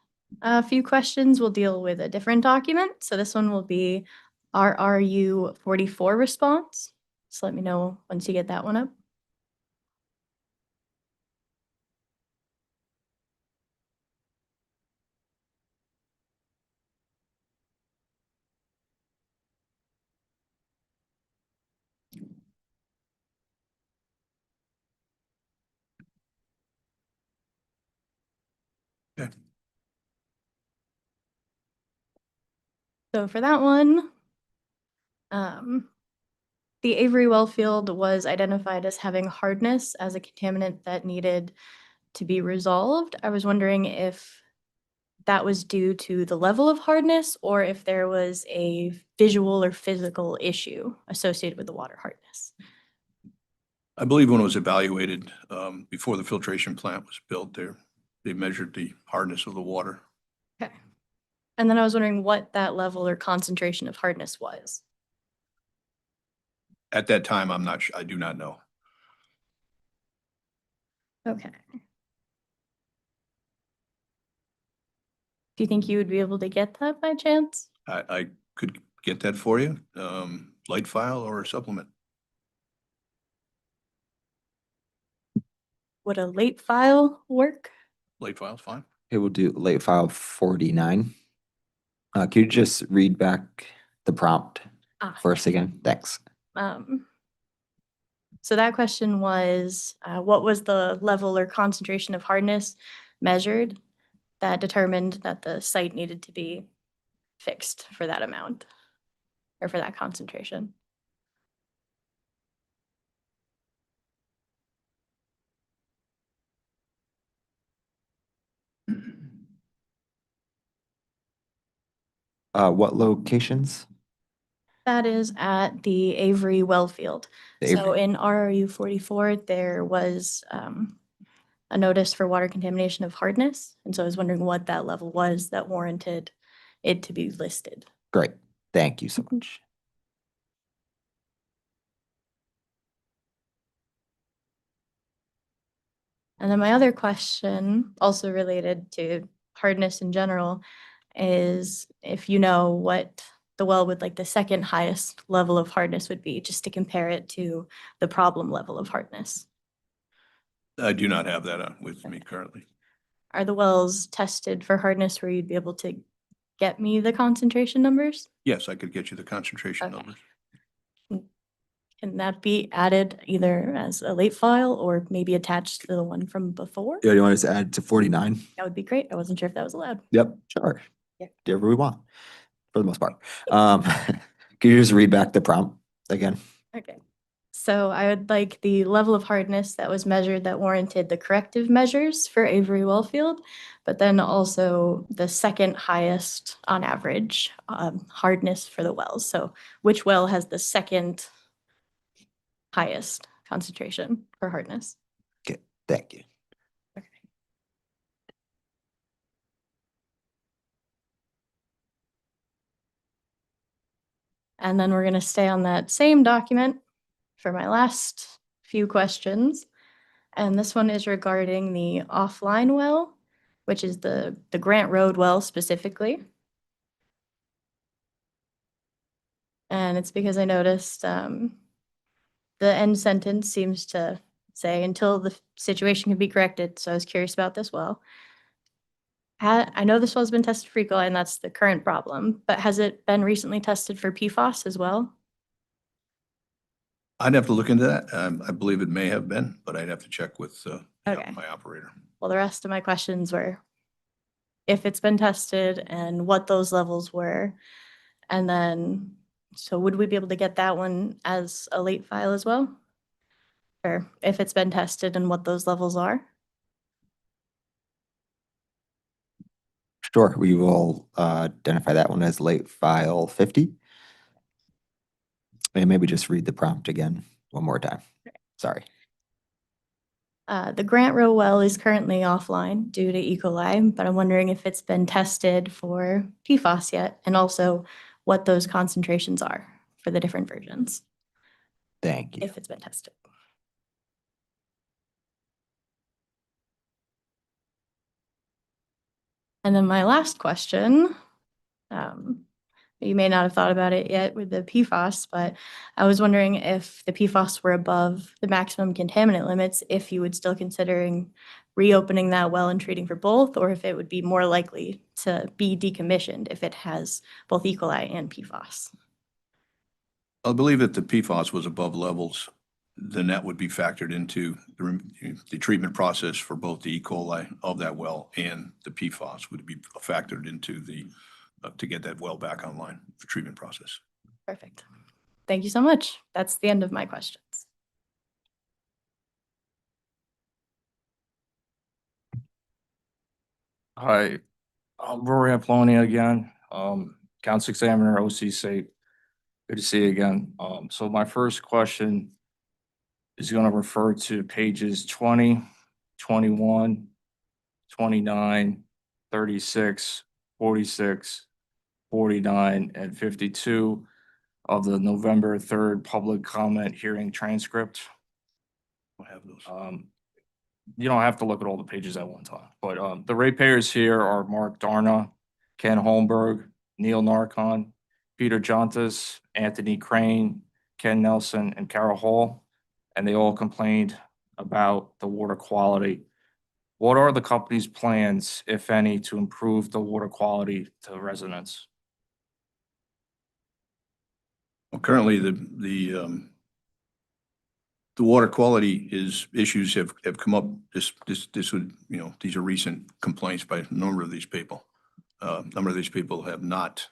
few questions will deal with a different document. So this one will be RRU 44 response. So let me know once you get that one up. Okay. So for that one, the Avery well field was identified as having hardness as a contaminant that needed to be resolved. I was wondering if that was due to the level of hardness or if there was a visual or physical issue associated with the water hardness. I believe when it was evaluated, before the filtration plant was built there, they measured the hardness of the water. Okay. And then I was wondering what that level or concentration of hardness was. At that time, I'm not sure, I do not know. Okay. Do you think you would be able to get that by chance? I could get that for you, light file or a supplement. Would a late file work? Light file's fine. It will do late file 49. Could you just read back the prompt for us again? Thanks. So that question was, what was the level or concentration of hardness measured that determined that the site needed to be fixed for that amount or for that concentration? What locations? That is at the Avery well field. The So Avery- in RRU 44, there was a notice for water contamination of hardness. And so I was wondering what that level was that warranted it to be listed. Great. Thank you so much. And then my other question, also related to hardness in general, is if you know what the well with like the second highest level of hardness would be, just to compare it to the problem level of hardness. I do not have that with me currently. Are the wells tested for hardness where you'd be able to get me the concentration numbers? Yes, I could get you the concentration Okay. numbers. Can that be added either as a late file or maybe attached to the one from before? Yeah, you want us to add to 49? That would be great. I wasn't sure if that was allowed. Yep, sure. Yeah. Do whatever we want, for the most part. Could you just read back the prompt again? Okay. So I would like the level of hardness that was measured that warranted the corrective measures for Avery Wellfield, but then also the second highest on average hardness for the wells. So which well has the second highest concentration for hardness? Okay, thank you. And then we're going to stay on that same document for my last few questions. And this one is regarding the offline well, which is the Grant Road well specifically. And it's because I noticed the end sentence seems to say until the situation can be corrected. So I was curious about this well. I know this well's been tested for E. coli and that's the current problem, but has it been recently tested for PFAS as well? I'd have to look into that. I believe it may have been, but I'd have to check with Okay. my operator. Well, the rest of my questions were if it's been tested and what those levels were. And then, so would we be able to get that one as a late file as well? Or if it's been tested and what those levels are? Sure, we will identify that one as late file 50. And maybe just read the prompt again one more time. Sorry. The Grant Row well is currently offline due to E. coli, but I'm wondering if it's been tested for PFAS yet, and also what those concentrations are for the different versions, Thank you. if it's been tested. And then my last question, you may not have thought about it yet with the PFAS, but I was wondering if the PFAS were above the maximum contaminant limits, if you would still considering reopening that well and treating for both, or if it would be more likely to be decommissioned if it has both E. coli and PFAS. I believe that the PFAS was above levels, then that would be factored into the treatment process for both the E. coli of that well and the PFAS would be factored into the, to get that well back online for treatment process. Perfect. Thank you so much. That's the end of my questions. Hi, I'm Rory Apollonia again, Accounts Examiner, OCC. Good to see you again. So my first question is going to refer to pages 20, 21, 29, 36, 46, 49, and 52 of the November 3rd public comment hearing transcript. We'll have those. You don't have to look at all the pages at one time, but the ratepayers here are Mark Darna, Ken Holmberg, Neil Narcon, Peter Jontas, Anthony Crane, Ken Nelson, and Carol Hall, and they all complained about the water quality. What are the company's plans, if any, to improve the water quality to residents? Well, currently, the water quality issues have come up. This would, these are recent complaints by a number of these people. A number of these people have not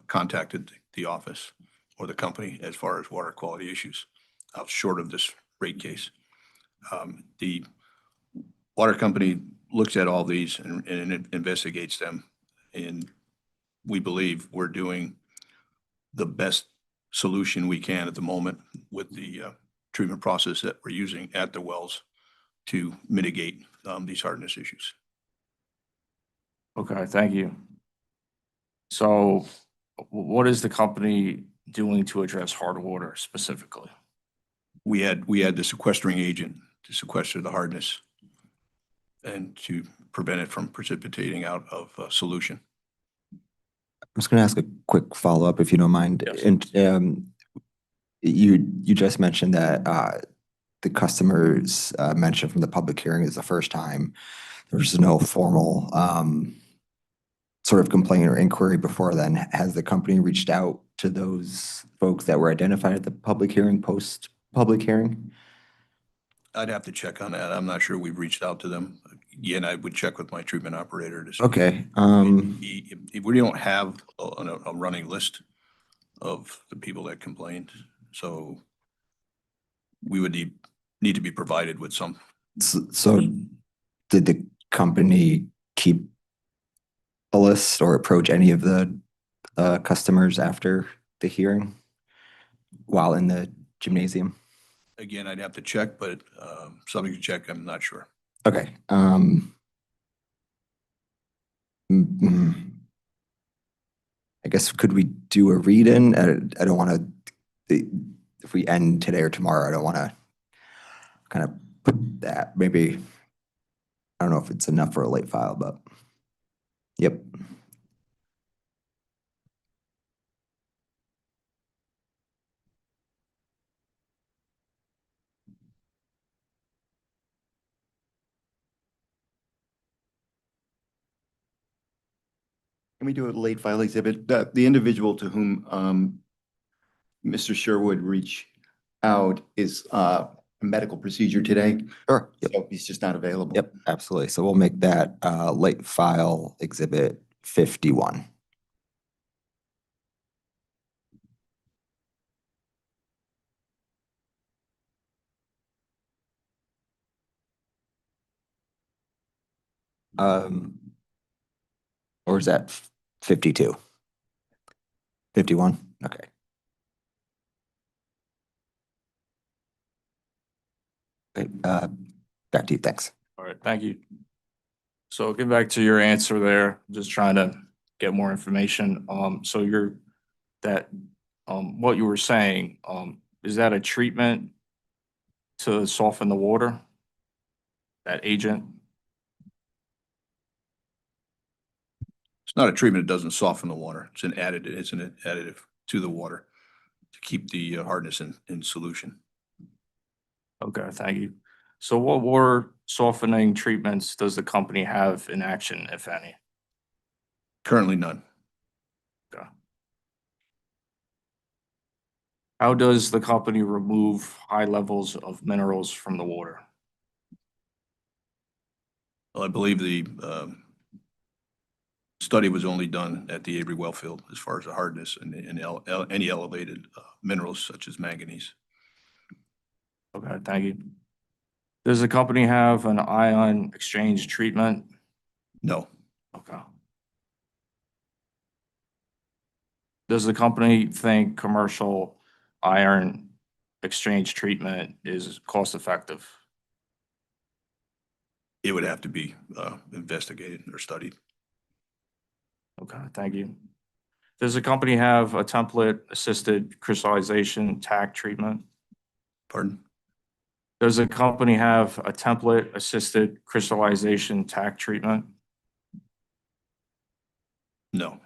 contacted the office or the company as far as water quality issues, short of this rate case. The water company looks at all these and investigates them, and we believe we're doing the best solution we can at the moment with the treatment process that we're using at the wells to mitigate these hardness issues. Okay, thank you. So what is the company doing to address hard water specifically? We had the sequestering agent to sequester the hardness and to prevent it from precipitating out of solution. I'm just going to ask a quick follow-up if you don't mind. Yes. And you just mentioned that the customers mentioned from the public hearing is the first time. There's no formal sort of complaint or inquiry before then. Has the company reached out to those folks that were identified at the public hearing, post-public hearing? I'd have to check on that. I'm not sure we've reached out to them. Again, I would check with my treatment operator to see. Okay. We don't have a running list of the people that complained, so we would need to be provided with some. So did the company keep a list or approach any of the customers after the hearing while in the gymnasium? Again, I'd have to check, but something to check, I'm not sure. Okay. I guess could we do a read-in? I don't want to, if we end today or tomorrow, I don't want to kind of put that, maybe, I don't know if it's enough for a late file, but yep. Can we do a late file exhibit? The individual to whom Mr. Sherwood reached out is a medical procedure today. Sure. Yep. So he's just not available. Yep, absolutely. So we'll make that late file exhibit 51. Or is that 52? 51? Okay. Okay, back to you. Thanks. All right, thank you. So get back to your answer there, just trying to get more information. So what you were saying, is that a treatment to soften the water? That agent? It's not a treatment, it doesn't soften the water. It's an additive to the water to keep the hardness in solution. Okay, thank you. So what water softening treatments does the company have in action, if any? Currently none. Okay. How does the company remove high levels of minerals from the water? Well, I believe the study was only done at the Avery well field as far as the hardness and any elevated minerals such as manganese. Okay, thank you. Does the company have an ion exchange treatment? No, Okay. Does the company think commercial iron exchange treatment is cost effective? it would have to be investigated or studied. Okay, thank you. Does the company have a template assisted crystallization tack treatment? Pardon? Does the company have a template assisted crystallization tack treatment? No,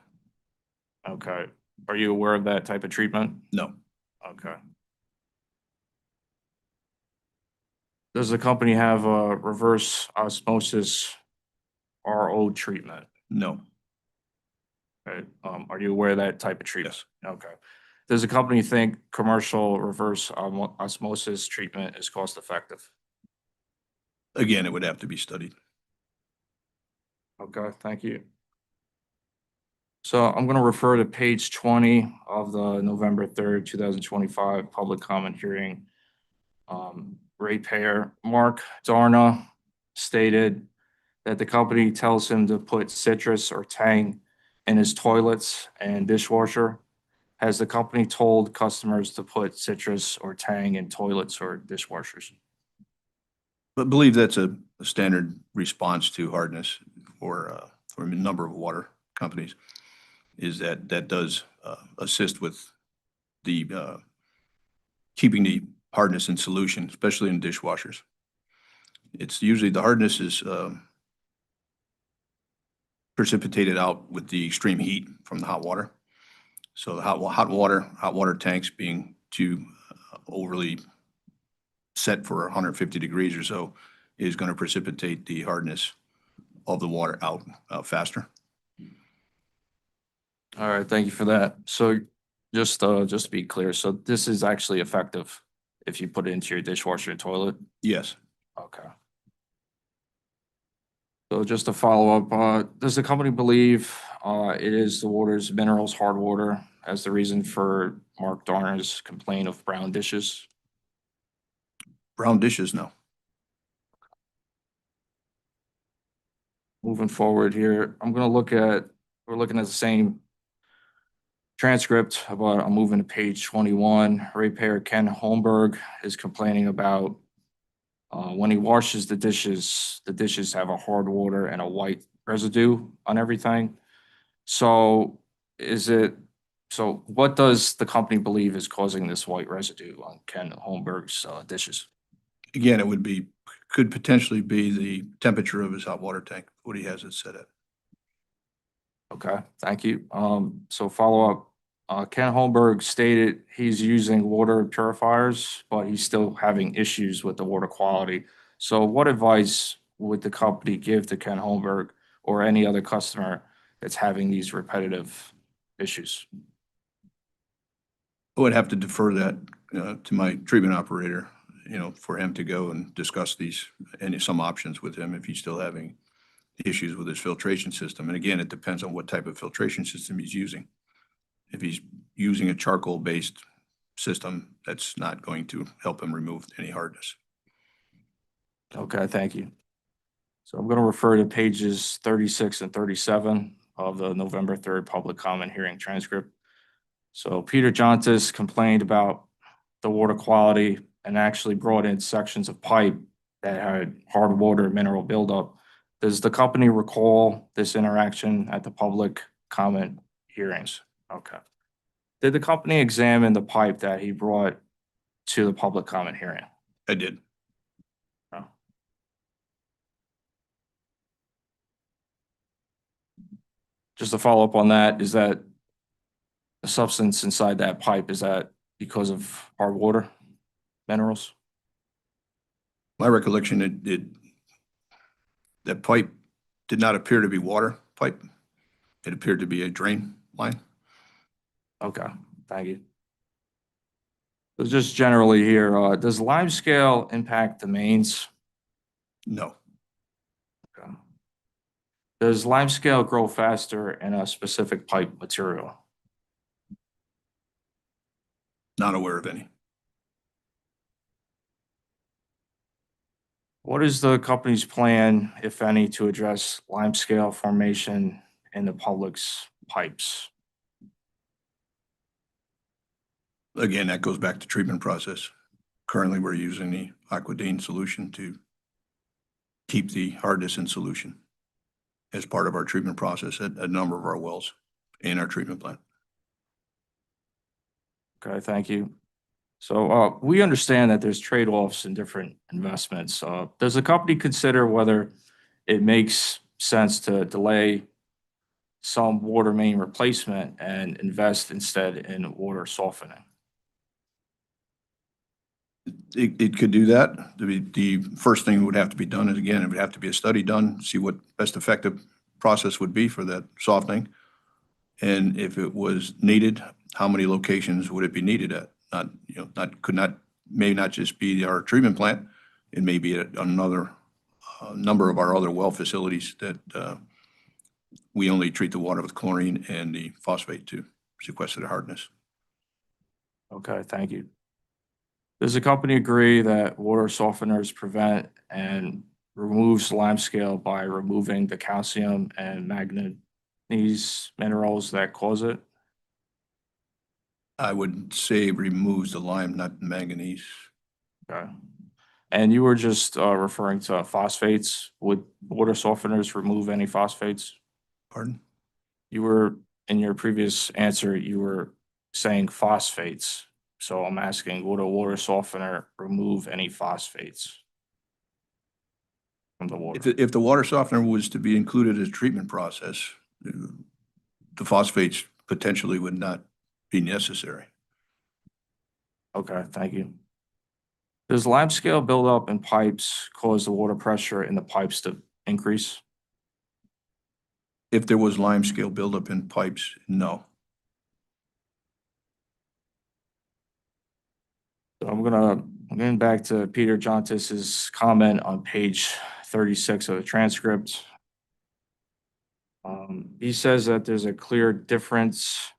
Okay. Are you aware of that type of treatment? no, Okay. Does the company have a reverse osmosis RO treatment? no, Okay. Are you aware of that type of treatment? Okay. Does the company think commercial reverse osmosis treatment is cost effective? again, it would have to be studied. Okay, thank you. So I'm going to refer to page 20 of the November 3rd, 2025 public comment hearing. Ratepayer Mark Darna stated that the company tells him to put citrus or tang in his toilets and dishwasher. Has the company told customers to put citrus or tang in toilets or dishwashers? But believe that's a standard response to hardness for a number of water companies, is that does assist with the keeping the hardness in solution, especially in dishwashers. It's usually the hardness is precipitated out with the extreme heat from the hot water. So the hot water tanks being too overly set for 150 degrees or so is going to precipitate the hardness of the water out faster. All right, thank you for that. So just to be clear, so this is actually effective if you put it into your dishwasher and toilet? Yes. Okay. So just to follow up, does the company believe it is the water's minerals, hard water, as the reason for Mark Darner's complaint of brown dishes? Brown dishes, no. Moving forward here, we're looking at the same transcript, but I'm moving to page 21. Ratepayer Ken Holmberg is complaining about when he washes the dishes have a hard water and a white residue on everything. So what does the company believe is causing this white residue on Ken Holmberg's dishes? Again, could potentially be the temperature of his hot water tank, what he has it set at. Okay, thank you. So follow up, Ken Holmberg stated he's using water purifiers, but he's still having issues with the water quality. So what advice would the company give to Ken Holmberg or any other customer that's having these repetitive issues? I would have to defer that to my treatment operator, for him to go and discuss some options with him if he's still having issues with his filtration system. And again, it depends on what type of filtration system he's using. If he's using a charcoal-based system, that's not going to help him remove any hardness. Okay, thank you. So I'm going to refer to pages 36 and 37 of the November 3rd public comment hearing transcript. So Peter Jontis complained about the water quality and actually brought in sections of pipe that had hard water mineral buildup. Does the company recall this interaction at the public comment hearings? Okay. Did the company examine the pipe that he brought to the public comment hearing? I did. No. Just to follow up on that, is that the substance inside that pipe, is that because of hard water minerals? My recollection, that pipe did not appear to be water pipe. It appeared to be a drain line. Okay, thank you. So just generally here, does limescale impact the mains? No, Okay. Does limescale grow faster in a specific pipe material? not aware of any. What is the company's plan, if any, to address limescale formation in the public's pipes? Again, that goes back to treatment process. Currently, we're using the aquadine solution to keep the hardness in solution as part of our treatment process at a number of our wells in our treatment plant. Okay, thank you. So we understand that there's trade-offs in different investments. Does the company consider whether it makes sense to delay some water main replacement and invest instead in water softening? It could do that. The first thing would have to be done is, again, it would have to be a study done, see what best effective process would be for that softening. And if it was needed, how many locations would it be needed at? May not just be our treatment plant. It may be at another number of our other well facilities that we only treat the water with chlorine and the phosphate to sequester the hardness. Okay, thank you. Does the company agree that water softeners prevent and removes limescale by removing the calcium and manganese minerals that cause it? I would say removes the lime, not the manganese. Okay. And you were just referring to phosphates. Would water softeners remove any phosphates? Pardon? You were, in your previous answer, you were saying phosphates. So I'm asking, would a water softener remove any phosphates from the water? If the water softener was to be included as a treatment process, the phosphates potentially would not be necessary. Okay, thank you. Does limescale buildup in pipes cause the water pressure in the pipes to increase? If there was limescale buildup in pipes, no. So I'm getting back to Peter Jontis's comment on page 36 of the transcript. He says that there's a clear difference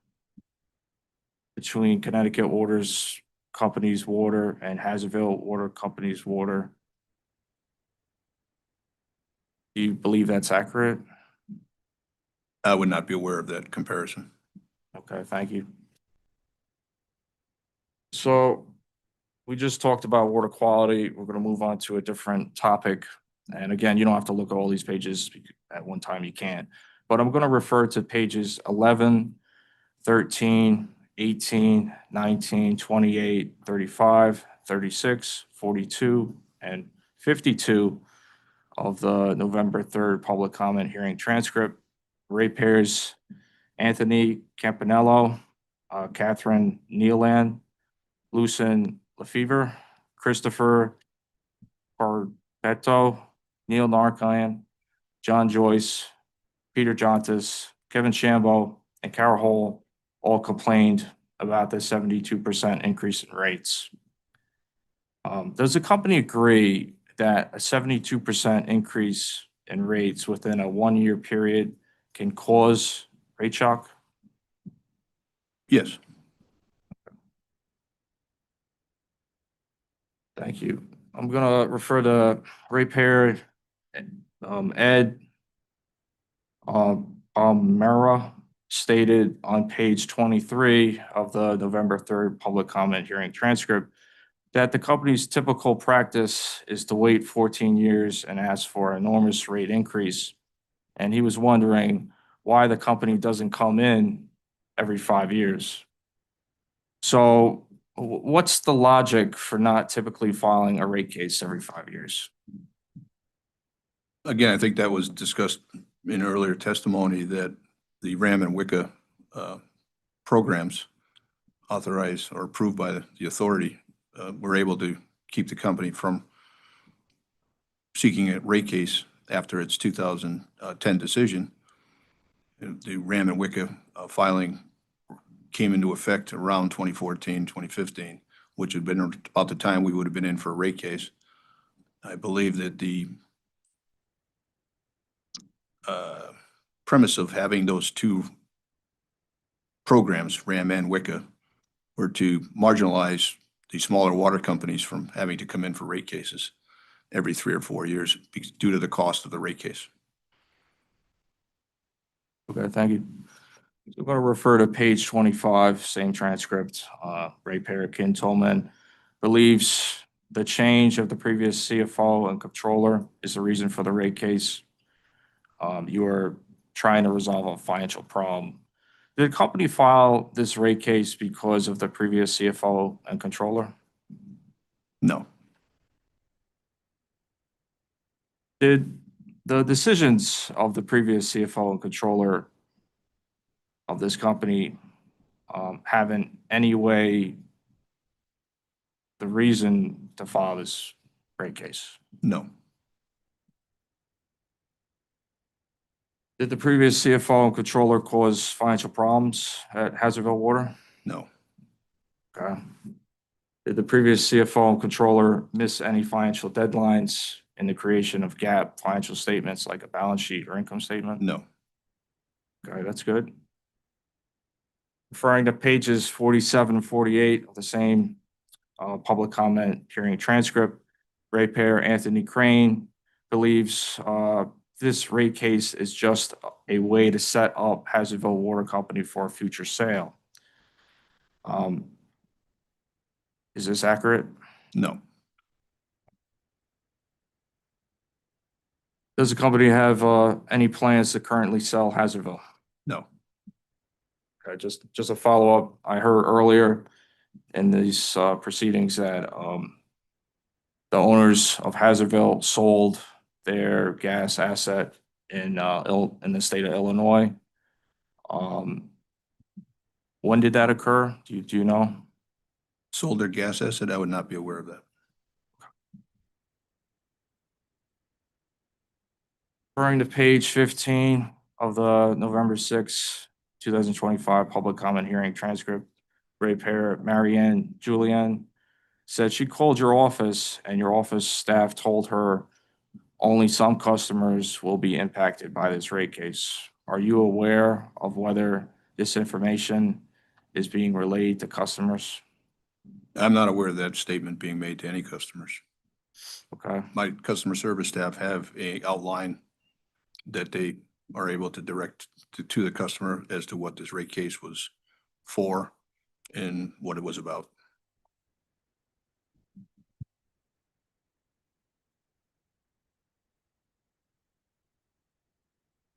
between Connecticut Waters Company's water and Hazardville Water Company's water. Do you believe that's accurate? I would not be aware of that comparison. Okay, thank you. So we just talked about water quality. We're going to move on to a different topic. And again, you don't have to look at all these pages at one time, you can't. But I'm going to refer to pages 11, 13, 18, 19, 28, 35, 36, 42, and 52 of the November 3rd public comment hearing transcript. Ratepayers Anthony Campanello, Catherine Nealand, Lucen Lefevre, Christopher Barbetto, Neil Narcan, John Joyce, Peter Jontis, Kevin Shambo, and Carol Hall all complained about the 72% increase in rates. Does the company agree that a 72% increase in rates within a 1-year period can cause rate shock? Yes. Thank you. I'm gonna refer to ratepayer Ed Mera stated on page 23 of the November 3rd public comment hearing transcript that the company's typical practice is to wait 14 years and ask for an enormous rate increase. And he was wondering why the company doesn't come in every 5 years. So what's the logic for not typically filing a rate case every 5 years? Again, I think that was discussed in earlier testimony that the RAM and WICA programs authorized or approved by the authority were able to keep the company from seeking a rate case after its 2010 decision. The RAM and WICA filing came into effect around 2014, 2015, which had been about the time we would have been in for a rate case. I believe that the premise of having those two programs, RAM and WICA, were to marginalize the smaller water companies from having to come in for rate cases every 3 or 4 years due to the cost of the rate case. Okay, thank you. So I'm going to refer to page 25, same transcript. Ratepayer Ken Tolman believes the change of the previous CFO and controller is the reason for the rate case. You are trying to resolve a financial problem. Did the company file this rate case because of the previous CFO and controller? No. Did the decisions of the previous CFO and controller of this company have in any way the reason to file this rate case? No. Did the previous CFO and controller cause financial problems at Hazardville Water? No. Okay. Did the previous CFO and controller miss any financial deadlines in the creation of GAAP financial statements like a balance sheet or income statement? No. Okay, that's good. Referring to pages 47 and 48 of the same public comment hearing transcript, ratepayer Anthony Crane believes this rate case is just a way to set up Hazardville Water Company for a future sale. Is this accurate? No. Does the company have any plans to currently sell Hazardville? No. Okay, just a follow-up. I heard earlier in these proceedings that the owners of Hazardville sold their gas asset in the state of Illinois. When did that occur? Do you know? Sold their gas asset? I would not be aware of that. Referring to page 15 of the November 6, 2025 public comment hearing transcript, ratepayer Marianne Julian said she called your office and your office staff told her only some customers will be impacted by this rate case. Are you aware of whether this information is being relayed to customers? I'm not aware of that statement being made to any customers. Okay. My customer service staff have a outline that they are able to direct to the customer as to what this rate case was for and what it was about.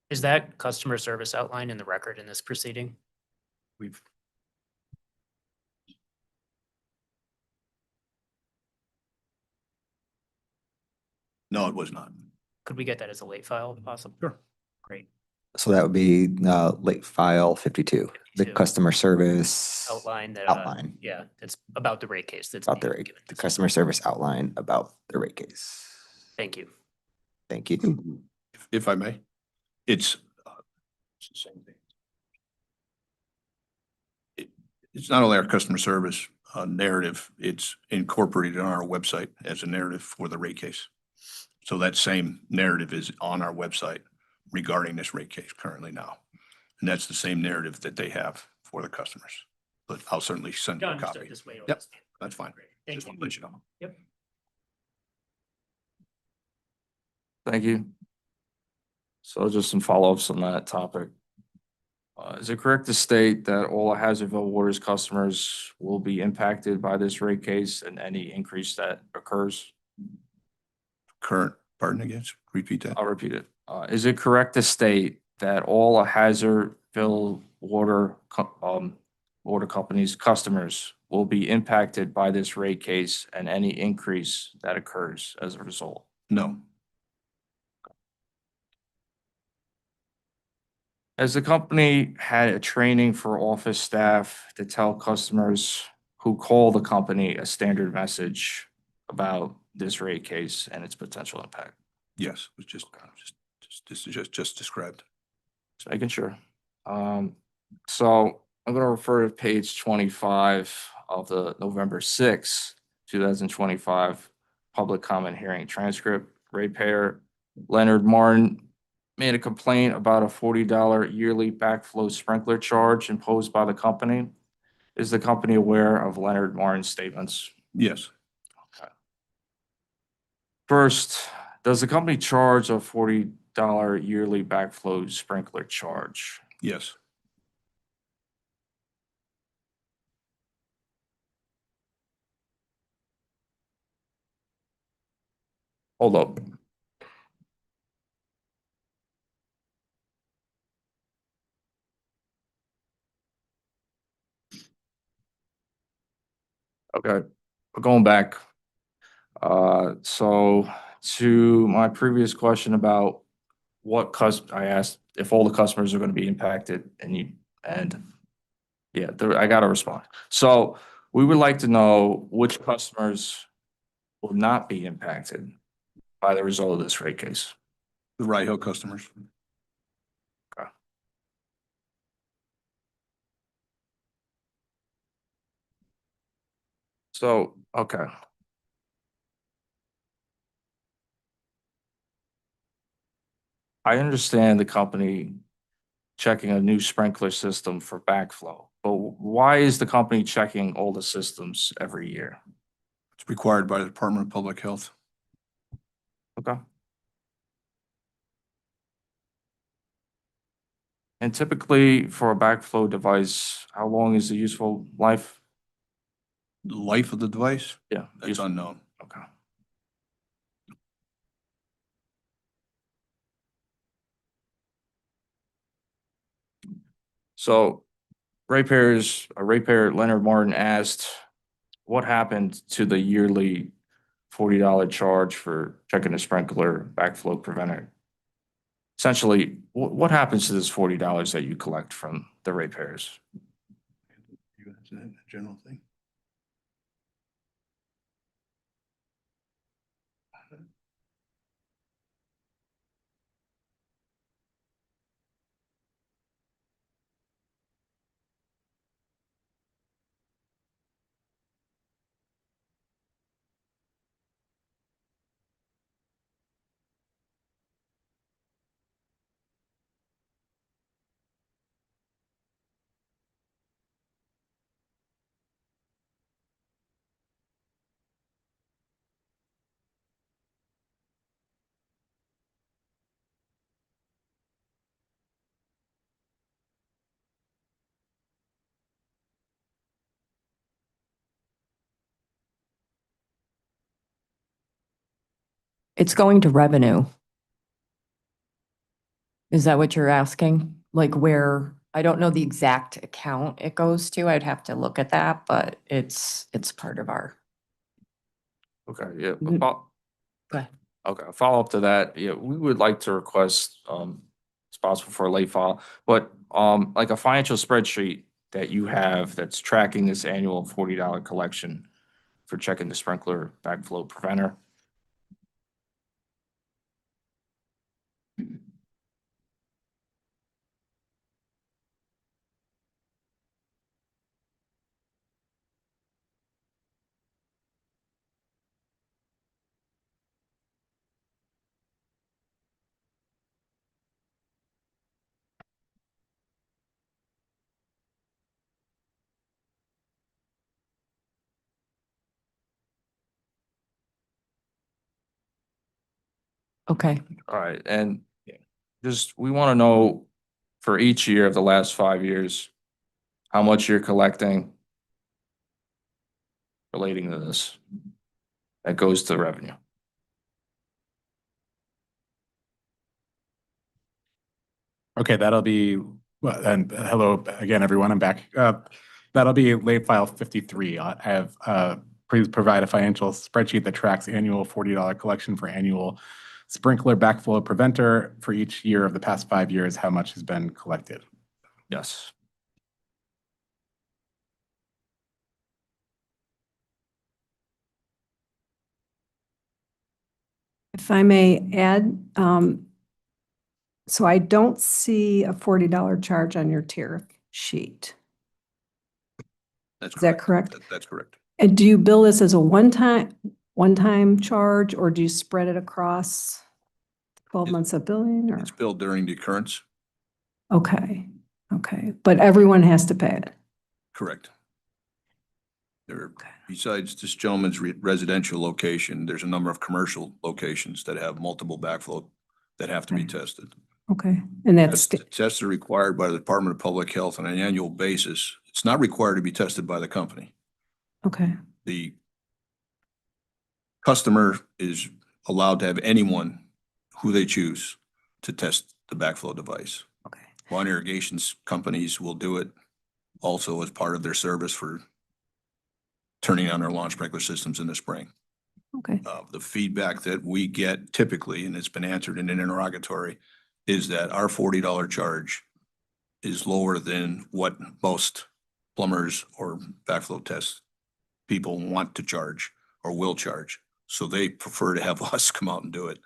Is that customer service outlined in the record in this proceeding? No, it was not. Could we get that as a late file if possible? Sure. Great. So that would be late file 52, the 52. customer service Outline that. outline Yeah, it's about the rate case that's. about the being rate, given the this customer service outline about the rate case. Thank you. Thank you. If I may, it's the same thing. It's not only our customer service narrative, it's incorporated on our website as a narrative for the rate case. So that same narrative is on our website regarding this rate case currently now. And that's the same narrative that they have for the customers. But I'll certainly send you a Understood copy. this way. Yep, that's fine. Thank Just you. want to let you know. Yep. Thank you. So just some follow-ups on that topic. Is it correct to state that all Hazardville Waters customers will be impacted by this rate case and any increase that occurs? Pardon again, repeat that. I'll repeat it. Is it correct to state that all Hazardville water companies' customers will be impacted by this rate case and any increase that occurs as a result? No, Has the company had a training for office staff to tell customers who call the company a standard message about this rate case and its potential impact? yes, it was just described. Just making sure. So I'm gonna refer to page 25 of the November 6, 2025 public comment hearing transcript. Ratepayer Leonard Martin made a complaint about a $40 yearly backflow sprinkler charge imposed by the company. Is the company aware of Leonard Martin's statements? Yes, First, does the company charge a $40 yearly backflow sprinkler charge? yes, Hold up. Okay, we're going back. So to my previous question about I asked if all the customers are gonna be impacted yeah, I got a response. So we would like to know which customers will not be impacted by the result of this rate case. the Rye Hill customers. Okay. So, okay. I understand the company checking a new sprinkler system for backflow, but why is the company checking all the systems every year? It's required by the Department of Public Health. Okay. And typically for a backflow device, how long is the useful life? The life of the device, Yeah. that's unknown. Okay. So ratepayer Leonard Martin asked, what happened to the yearly $40 charge for checking the sprinkler backflow preventer? Essentially, what happens to this $40 that you collect from the ratepayers? You answer that in a general thing. It's going to revenue. Is that what you're asking? Like where, I don't know the exact account it goes to. I'd have to look at that, but it's part of our. Okay, yeah. Mm. Go ahead. Okay, a follow-up to that, yeah, we would like to request, it's possible for a late file, but, like a financial spreadsheet that you have that's tracking this annual $40 collection for checking the sprinkler backflow preventer. Okay. All right, and just, we want to know for each year of the last 5 years, how much you're collecting relating to this that goes to revenue. Okay, that'll be, well, and hello again, everyone, I'm back. That'll be late file 53. I have, please provide a financial spreadsheet that tracks annual $40 collection for annual sprinkler backflow preventer for each year of the past 5 years, how much has been collected. Yes. If I may add, so I don't see a $40 charge on your tariff sheet. That's Is that correct? That's correct. And do you bill this as a one-time charge, or do you spread it across 12 months of billing, or? It's billed during the occurrence. Okay, okay, but everyone has to pay it. Correct. There, besides this gentleman's residential location, there's a number of commercial locations that have multiple backflow that have to be tested. Okay, and that's, Tests are required by the Department of Public Health on an annual basis. It's not required to be tested by the company. okay, The customer is allowed to have anyone who they choose to test the backflow device. okay, Lawn irrigation companies will do it also as part of their service for turning on their lawn sprinkler systems in the spring. okay, The feedback that we get typically, and it's been answered in an interrogatory, is that our $40 charge is lower than what most plumbers or backflow test people want to charge or will charge. So they prefer to have us come out and do it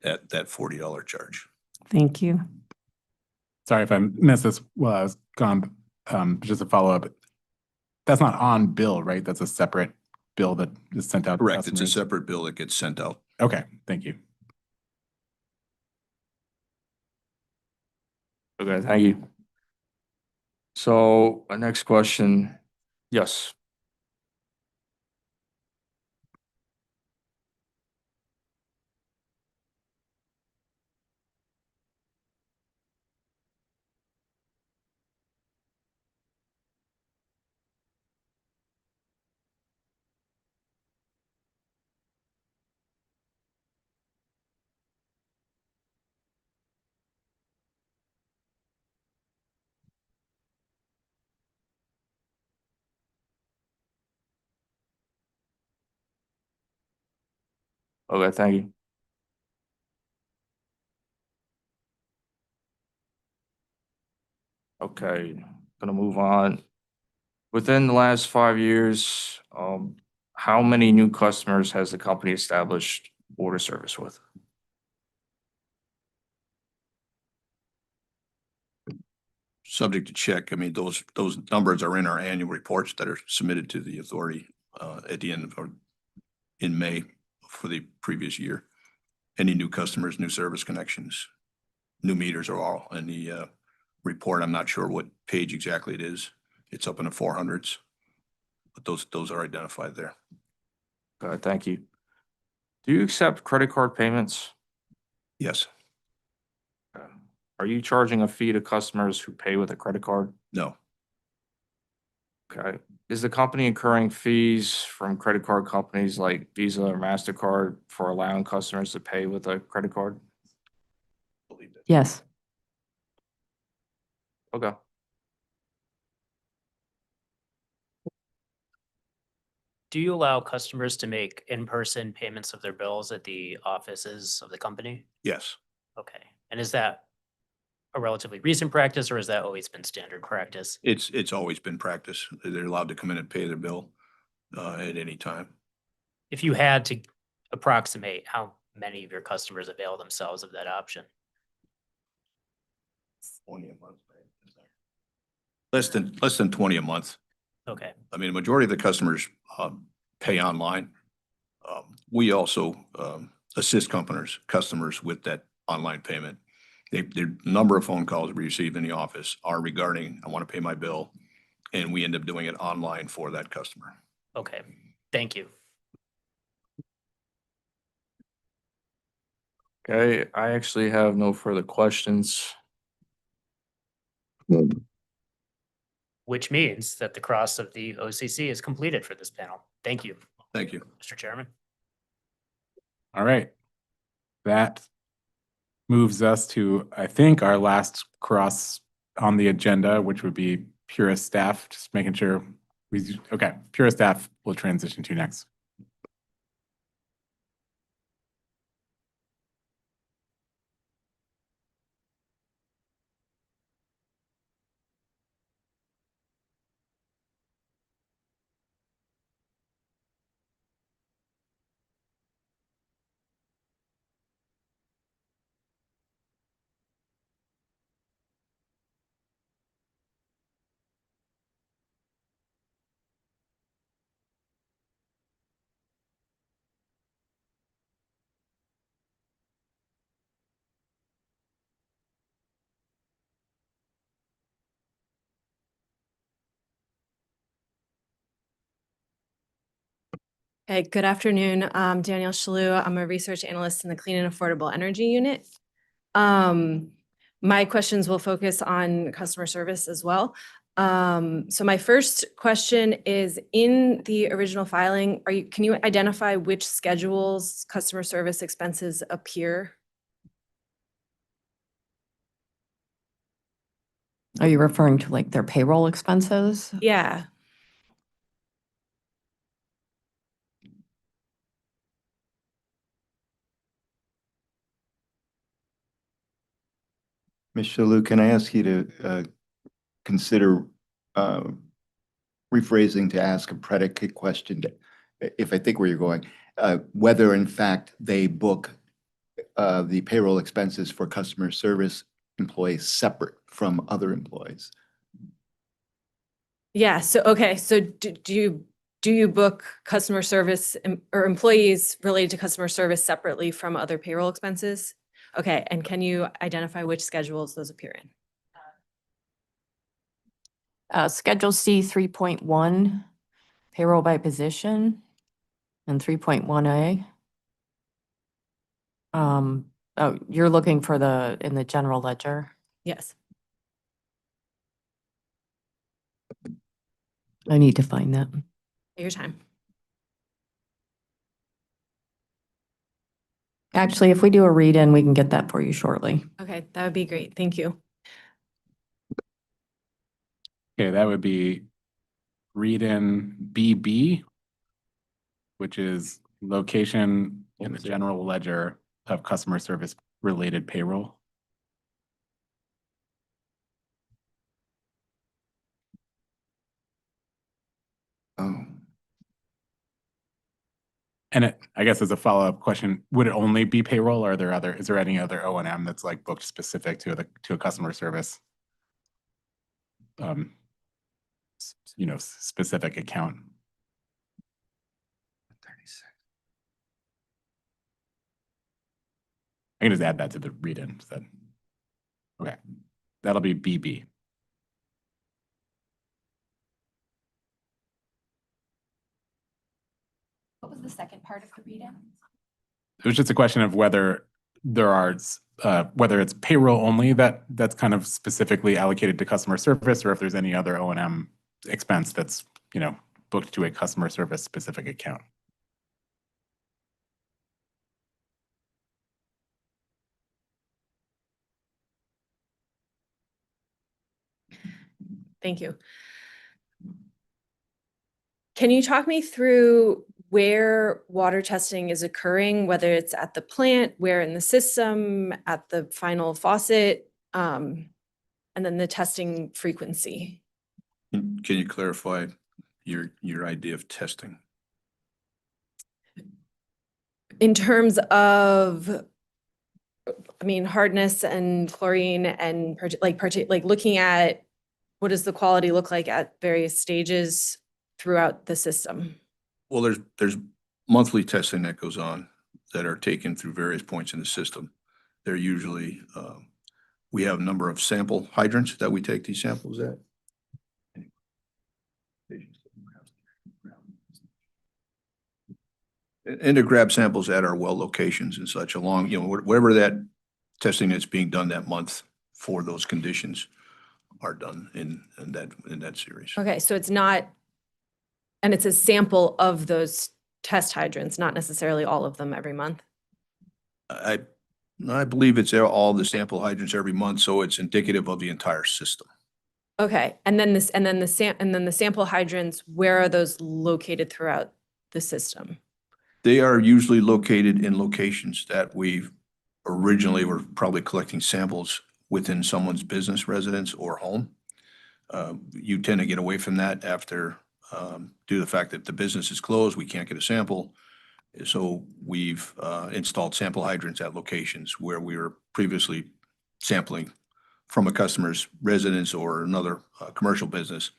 at that $40 charge. thank you. Sorry if I missed this while I was gone, just a follow-up. That's not on bill, right? That's a separate bill that is sent out to Correct. It's a customers? separate bill that gets sent out. Okay, thank you. Okay, thank you. So, our next question, yes. Okay, thank you. Okay, gonna move on. Within the last 5 years, how many new customers has the company established water service with? Subject to check. I mean, those numbers are in our annual reports that are submitted to the authority at the end of, or in May for the previous year. Any new customers, new service connections, new meters are all in the report. I'm not sure what page exactly it is. It's up in the 400s, but those are identified there. Okay, thank you. Do you accept credit card payments? Yes. Are you charging a fee to customers who pay with a credit card? No. Okay. Is the company incurring fees from credit card companies like Visa or MasterCard for allowing customers to pay with a credit card? Yes. Okay. Do you allow customers to make in-person payments of their bills at the offices of the company? Yes. Okay. And is that a relatively recent practice, or has that always been standard practice? It's always been practice. They're allowed to come in and pay their bill at any time. If you had to approximate how many of your customers avail themselves of that option? 20 a month. Less than 20 a month. Okay. I mean, the majority of the customers pay online. We also assist customers with that online payment. The number of phone calls we receive in the office are regarding, I want to pay my bill, and we end up doing it online for that customer. Okay. Thank you. Okay, I actually have no further questions. which means that the cross of the OCC is completed for this panel. Thank you, Thank you. Mr. Chairman. All right. That moves us to, I think, our last cross on the agenda, which would be Pura staff, just making sure okay, Pura staff will transition to next. Hey, good afternoon. I'm Danielle Shalou. I'm a research analyst in the Clean and Affordable Energy Unit. My questions will focus on customer service as well. So my first question is, in the original filing, can you identify which schedules customer service expenses appear? Are you referring to like their payroll expenses? Yeah. Ms. Shalou, can I ask you to consider rephrasing to ask a predicate question, if I think where you're going, whether in fact they book the payroll expenses for customer service employees separate from other employees? Yeah. So, okay. So do you book customer service or employees related to customer service separately from other payroll expenses? Okay. And can you identify which schedules those appear in? Schedule C 3.1, payroll by position, and 3.1A. Oh, you're looking for in the general ledger? Yes. I need to find that. Take your time. Actually, if we do a read-in, we can get that for you shortly. Okay. That would be great. Thank you. Okay, that would be read-in BB, which is location in the general ledger of customer service related payroll. Oh, And I guess as a follow-up question, would it only be payroll, or is there any other O&M that's like booked specific to a customer service? Specific account. I can just add that to the read-in. Okay, that'll be BB. What was the second part of the read-in? It was just a question of whether there are, whether it's payroll only that's kind of specifically allocated to customer service, or if there's any other O&M expense that's, booked to a customer service specific account. Thank you. Can you talk me through where water testing is occurring, whether it's at the plant, where in the system, at the final faucet, and then the testing frequency? Can you clarify your idea of testing? In terms of, hardness and chlorine and like looking at what does the quality look like at various stages throughout the system? Well, there's monthly testing that goes on that are taken through various points in the system. They're usually, we have a number of sample hydrants that we take these samples at. And to grab samples at our well locations and such along, wherever that testing is being done that month for those conditions. are done in that series. Okay, so it's not, and it's a sample of those test hydrants, not necessarily all of them every month? I believe it's all the sample hydrants every month, so it's indicative of the entire system. Okay, and then the sample hydrants, where are those located throughout the system? They are usually located in locations that we originally were probably collecting samples within someone's business residence or home. You tend to get away from that after, due to the fact that the business is closed, we can't get a sample. So we've installed sample hydrants at locations where we were previously sampling from a customer's residence or another commercial business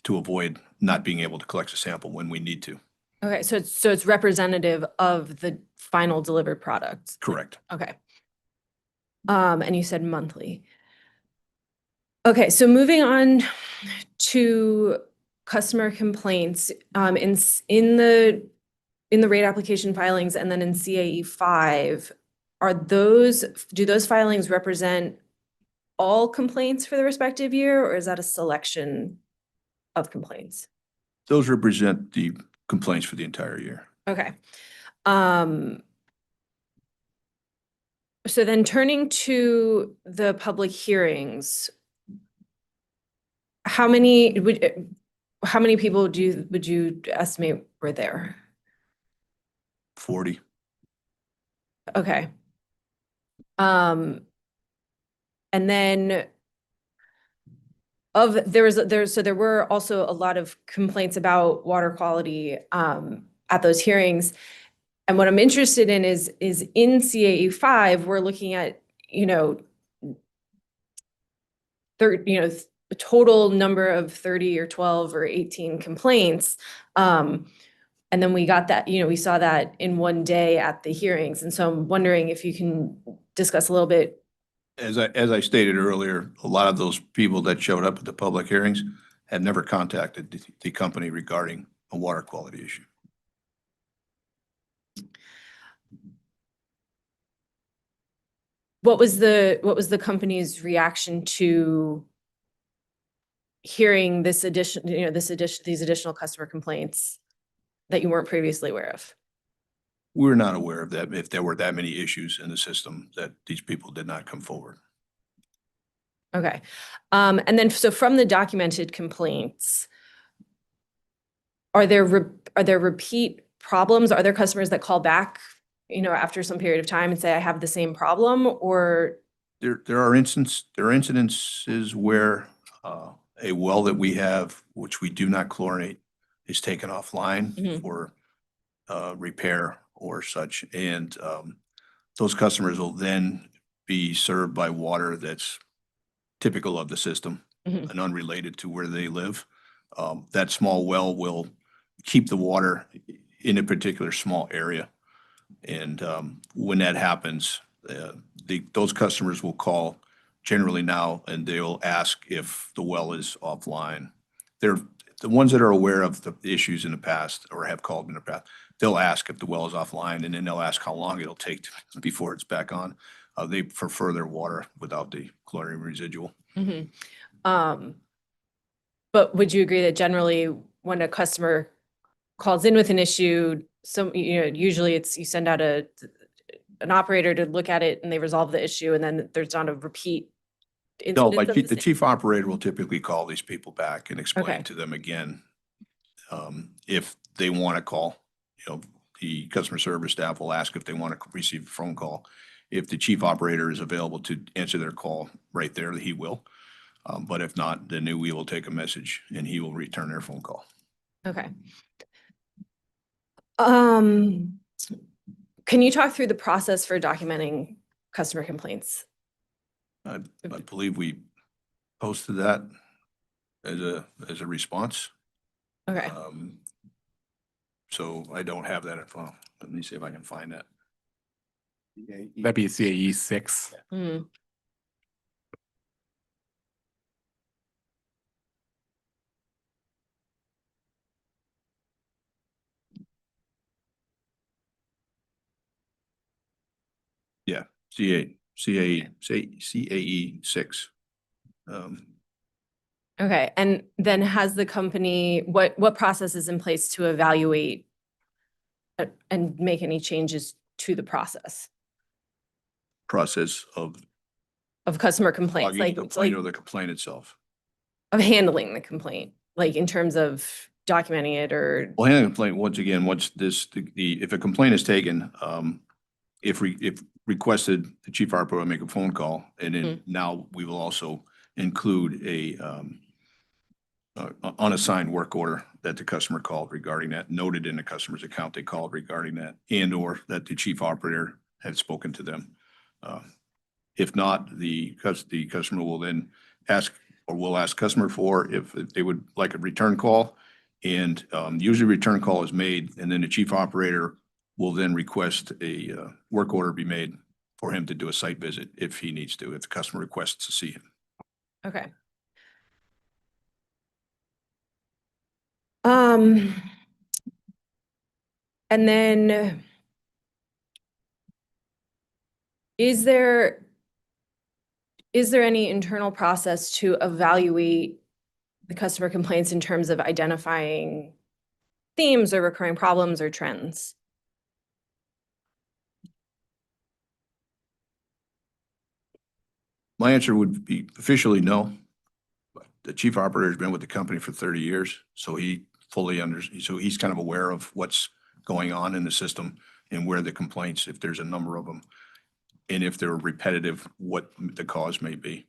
to avoid not being able to collect a sample when we need to. Okay, so it's representative of the final delivered product? Correct. Okay. And you said monthly. Okay, so moving on to customer complaints, in the rate application filings and then in CAE 5, do those filings represent all complaints for the respective year, or is that a selection of complaints? Those represent the complaints for the entire year. Okay. So then turning to the public hearings, how many people would you estimate were there? 40. Okay. And then there were also a lot of complaints about water quality at those hearings. And what I'm interested in is in CAE 5, we're looking at, a total number of 30 or 12 or 18 complaints. And then we got that, we saw that in one day at the hearings. And so I'm wondering if you can discuss a little bit. As I stated earlier, a lot of those people that showed up at the public hearings had never contacted the company regarding a water quality issue. What was the company's reaction to hearing these additional customer complaints that you weren't previously aware of? We're not aware of that, if there were that many issues in the system that these people did not come forward. Okay. And then, so from the documented complaints, are there repeat problems? Are there customers that call back, after some period of time and say, I have the same problem? Or There are incidences where a well that we have, which we do not chlorinate, is taken offline for repair or such. And those customers will then be served by water that's typical of the system and unrelated to where they live. That small well will keep the water in a particular small area. And when that happens, those customers will call generally now, and they'll ask if the well is offline. They're the ones that are aware of the issues in the past or have called in the past. They'll ask if the well is offline, and then they'll ask how long it'll take before it's back on. They prefer their water without the chlorine residual. But would you agree that generally when a customer calls in with an issue, usually you send out an operator to look at it and they resolve the issue, and then there's not a repeat No, incidence like of the same? chief operator will typically call these people back and explain Okay. to them again. If they want to call, the customer service staff will ask if they want to receive a phone call. If the chief operator is available to answer their call right there, he will. But if not, then we will take a message and he will return their phone call. Okay. Can you talk through the process for documenting customer complaints? I believe we posted that as a response. Okay. So I don't have that in front. Let me see if I can find that. That'd be CAE 6. Mm. Yeah, CAE 6. Okay, and then has the company, what process is in place to evaluate and make any changes to the process Process of customer complaints, logging like, the complaint like or the complaint itself. of handling the complaint, like in terms of documenting it or, Well, handling a complaint, once again, once if a complaint is taken, if requested, the chief operator will make a phone call, and then now we will also include a unassigned work order that the customer called regarding that, noted in the customer's account they called regarding that, and or that the chief operator had spoken to them. If not, the customer will then ask, or will ask customer for if they would like a return call. And usually return call is made, and then the chief operator will then request a work order be made for him to do a site visit if he needs to, if the customer requests to see him. okay. And then is there any internal process to evaluate the customer complaints in terms of identifying themes or recurring problems or trends? My answer would be officially no. The chief operator has been with the company for 30 years, so he so he's kind of aware of what's going on in the system and where the complaints, if there's a number of them, and if they're repetitive, what the cause may be.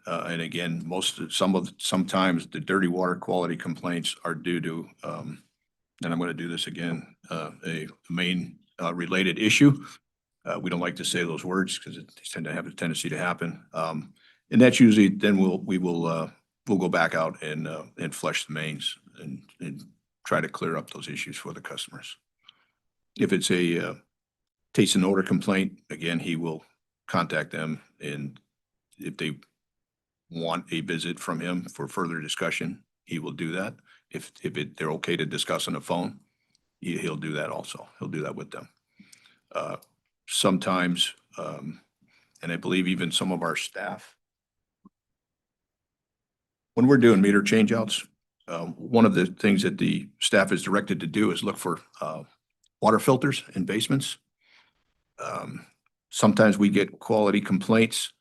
And again, sometimes the dirty water quality complaints are due to, and I'm going to do this again, a main related issue. We don't like to say those words because it tend to have a tendency to happen. And that's usually, then we'll go back out and flush the mains and try to clear up those issues for the customers. If it's a taste and odor complaint, again, he will contact them, and if they want a visit from him for further discussion, he will do that. If they're okay to discuss on the phone, he'll do that also. He'll do that with them. Sometimes, and I believe even some of our staff, when we're doing meter changeouts, one of the things that the staff is directed to do is look for water filters in basements. Sometimes we get quality complaints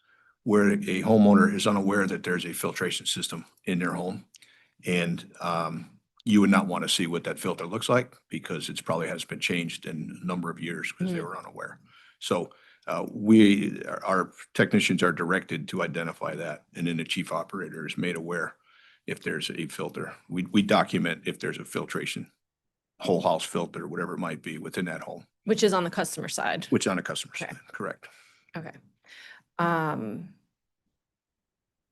where a homeowner is unaware that there's a filtration system in their home. And you would not want to see what that filter looks like because it's probably has been changed in a number of years because they were unaware. So our technicians are directed to identify that, and then the chief operator is made aware if there's a filter. We document if there's a filtration, whole house filter, whatever it might be within that home. Which is on the customer side. Which on a customer side, correct. Okay.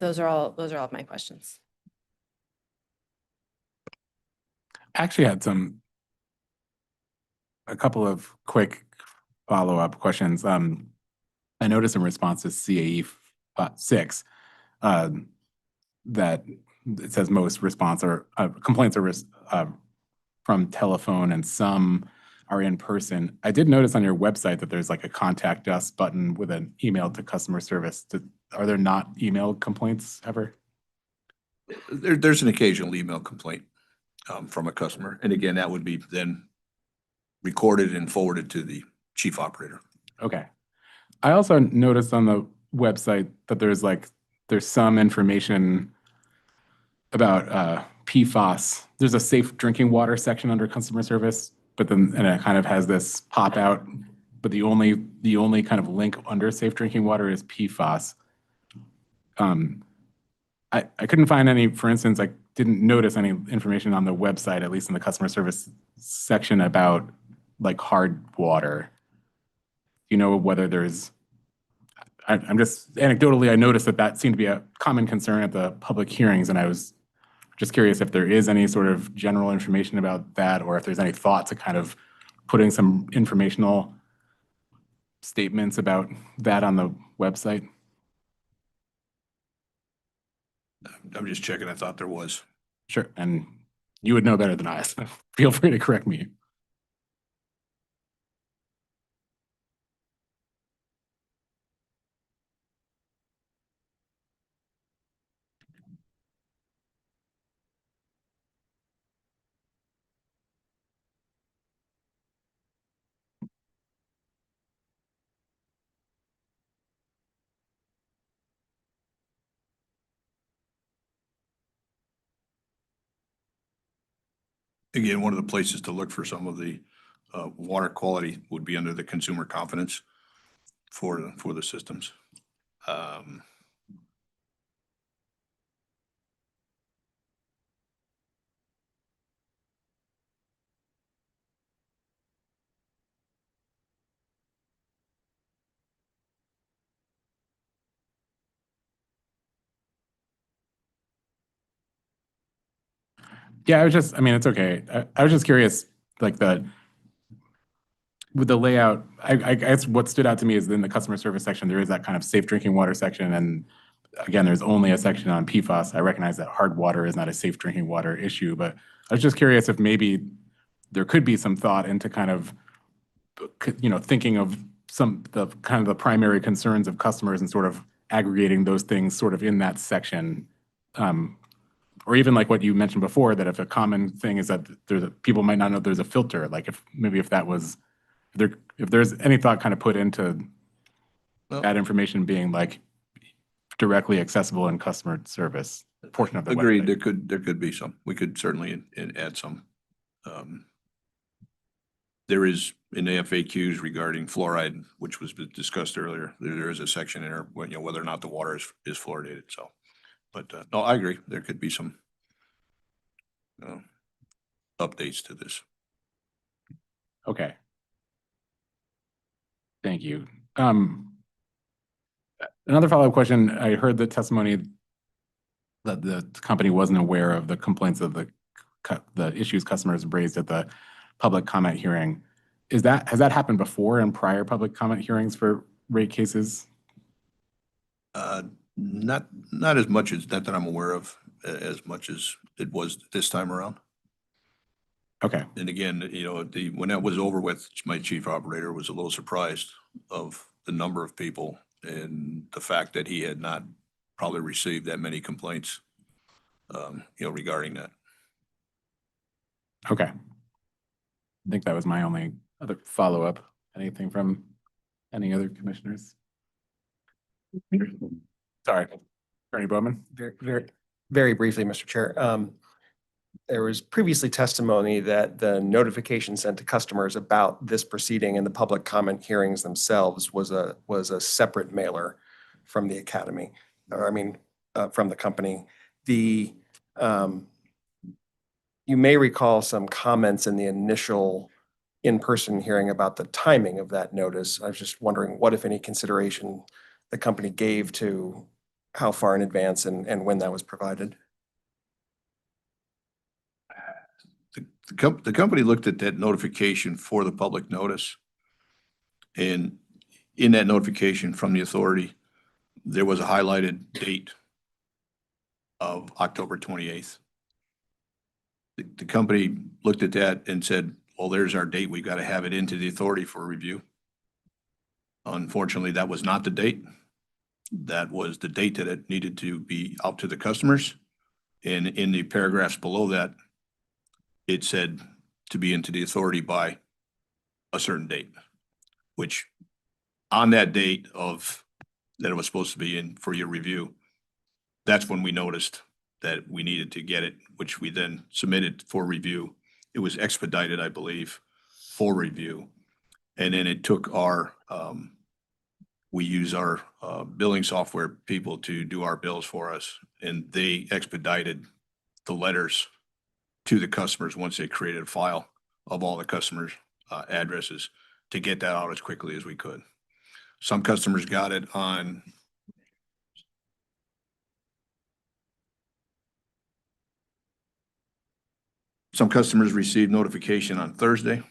Those are all of my questions. I actually had a couple of quick follow-up questions. I noticed in response to CAE 6 that it says most response or complaints are from telephone and some are in person. I did notice on your website that there's like a contact us button with an email to customer service. Are there not email complaints ever? There's an occasional email complaint from a customer. And again, that would be then recorded and forwarded to the chief operator. Okay. I also noticed on the website that there's some information about PFAS. There's a safe drinking water section under customer service, but then and it kind of has this pop out, but the only kind of link under safe drinking water is PFAS. I couldn't find any, for instance, I didn't notice any information on the website, at least in the customer service section, about like hard water. You know, whether I'm just anecdotally, I noticed that seemed to be a common concern at the public hearings, and I was just curious if there is any sort of general information about that, or if there's any thought to kind of putting some informational statements about that on the website. I'm just checking. I thought there was. Sure, and you would know better than I, so feel free to correct me. Again, one of the places to look for some of the water quality would be under the consumer confidence for the systems. Yeah, I mean, it's okay. I was just curious, like with the layout, I guess what stood out to me is in the customer service section, there is that kind of safe drinking water section. And again, there's only a section on PFAS. I recognize that hard water is not a safe drinking water issue, but I was just curious if maybe there could be some thought into kind of, thinking of the kind of the primary concerns of customers and sort of aggregating those things sort of in that section. Or even like what you mentioned before, that if a common thing is that people might not know there's a filter, like if that was, if there's any thought kind of put into that information being like directly accessible in customer service portion of the Agreed, website. there could be some. We could certainly add some. There is in the FAQs regarding fluoride, which was discussed earlier, there is a section in there, whether or not the water is fluoridated, so. But no, I agree, there could be some updates to this. Okay. Thank you. Another follow-up question. I heard the testimony that the company wasn't aware of the complaints of the issues customers raised at the public comment hearing. Has that happened before in prior public comment hearings for rate cases? Not as much as that I'm aware of, as much as it was this time around. Okay. And again, when that was over with, my chief operator was a little surprised of the number of people and the fact that he had not probably received that many complaints, regarding that. Okay. I think that was my only other follow-up. Anything from any other commissioners? Sorry, Attorney Bowman. Very briefly, Mr. Chair. There was previously testimony that the notification sent to customers about this proceeding and the public comment hearings themselves was a separate mailer from the academy, from the company. You may recall some comments in the initial in-person hearing about the timing of that notice. I was just wondering what, if any, consideration the company gave to how far in advance and when that was provided. The company looked at that notification for the public notice. And in that notification from the authority, there was a highlighted date of October 28th. The company looked at that and said, well, there's our date. We've got to have it into the authority for review. Unfortunately, that was not the date. That was the date that it needed to be out to the customers. And in the paragraphs below that, it said to be into the authority by a certain date, which on that date that it was supposed to be in for your review, that's when we noticed that we needed to get it, which we then submitted for review. It was expedited, I believe, for review. And then it took we use our billing software people to do our bills for us, and they expedited the letters to the customers once they created a file of all the customers' addresses to get that out as quickly as we could. Some customers got it on some customers received notification on Thursday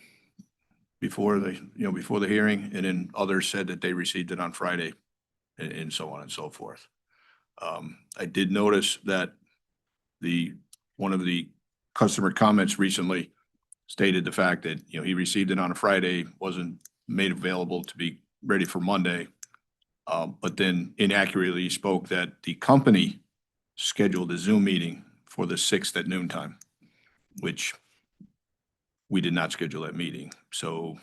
before the hearing, and then others said that they received it on Friday, and so on and so forth. I did notice that one of the customer comments recently stated the fact that, he received it on a Friday, wasn't made available to be ready for Monday. But then inaccurately spoke that the company scheduled a Zoom meeting for the 6th at noontime, which we did not schedule that meeting. So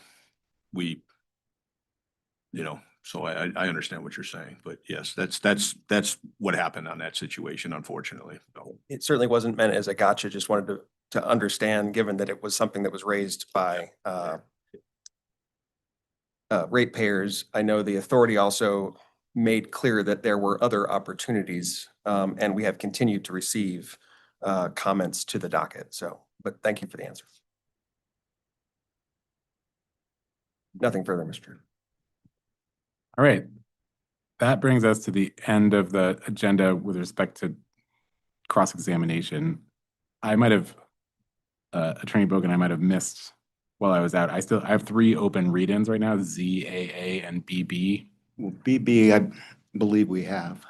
so I understand what you're saying, but yes, that's what happened on that situation, unfortunately. So, It certainly wasn't meant as a gotcha. Just wanted to to understand, given that it was something that was raised by ratepayers. I know the authority also made clear that there were other opportunities, and we have continued to receive comments to the docket. So, but thank you for the answer. Nothing further, Mr. Chair. All right. That brings us to the end of the agenda with respect to cross-examination. I might have, Attorney Bogan, I might have missed while I was out. I have 3 open read-ins right now, Z, AA, and BB. Well, BB, I believe we have.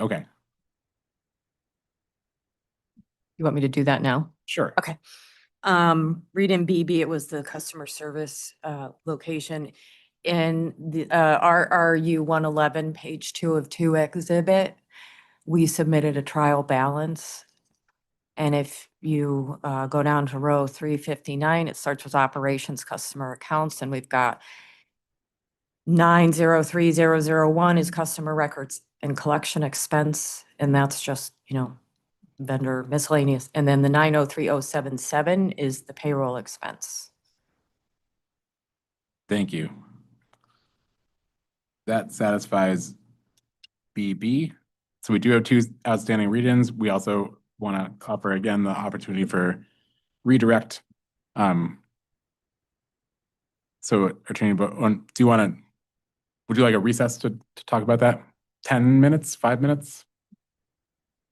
Okay, You want me to do that now? sure. Okay. Read in BB, it was the customer service location. In the RRU 111, page 2 of 2 exhibit, we submitted a trial balance. And if you go down to row 359, it starts with operations customer accounts, and we've got 903001 is customer records and collection expense, and that's just, vendor miscellaneous. And then the 903077 is the payroll expense. Thank you. That satisfies BB. So we do have 2 outstanding read-ins. We also want to offer again the opportunity for redirect. So Attorney, would you like a recess to talk about that? 10 minutes, 5 minutes?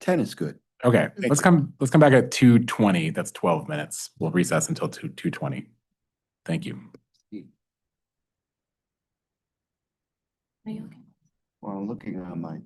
10 is good. Okay, Thank let's come back at 2:20. That's 12 minutes. We'll recess until 2:20. Thank you. Well, looking on my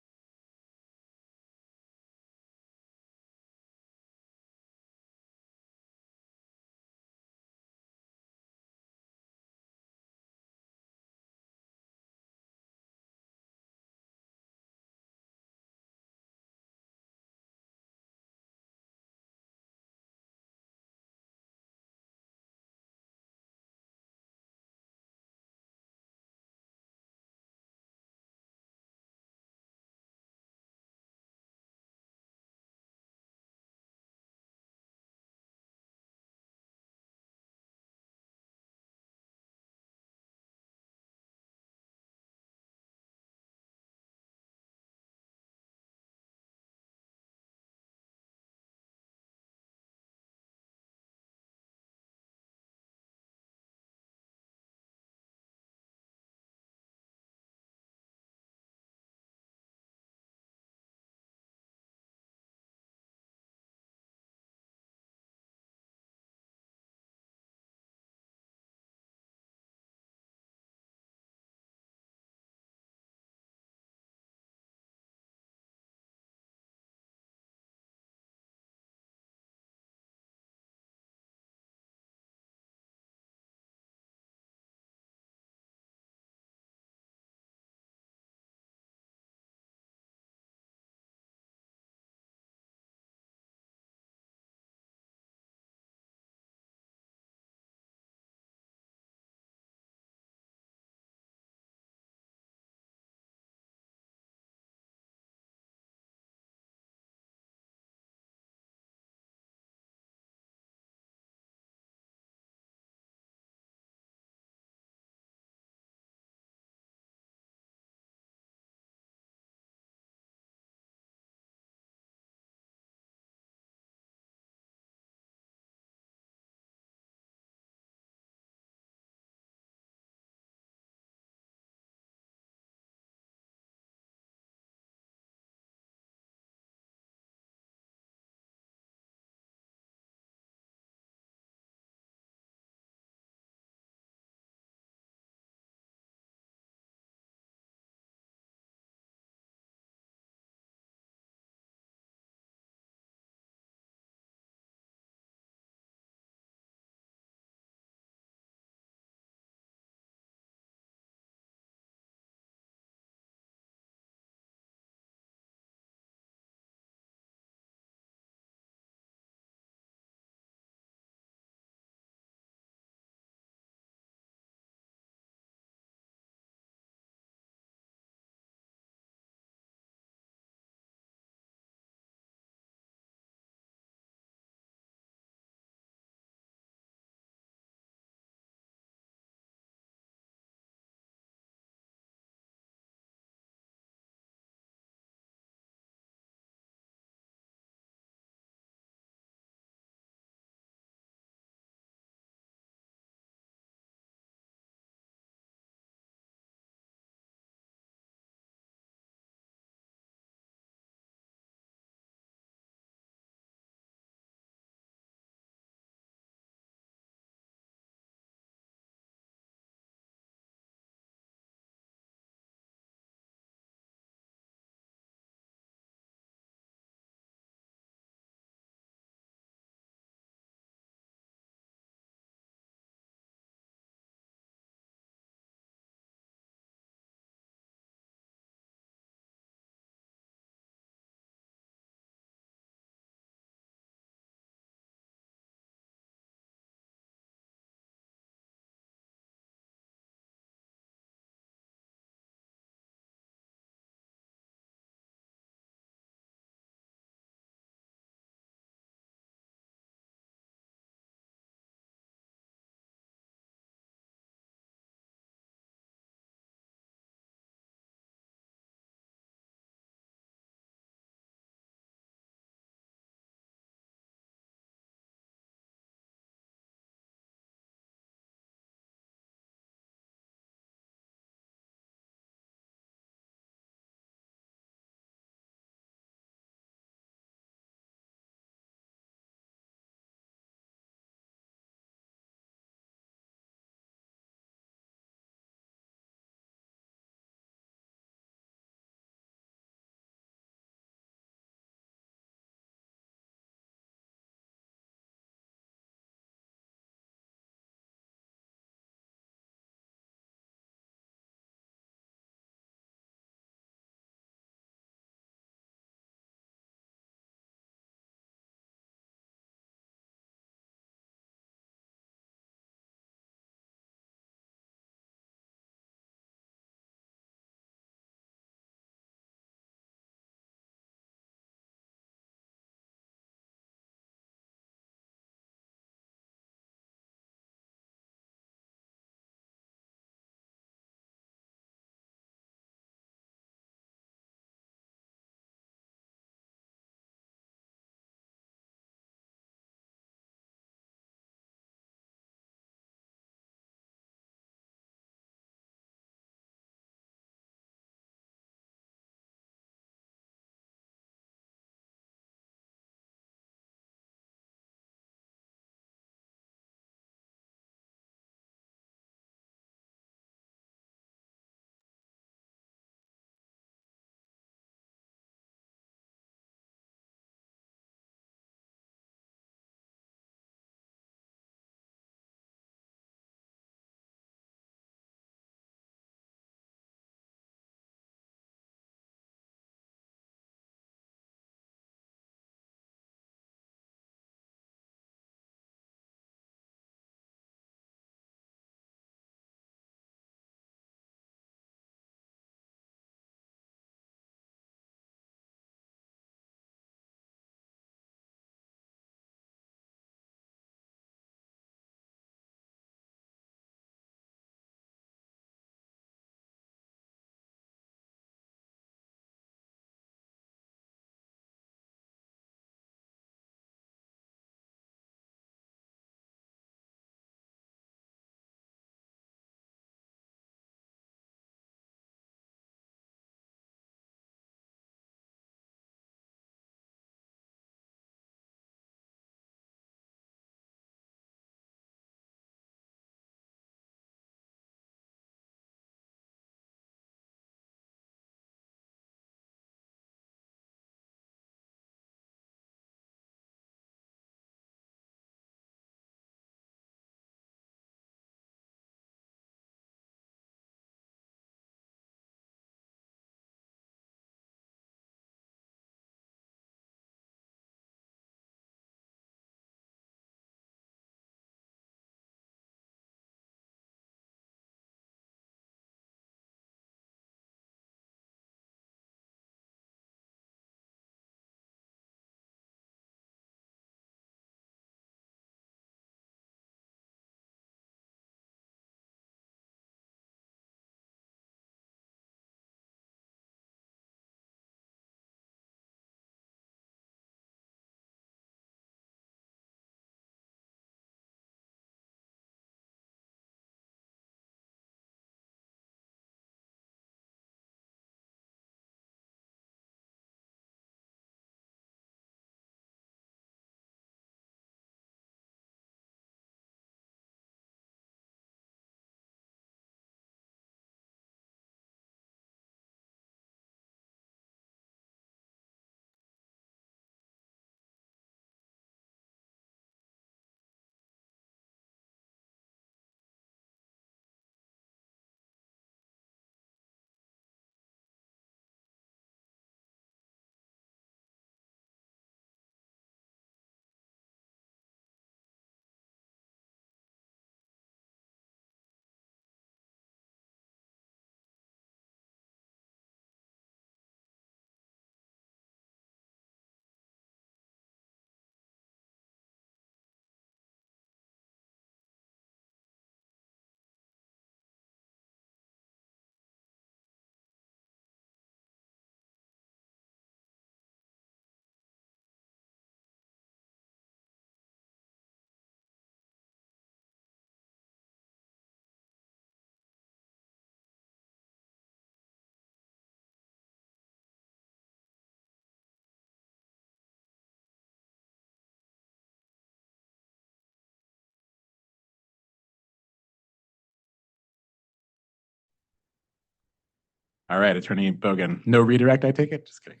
All right, Attorney Bogan, no redirect, I take it? Just kidding.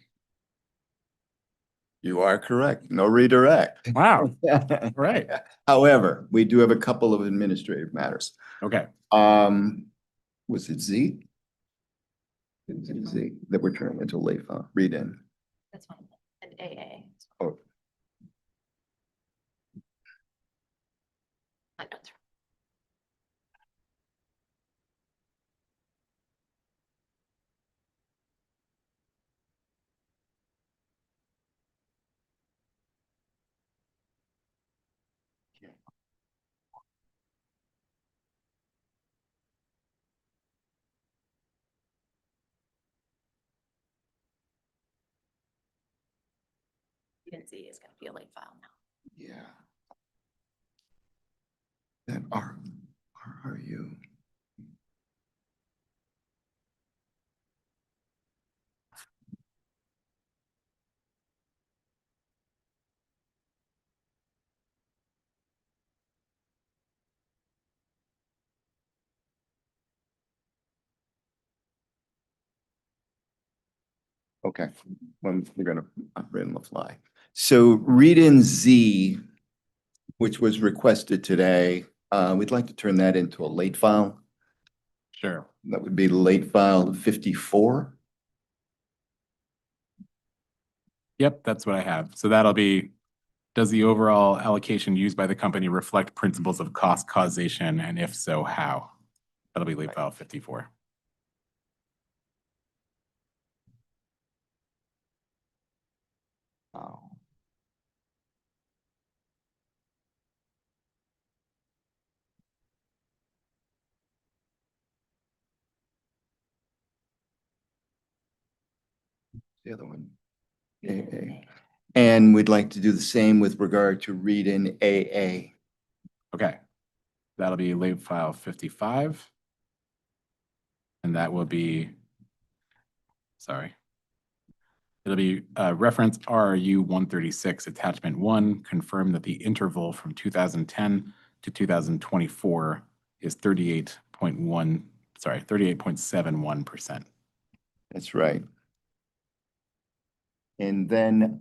You are correct. No redirect. Wow. Right. However, we do have a couple of administrative matters. Okay. Was it Z? Is it Z that we're turning into late file? Read in. That's one, an AA. Oh, My notes. Even Z is gonna be a late file now. yeah. That are you? Okay, we're gonna operate on the fly. So read in Z, which was requested today, we'd like to turn that into a late file. Sure. That would be late file 54. Yep, that's what I have. So that'll be, does the overall allocation used by the company reflect principles of cost causation? And if so, how? That'll be late file 54. Oh. The other one. AA. And we'd like to do the same with regard to read in AA. Okay. That'll be late file 55. And that will be, sorry. It'll be reference RRU 136, attachment 1, confirm that the interval from 2010 to 2024 is 38.71%. That's right. And then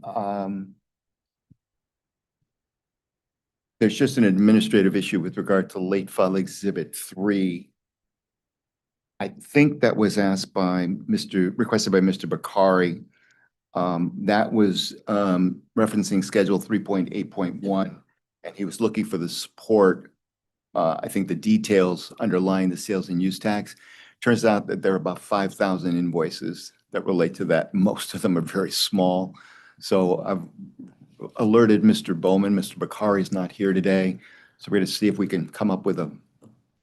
there's just an administrative issue with regard to late file exhibit 3. I think that was asked by requested by Mr. Bakari. That was referencing schedule 3.8.1, and he was looking for the support. I think the details underlying the sales and use tax. Turns out that there are about 5,000 invoices that relate to that. Most of them are very small. So I've alerted Mr. Bowman. Mr. Bakari is not here today. So we're going to see if we can come up with a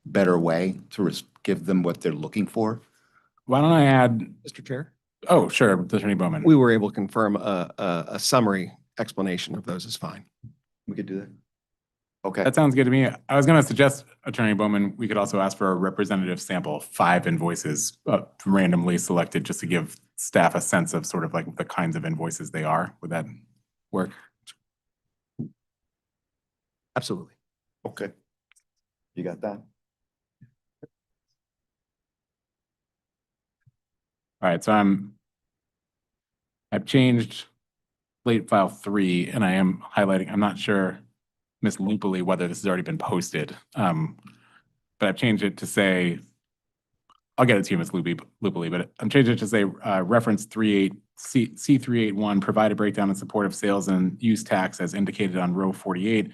better way to give them what they're looking for. Why don't I add, Mr. Chair, oh, sure, Attorney Bowman. we were able to confirm a summary explanation of those is fine. We could do that. Okay. That sounds good to me. I was going to suggest, Attorney Bowman, we could also ask for a representative sample, 5 invoices randomly selected, just to give staff a sense of sort of like the kinds of invoices they are. Would that work? Absolutely. Okay. You got that? All right, so I've changed late file 3, and I am highlighting, I'm not sure, Ms. Lupoli, whether this has already been posted. But I've changed it to say, I'll get it to you, Ms. Lupoli, but I'm changing it to say reference C381, provide a breakdown in support of sales and use tax as indicated on row 48.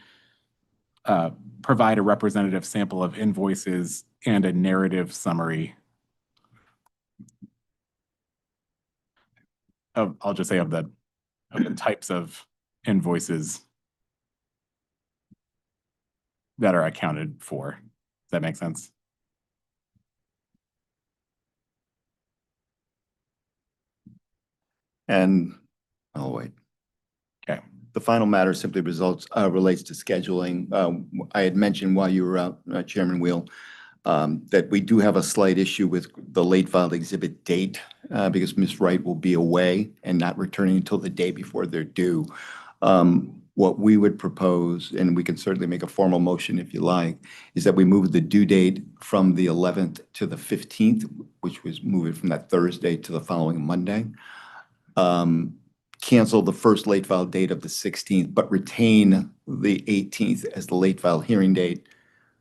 Provide a representative sample of invoices and a narrative summary of, I'll just say of the types of invoices that are accounted for. Does that make sense? And I'll wait. Okay. The final matter simply relates to scheduling. I had mentioned while you were out, Chairman Wheel, that we do have a slight issue with the late filed exhibit date because Ms. Wright will be away and not returning until the day before they're due. what we would propose, and we can certainly make a formal motion if you like, is that we move the due date from the 11th to the 15th, which was moving from that Thursday to the following Monday. Cancel the first late file date of the 16th, but retain the 18th as the late file hearing date.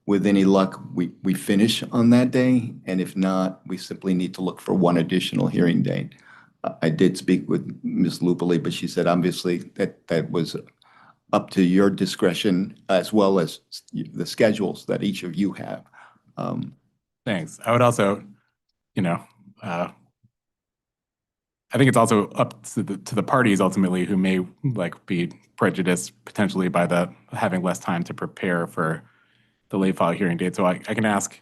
With any luck, we finish on that day, and if not, we simply need to look for one additional hearing date. I did speak with Ms. Lupoli, but she said obviously that was up to your discretion as well as the schedules that each of you have. Thanks. I would also, I think it's also up to the parties ultimately who may be prejudiced potentially by having less time to prepare for the late file hearing date. So I can ask,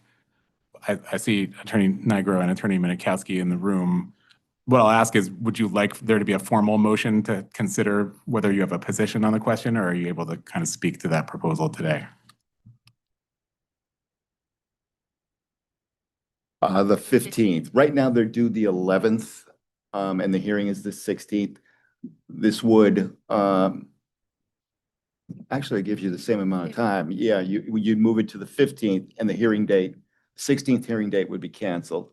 I see Attorney Nigro and Attorney Minikowski in the room. What I'll ask is, would you like there to be a formal motion to consider whether you have a position on the question, or are you able to kind of speak to that proposal today? The 15th. Right now, they're due the 11th, and the hearing is the 16th. This would actually gives you the same amount of time. Yeah, you'd move it to the 15th, and the hearing date, 16th hearing date would be canceled,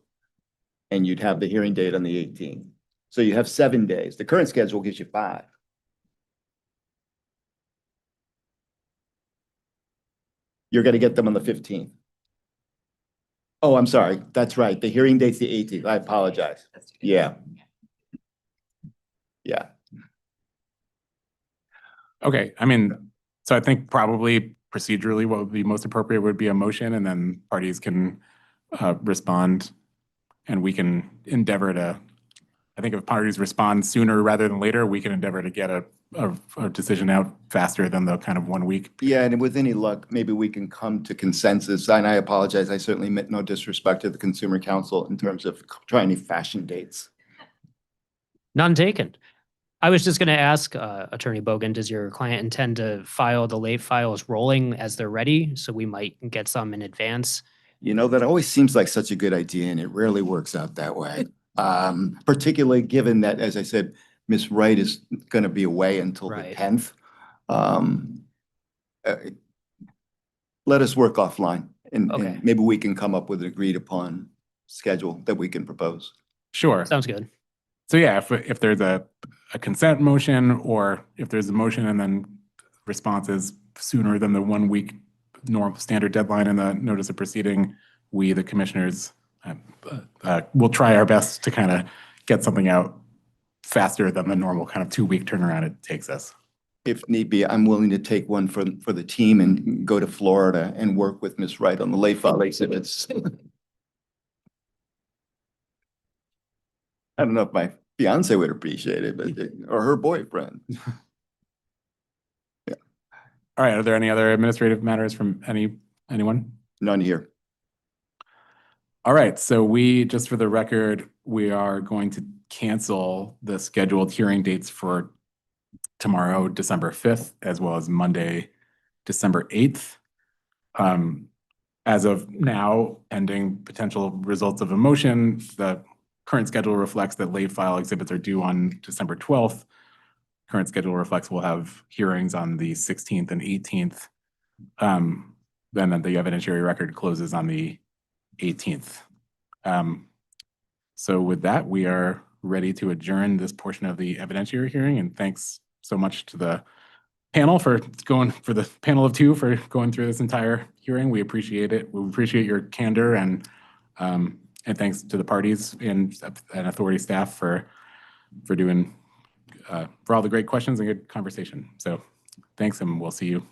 and you'd have the hearing date on the 18th. So you have 7 days. The current schedule gives you 5. You're going to get them on the 15th. Oh, I'm sorry. That's right. The hearing date's the 18th. I apologize. Yeah. Yeah. Okay. I mean, so I think probably procedurally what would be most appropriate would be a motion, and then parties can respond, and we can endeavor to, I think if parties respond sooner rather than later, we can endeavor to get a decision out faster than the kind of 1 week. Yeah, and with any luck, maybe we can come to consensus. And I apologize. I certainly meant no disrespect to the Consumer Council in terms of trying to fashion dates. None taken. I was just going to ask, Attorney Bogan, does your client intend to file the late files rolling as they're ready? So we might get some in advance. You know, that always seems like such a good idea, and it rarely works out that way. Particularly given that, as I said, Ms. Wright is going to be away until the Right. 10th. Let us work offline, and Okay. maybe we can come up with an agreed upon schedule that we can propose. Sure. Sounds good. So yeah, if there's a consent motion, or if there's a motion and then responses sooner than the 1 week normal standard deadline in the notice of proceeding, we, the commissioners, will try our best to kind of get something out faster than the normal kind of 2 week turnaround it takes us. If need be, I'm willing to take one for the team and go to Florida and work with Ms. Wright on the late file exhibits. I don't know if my fiance would appreciate it, but or her boyfriend. Yeah. All right, are there any other administrative matters from anyone? None here. All right, so we, just for the record, we are going to cancel the scheduled hearing dates for tomorrow, December 5th, as well as Monday, December 8th. As of now, pending potential results of a motion, the current schedule reflects that late file exhibits are due on December 12th. Current schedule reflects we'll have hearings on the 16th and 18th. Then the evidentiary record closes on the 18th. So with that, we are ready to adjourn this portion of the evidentiary hearing, and thanks so much to the panel for the panel of 2 for going through this entire hearing. We appreciate it. We appreciate your candor, and thanks to the parties and authority staff for doing for all the great questions and good conversation. So thanks, and we'll see you